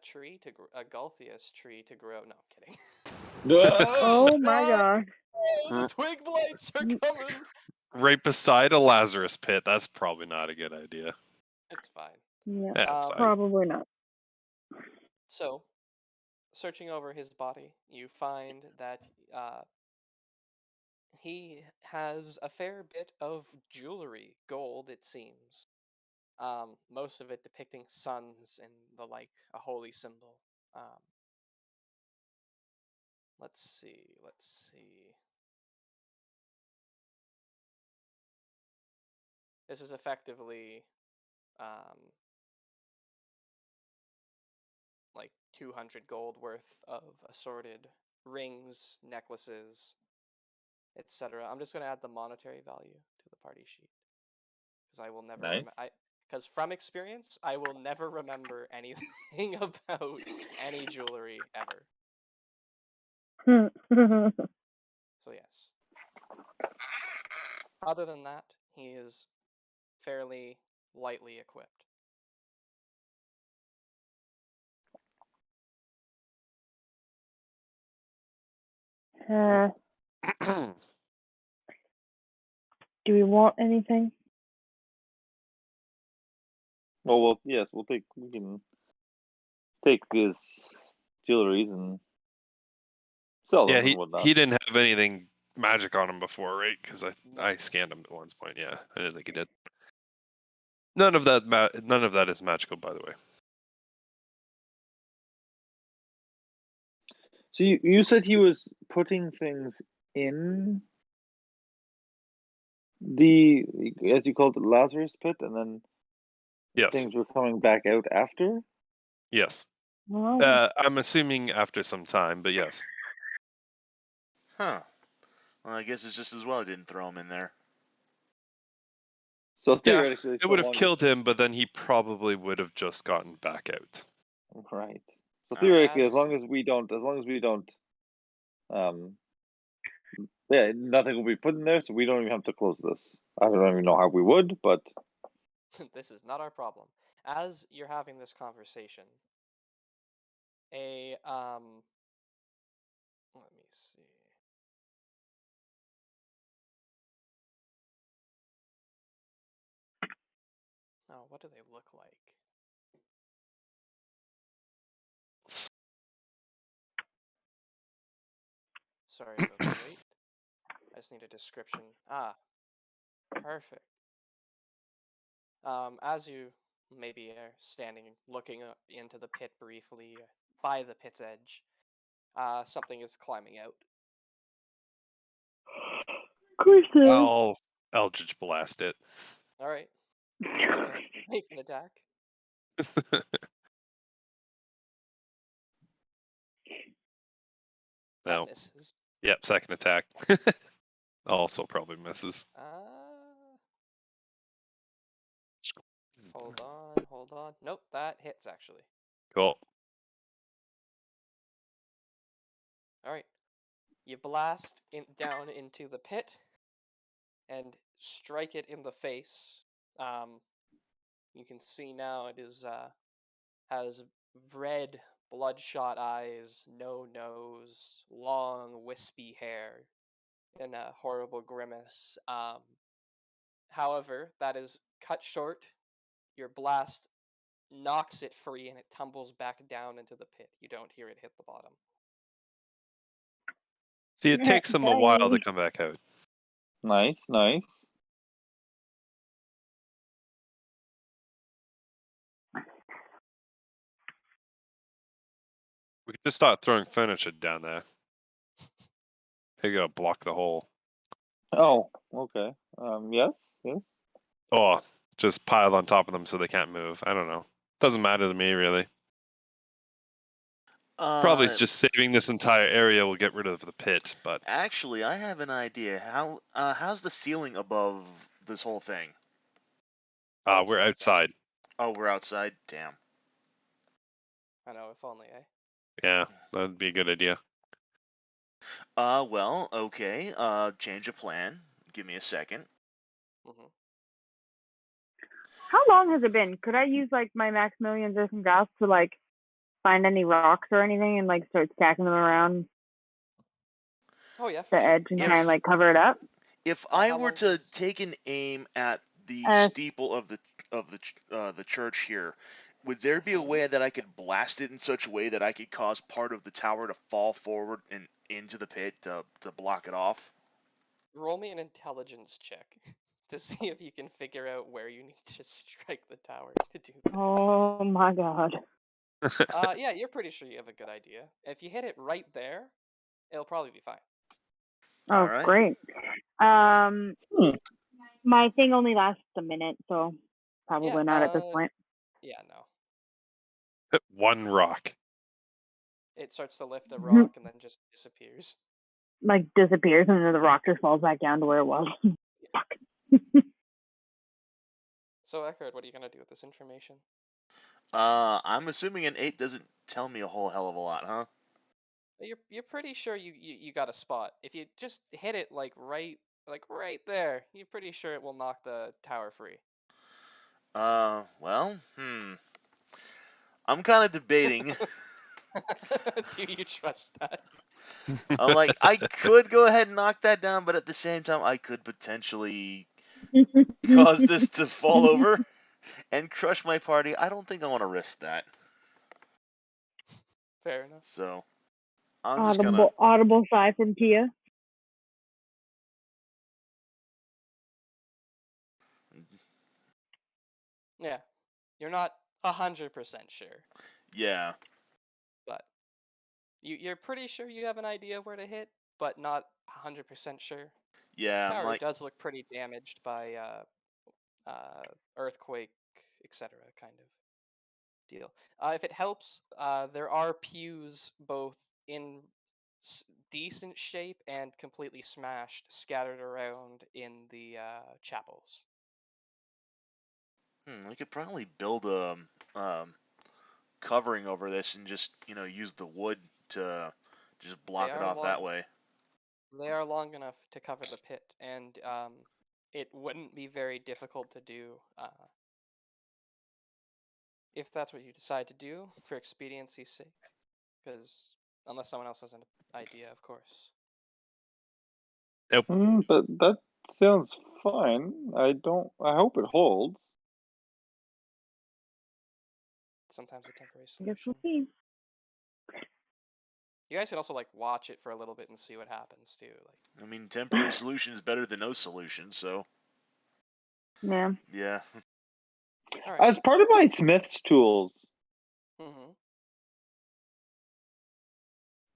tree to a Galthius tree to grow. No, I'm kidding. Oh my god. Oh, the twig blights are coming. Right beside a Lazarus pit. That's probably not a good idea. It's fine. Yeah, That's fine. probably not. So, searching over his body, you find that he has a fair bit of jewelry, gold it seems. Most of it depicting suns and the like, a holy symbol. Let's see. This is effectively like 200 gold worth of assorted rings, necklaces, etc. I'm just going to add the monetary value to the party sheet because I will never because from experience, I will never remember anything about any jewelry ever. So yes. Other than that, he is fairly lightly equipped. Do we want anything? Well, yes, we can take these jewelries and sell them Yeah, and whatnot. he didn't have anything magic on him before, right? Because I scanned him at one point. Yeah, I didn't think he did. None of that is magical, by the way. So you said he was putting things in the, as you called it, Lazarus pit, and then Yes. things were coming back out after? Yes. Well, I'm assuming after some time, but yes. Huh. Well, I guess it's just as well I didn't throw him in there. So Yeah, theoretically, it would have killed him, but then he probably would have just gotten back out. Right. So Alright. theoretically, as As- long as we don't, yeah, nothing will be put in there, so we don't even have to close this. I don't even know how we would, but This is not our problem. As you're having this conversation, let me see. Oh, what do they look like? Sorry about the wait. I just need a description. Ah, perfect. As you maybe are standing looking into the pit briefly, by the pit's edge, something is climbing out. of course it is. I'll Eldritch Blast it. All right, let's make an attack. That No. misses. Yep, second attack. Also probably misses. Hold on. Nope, that hits actually. Cool. All right, you blast down into the pit and strike it in the face. You can see now it has red, bloodshot eyes, no nose, long, wispy hair, and a horrible grimace. However, that is cut short. Your blast knocks it free and it tumbles back down into the pit. You don't hear it hit the bottom. See, it takes them a while to come back out. nice. We could just start throwing furniture down there. They gotta block the hole. Oh, okay. Yes. Or just pile on top of them so they can't move. I don't know. Doesn't matter to me, really. Probably it's just saving this entire area will get rid of the pit, but Actually, I have an idea. How's the ceiling above this whole thing? we're outside. Oh, we're outside? Damn. I know, if only, eh? Yeah, that'd be a good idea. Well, okay. Change of plan. Give me a second. Mm-hmm. How long has it been? Could I use like my Maximilian Earth and Gas to like find any rocks or anything and like start stacking them around Oh yeah, for the sure. edge and try and like cover it up? If I how were long to does- take an aim at the Uh, steeple of the church here, would there be a Mhm. way that I could blast it in such a way that I could cause part of the tower to fall forward and into the pit to block it off? Roll me an intelligence check to see if you can figure out where you need to strike the tower to do this. Oh my god. Yeah, you're pretty sure you have a good idea. If you hit it right there, it'll probably be fine. Oh, All right. great. My thing only lasts a minute, so probably Yeah, not at this point. Yeah, no. One rock. It starts to lift a rock and then just disappears. Like disappears and then the rock just falls back down to where it was. So, Ekard, what are you gonna do with this information? I'm assuming an 8 doesn't tell me a whole hell of a lot, huh? You're pretty sure you got a spot. If you just hit it like right there, you're pretty sure it will knock the tower free. Well, I'm kind of debating. Do you trust that? I'm like, I could go ahead and knock that down, but at the same time, I could potentially cause this to fall over and crush my party. I don't think I want to risk that. Fair enough. So I'm just gonna. Audible sigh from Keya. Yeah, you're not 100% sure, Yeah. but you're pretty sure you have an idea where to hit, but not 100% sure. Yeah. Tower My. does look pretty damaged by earthquake, etc. kind of deal. If it helps, there are pews both in decent shape and completely smashed, scattered around in the chapels. We could probably build a covering over this and just use the wood to just block it off that way. They are long enough to cover the pit, and it wouldn't be very difficult to do if that's what you decide to do for expediency's sake. Because unless someone else has an idea, of course. Nope. But that sounds fine. I hope it holds. Sometimes a temporary I guess solution. we'll see. You guys could also watch it for a little bit and see what happens too. I mean, temporary solution is better than no solution. So. Yeah. Yeah. All right. As part of my smith's tools. Mm-hmm.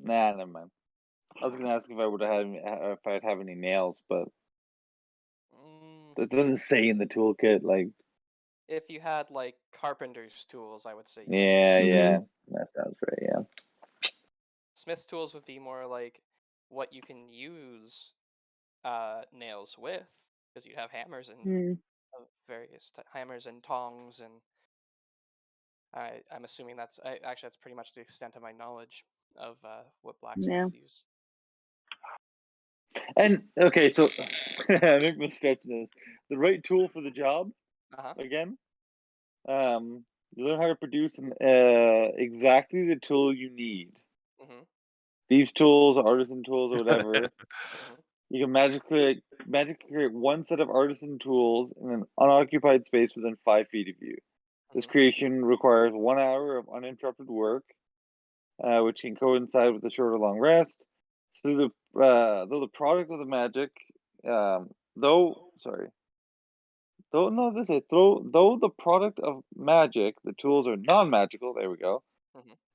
Nah, never mind. I was gonna ask if I would have if I'd have any nails, but that doesn't say in the toolkit. Like, if you had carpenter's tools, I would say yes. yes. Yeah, that sounds right. Yeah. Smith's tools would be more like what you can use nails with, because you have hammers and various hammers and tongs, and I'm assuming that's that's pretty much the extent of my knowledge of what blacksmiths use. And okay, so I make a stretch this. The right tool for the job. Again, you learn how to produce exactly the tool you need. Thieves' tools, artisan tools, or whatever. You can magically create one set of artisan tools in an unoccupied space within 5 feet of you. This creation requires 1 hour of uninterrupted work, which can coincide with a short or long rest. So though the product of the magic, though the product of magic, the tools are non-magical. There we go,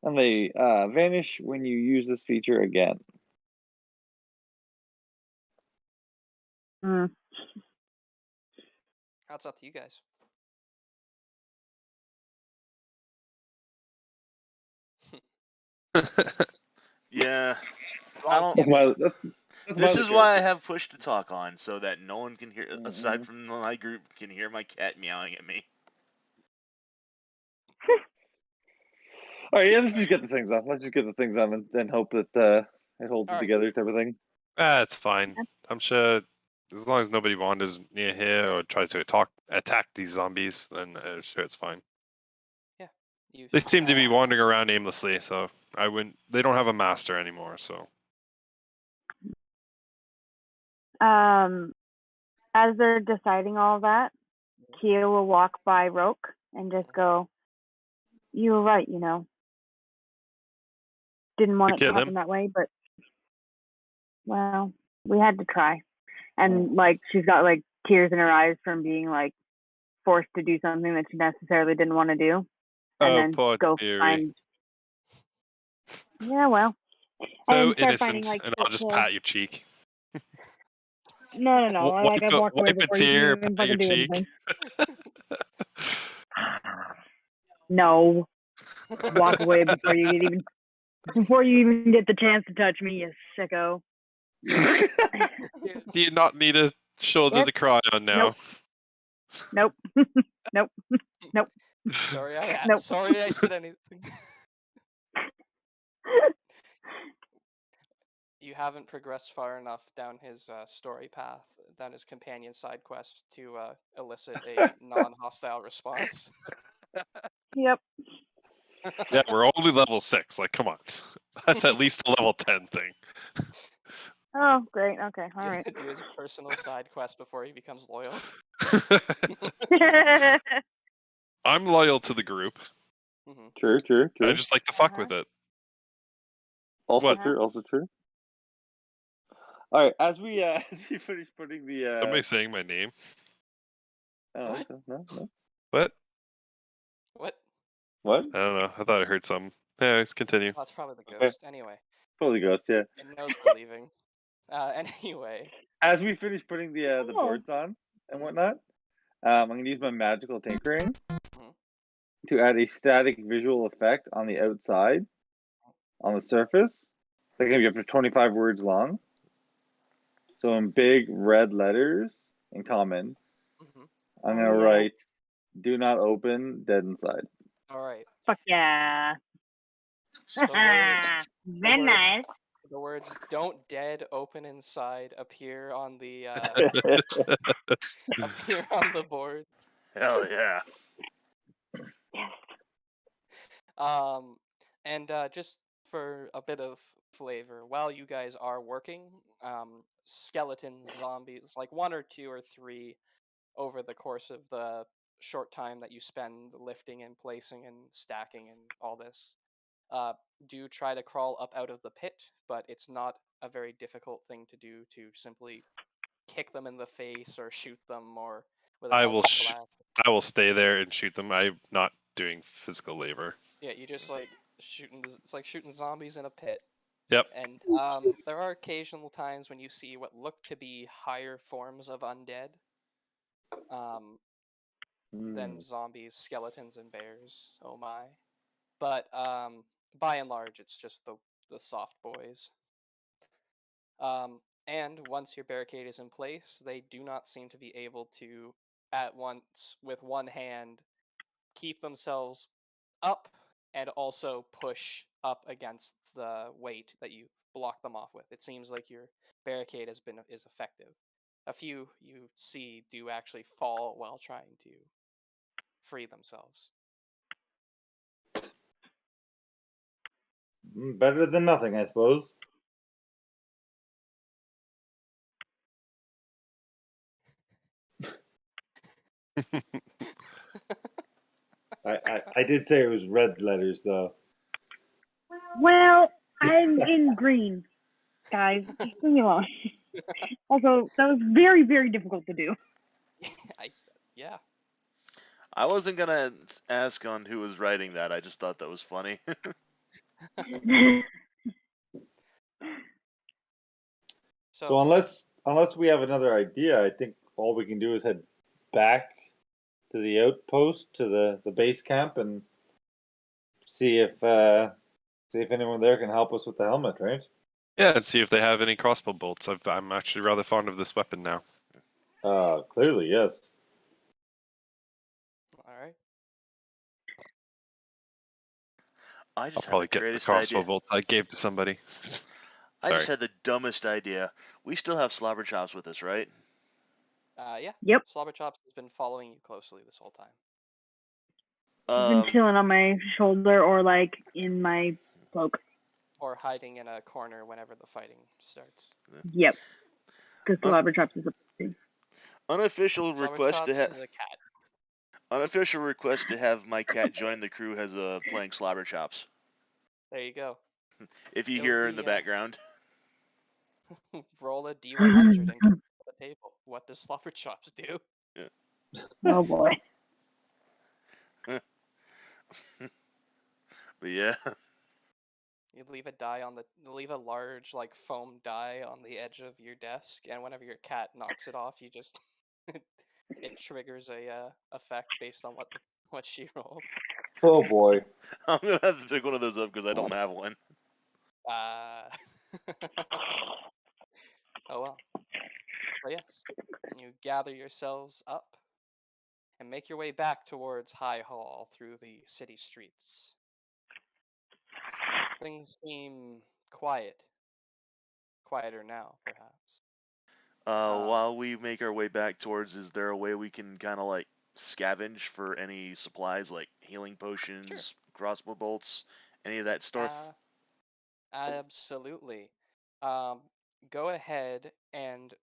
and they vanish when you use this feature again. That's up to you guys. Yeah. This is why I have push to talk on, so that no one can hear, aside from my group, can hear my cat meowing at me. All right, yeah, let's just get the things on. Let's just get the things on and hope that it holds it together, type of thing. It's fine. I'm sure as long as nobody wanders near here or tries to attack these zombies, then I'm sure it's fine. Yeah. They seem to be wandering around aimlessly, so I wouldn't. They don't have a master anymore, so. As they're deciding all that, Keya will walk by Roque and just go, "You were right, Didn't want it to happen that way, but well, we had to try." And she's got tears in her eyes from being forced to do something that she necessarily didn't want to do, and then go find. Yeah, well. So and innocent, and I'll just pat your cheek. No. I'd walk away before you can even fucking do anything. No. Walk away before you even get the chance to touch me, you sicko. Do you not need a shoulder to cry on now? Nope. Nope. Sorry, sorry I said anything. You haven't progressed far enough down his story path, down his companion side quest to elicit a non-hostile response. Yep. Yeah, we're only level 6. Come on. That's at least a level 10 thing. Oh, great. Okay, all right. Do his personal side quest before he becomes loyal. I'm loyal to the group. Hmm. True, true, I true. just like to fuck with it. Also What? true, also true. All right, as we as we finish putting the Somebody saying my name? I don't What? think so. No. What? What? What? I don't know. I thought I heard something. Anyways, continue. Oh, it's probably the Okay. ghost. Anyway, Totally ghost, yeah. it knows we're leaving. Anyway. As we finish putting the Oh. boards on and Mhm. whatnot, I'm gonna use my magical tinkering Mhm. to add a static visual effect on the outside, on the surface. It's gonna be up to 25 words long. So in big red letters in common, Mhm. I'm Oh, gonna yeah. write "Do not open, dead inside." All right. Fuck yeah. The words. Very words- nice. The words "Don't dead open inside" appear on the appear on the boards. Hell yeah. Yes. And just for a bit of flavor, while you guys are working, skeleton zombies, like one or two or three, over the course of the short time that you spend lifting and placing and stacking and all this, do try to crawl up out of the pit, but it's not a very difficult thing to do to simply kick them in the face or shoot them or with an I eldritch blast. will stay there and shoot them. I'm not doing physical labor. Yeah, you just like shooting. It's like shooting zombies in a pit. Yep. And there are occasional times when you see what look to be higher forms of undead, than zombies, skeletons, and bears. Oh my! But by and large, it's just the soft boys. And once your barricade is in place, they do not seem to be able to, at once, with one hand, keep themselves up and also push up against the weight that you block them off with. It seems like your barricade is effective. A few you see do actually fall while trying to free themselves. Better than nothing, I suppose. I did say it was red letters, though. Well, I'm in green, guys. Just leave me alone. Also, that was very, very difficult to do. Yeah. I wasn't gonna ask on who was writing that. I just thought that was funny. So unless we have another idea, I think all we can do is head back to the outpost, to the base camp, and see if anyone there can help us with the helmet, right? Yeah, and see if they have any crossbow bolts. I'm actually rather fond of this weapon now. Clearly, yes. All right. I I'll just had probably the get the greatest crossbow idea. bolt I gave to somebody. I just Sorry. had the dumbest idea. We still have Slobber Chops with us, right? Yeah. Yep. Slobberchops has been following you closely this whole time. He's been chilling on my shoulder or like in my cloak. Or hiding in a corner whenever the fighting starts. Yep. Because the Slobber Chops is a thing. Unofficial request to Slobberchops have is a cat. unofficial request to have my cat join the crew as playing Slobber Chops. There you go. If you It'll hear her in be, the background. roll a D100 and come to the table. What does Slobberchops do? Oh boy. But yeah. You leave a large like foam die on the edge of your desk, and whenever your cat knocks it off, you just it triggers a effect based on what she rolled. Oh boy. I'm gonna have to pick one of those up because I don't have one. Oh well. But yes, you gather yourselves up and make your way back towards High Hall through the city streets. Things seem quiet. Quieter now, perhaps. While we make our way back towards, is there a way we can kind of like scavenge for any supplies like healing potions, crossbow bolts, any of that stuff? Absolutely. Go ahead and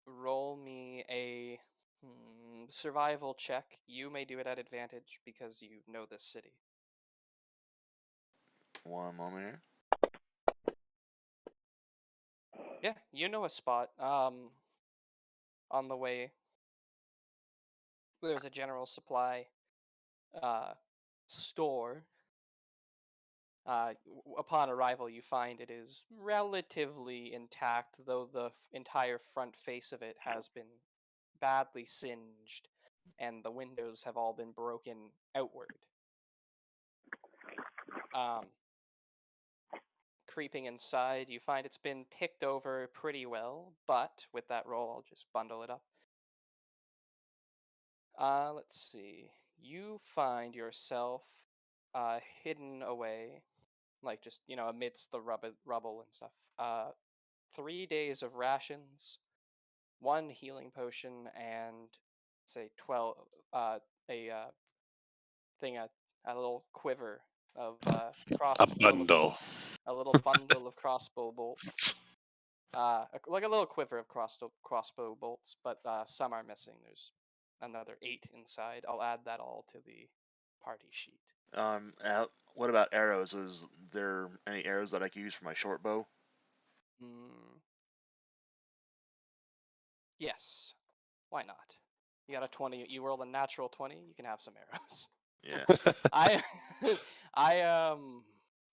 roll me a survival check. You may do it at advantage because you know this city. One moment here. Yeah, you know a spot. On the way, there's a general supply store. Upon arrival, you find it is relatively intact, though the entire front face of it has been badly singed, and the windows have all been broken outward. Creeping inside, you find it's been picked over pretty well, but with that roll, I'll just bundle it up. Let's see. You find yourself hidden away, like just, amidst the rubble and stuff. 3 days of rations, 1 healing potion, and say 12 a little quiver of A bundle. a little bundle of crossbow bolts. Like a little quiver of crossbow bolts, but some are missing. There's another 8 inside. I'll add that all to the party sheet. What about arrows? Is there any arrows that I can use for my short bow? Yes. Why not? You got a 20. You roll a natural 20. You can have some arrows. Yeah.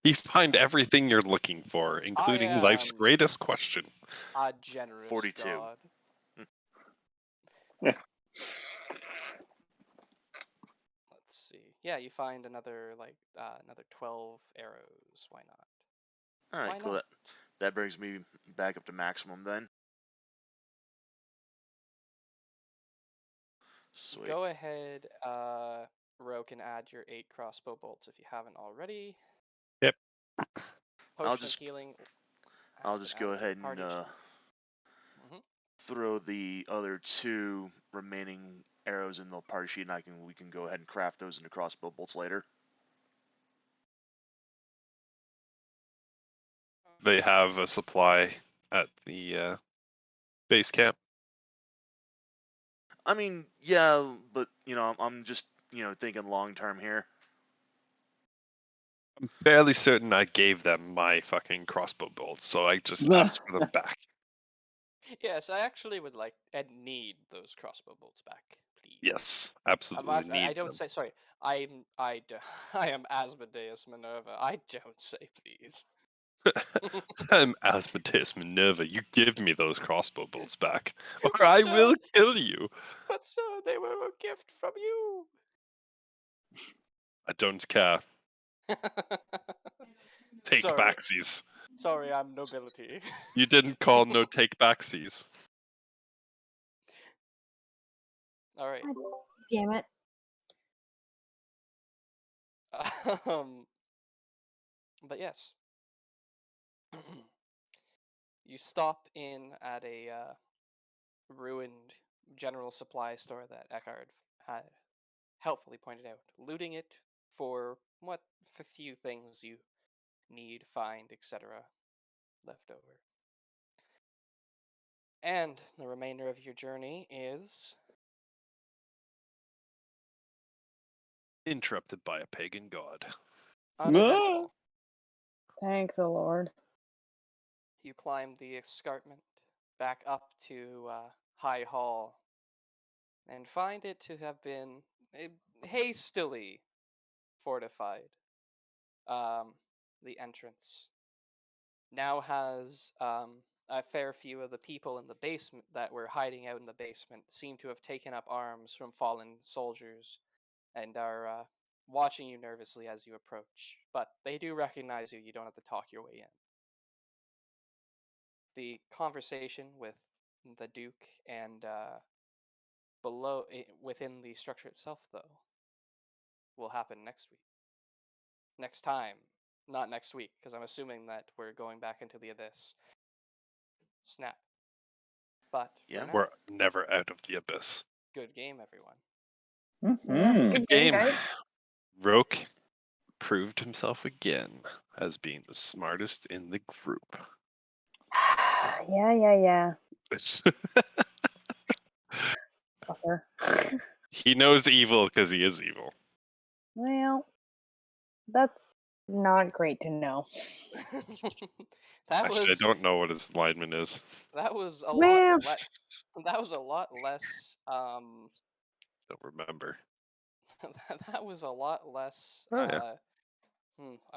You find everything you're looking for, including life's greatest question. A generous 42. god. Let's see. Yeah, you find another 12 arrows. Why not? All right, Why cool. not? That brings me back up to maximum then. Sweet. Go ahead, Roque, and add your 8 crossbow bolts if you haven't already. Yep. Potion of healing. I'll just go ahead and throw the other 2 remaining arrows in the party sheet, and we can go ahead and craft those into crossbow bolts later. They have a supply at the base camp. I mean, yeah, but I'm just thinking long term here. I'm fairly certain I gave them my fucking crossbow bolts, so I just asked for them back. Yes, I actually would like and need those crossbow bolts back, please. Yes, absolutely need I don't them. say sorry. I am Asmodeus Minerva. I don't say please. I'm Asmodeus Minerva. You give me those crossbow bolts back, or I will kill you. But sir, they were a gift from you. I don't care. Take backsies. Sorry, I'm nobility. You didn't call no take backsies. All right. Damn it. But yes. You stop in at a ruined general supply store that Ekard had helpfully pointed out, looting it for what few things you need, find, etc. left over. And the remainder of your journey is interrupted by a pagan god. Uneventful. Thank the Lord. You climb the escarpment back up to High Hall and find it to have been hastily fortified. The entrance now has a fair few of the people in the basement that were hiding out in the basement seem to have taken up arms from fallen soldiers and are watching you nervously as you approach. But they do recognize you. You don't have to talk your way in. The conversation with the Duke and within the structure itself, though, will happen next week. Next time. Not next week, because I'm assuming that we're going back into the abyss. Snap. But for now, we're never out of the abyss. Good game, everyone. Mm-hmm. Good game. Roque proved himself again as being the smartest in the group. Yeah. Fucker. He knows evil because he is evil. Well, that's not great to know. that Actually, was I don't know what his alignment is. that was a Well, lot less. That was a lot less. Don't remember. That was a lot less. Oh, yeah.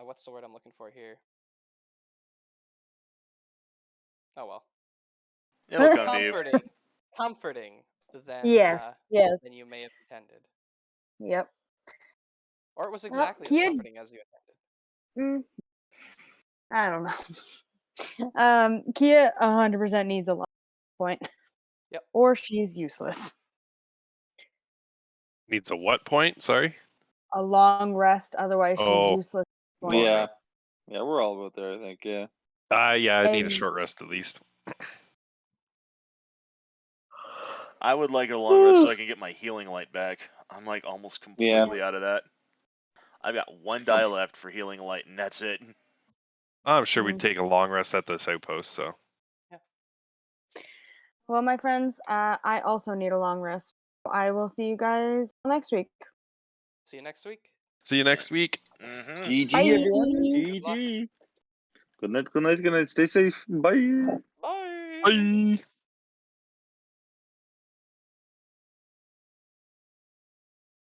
What's the word I'm looking for here? Oh well. It'll come to you. Comforting than yes. than you may have intended, Yep. or it was Well, exactly as kid. comforting as you intended. I don't know. Keya 100% needs a long point. Yep. Or she's useless. Needs a what point? Sorry? A long rest, otherwise Oh. she's useless. Long Yeah. rest. Yeah, we're all about there, I think, yeah. Yeah, I need a And- short rest at least. I would like a long rest so I can get my healing light back. I'm like almost completely out of that. I've got 1 die left for healing light, and that's it. I'm sure we'd take a long rest at this outpost, so. Well, my friends, I also need a long rest. I will see you guys next week. See you next week. See you next week. Mm-hmm. GG, Bye. everyone. Good luck. GG. Good night, good night, good night. Stay safe. Bye. Bye. Bye.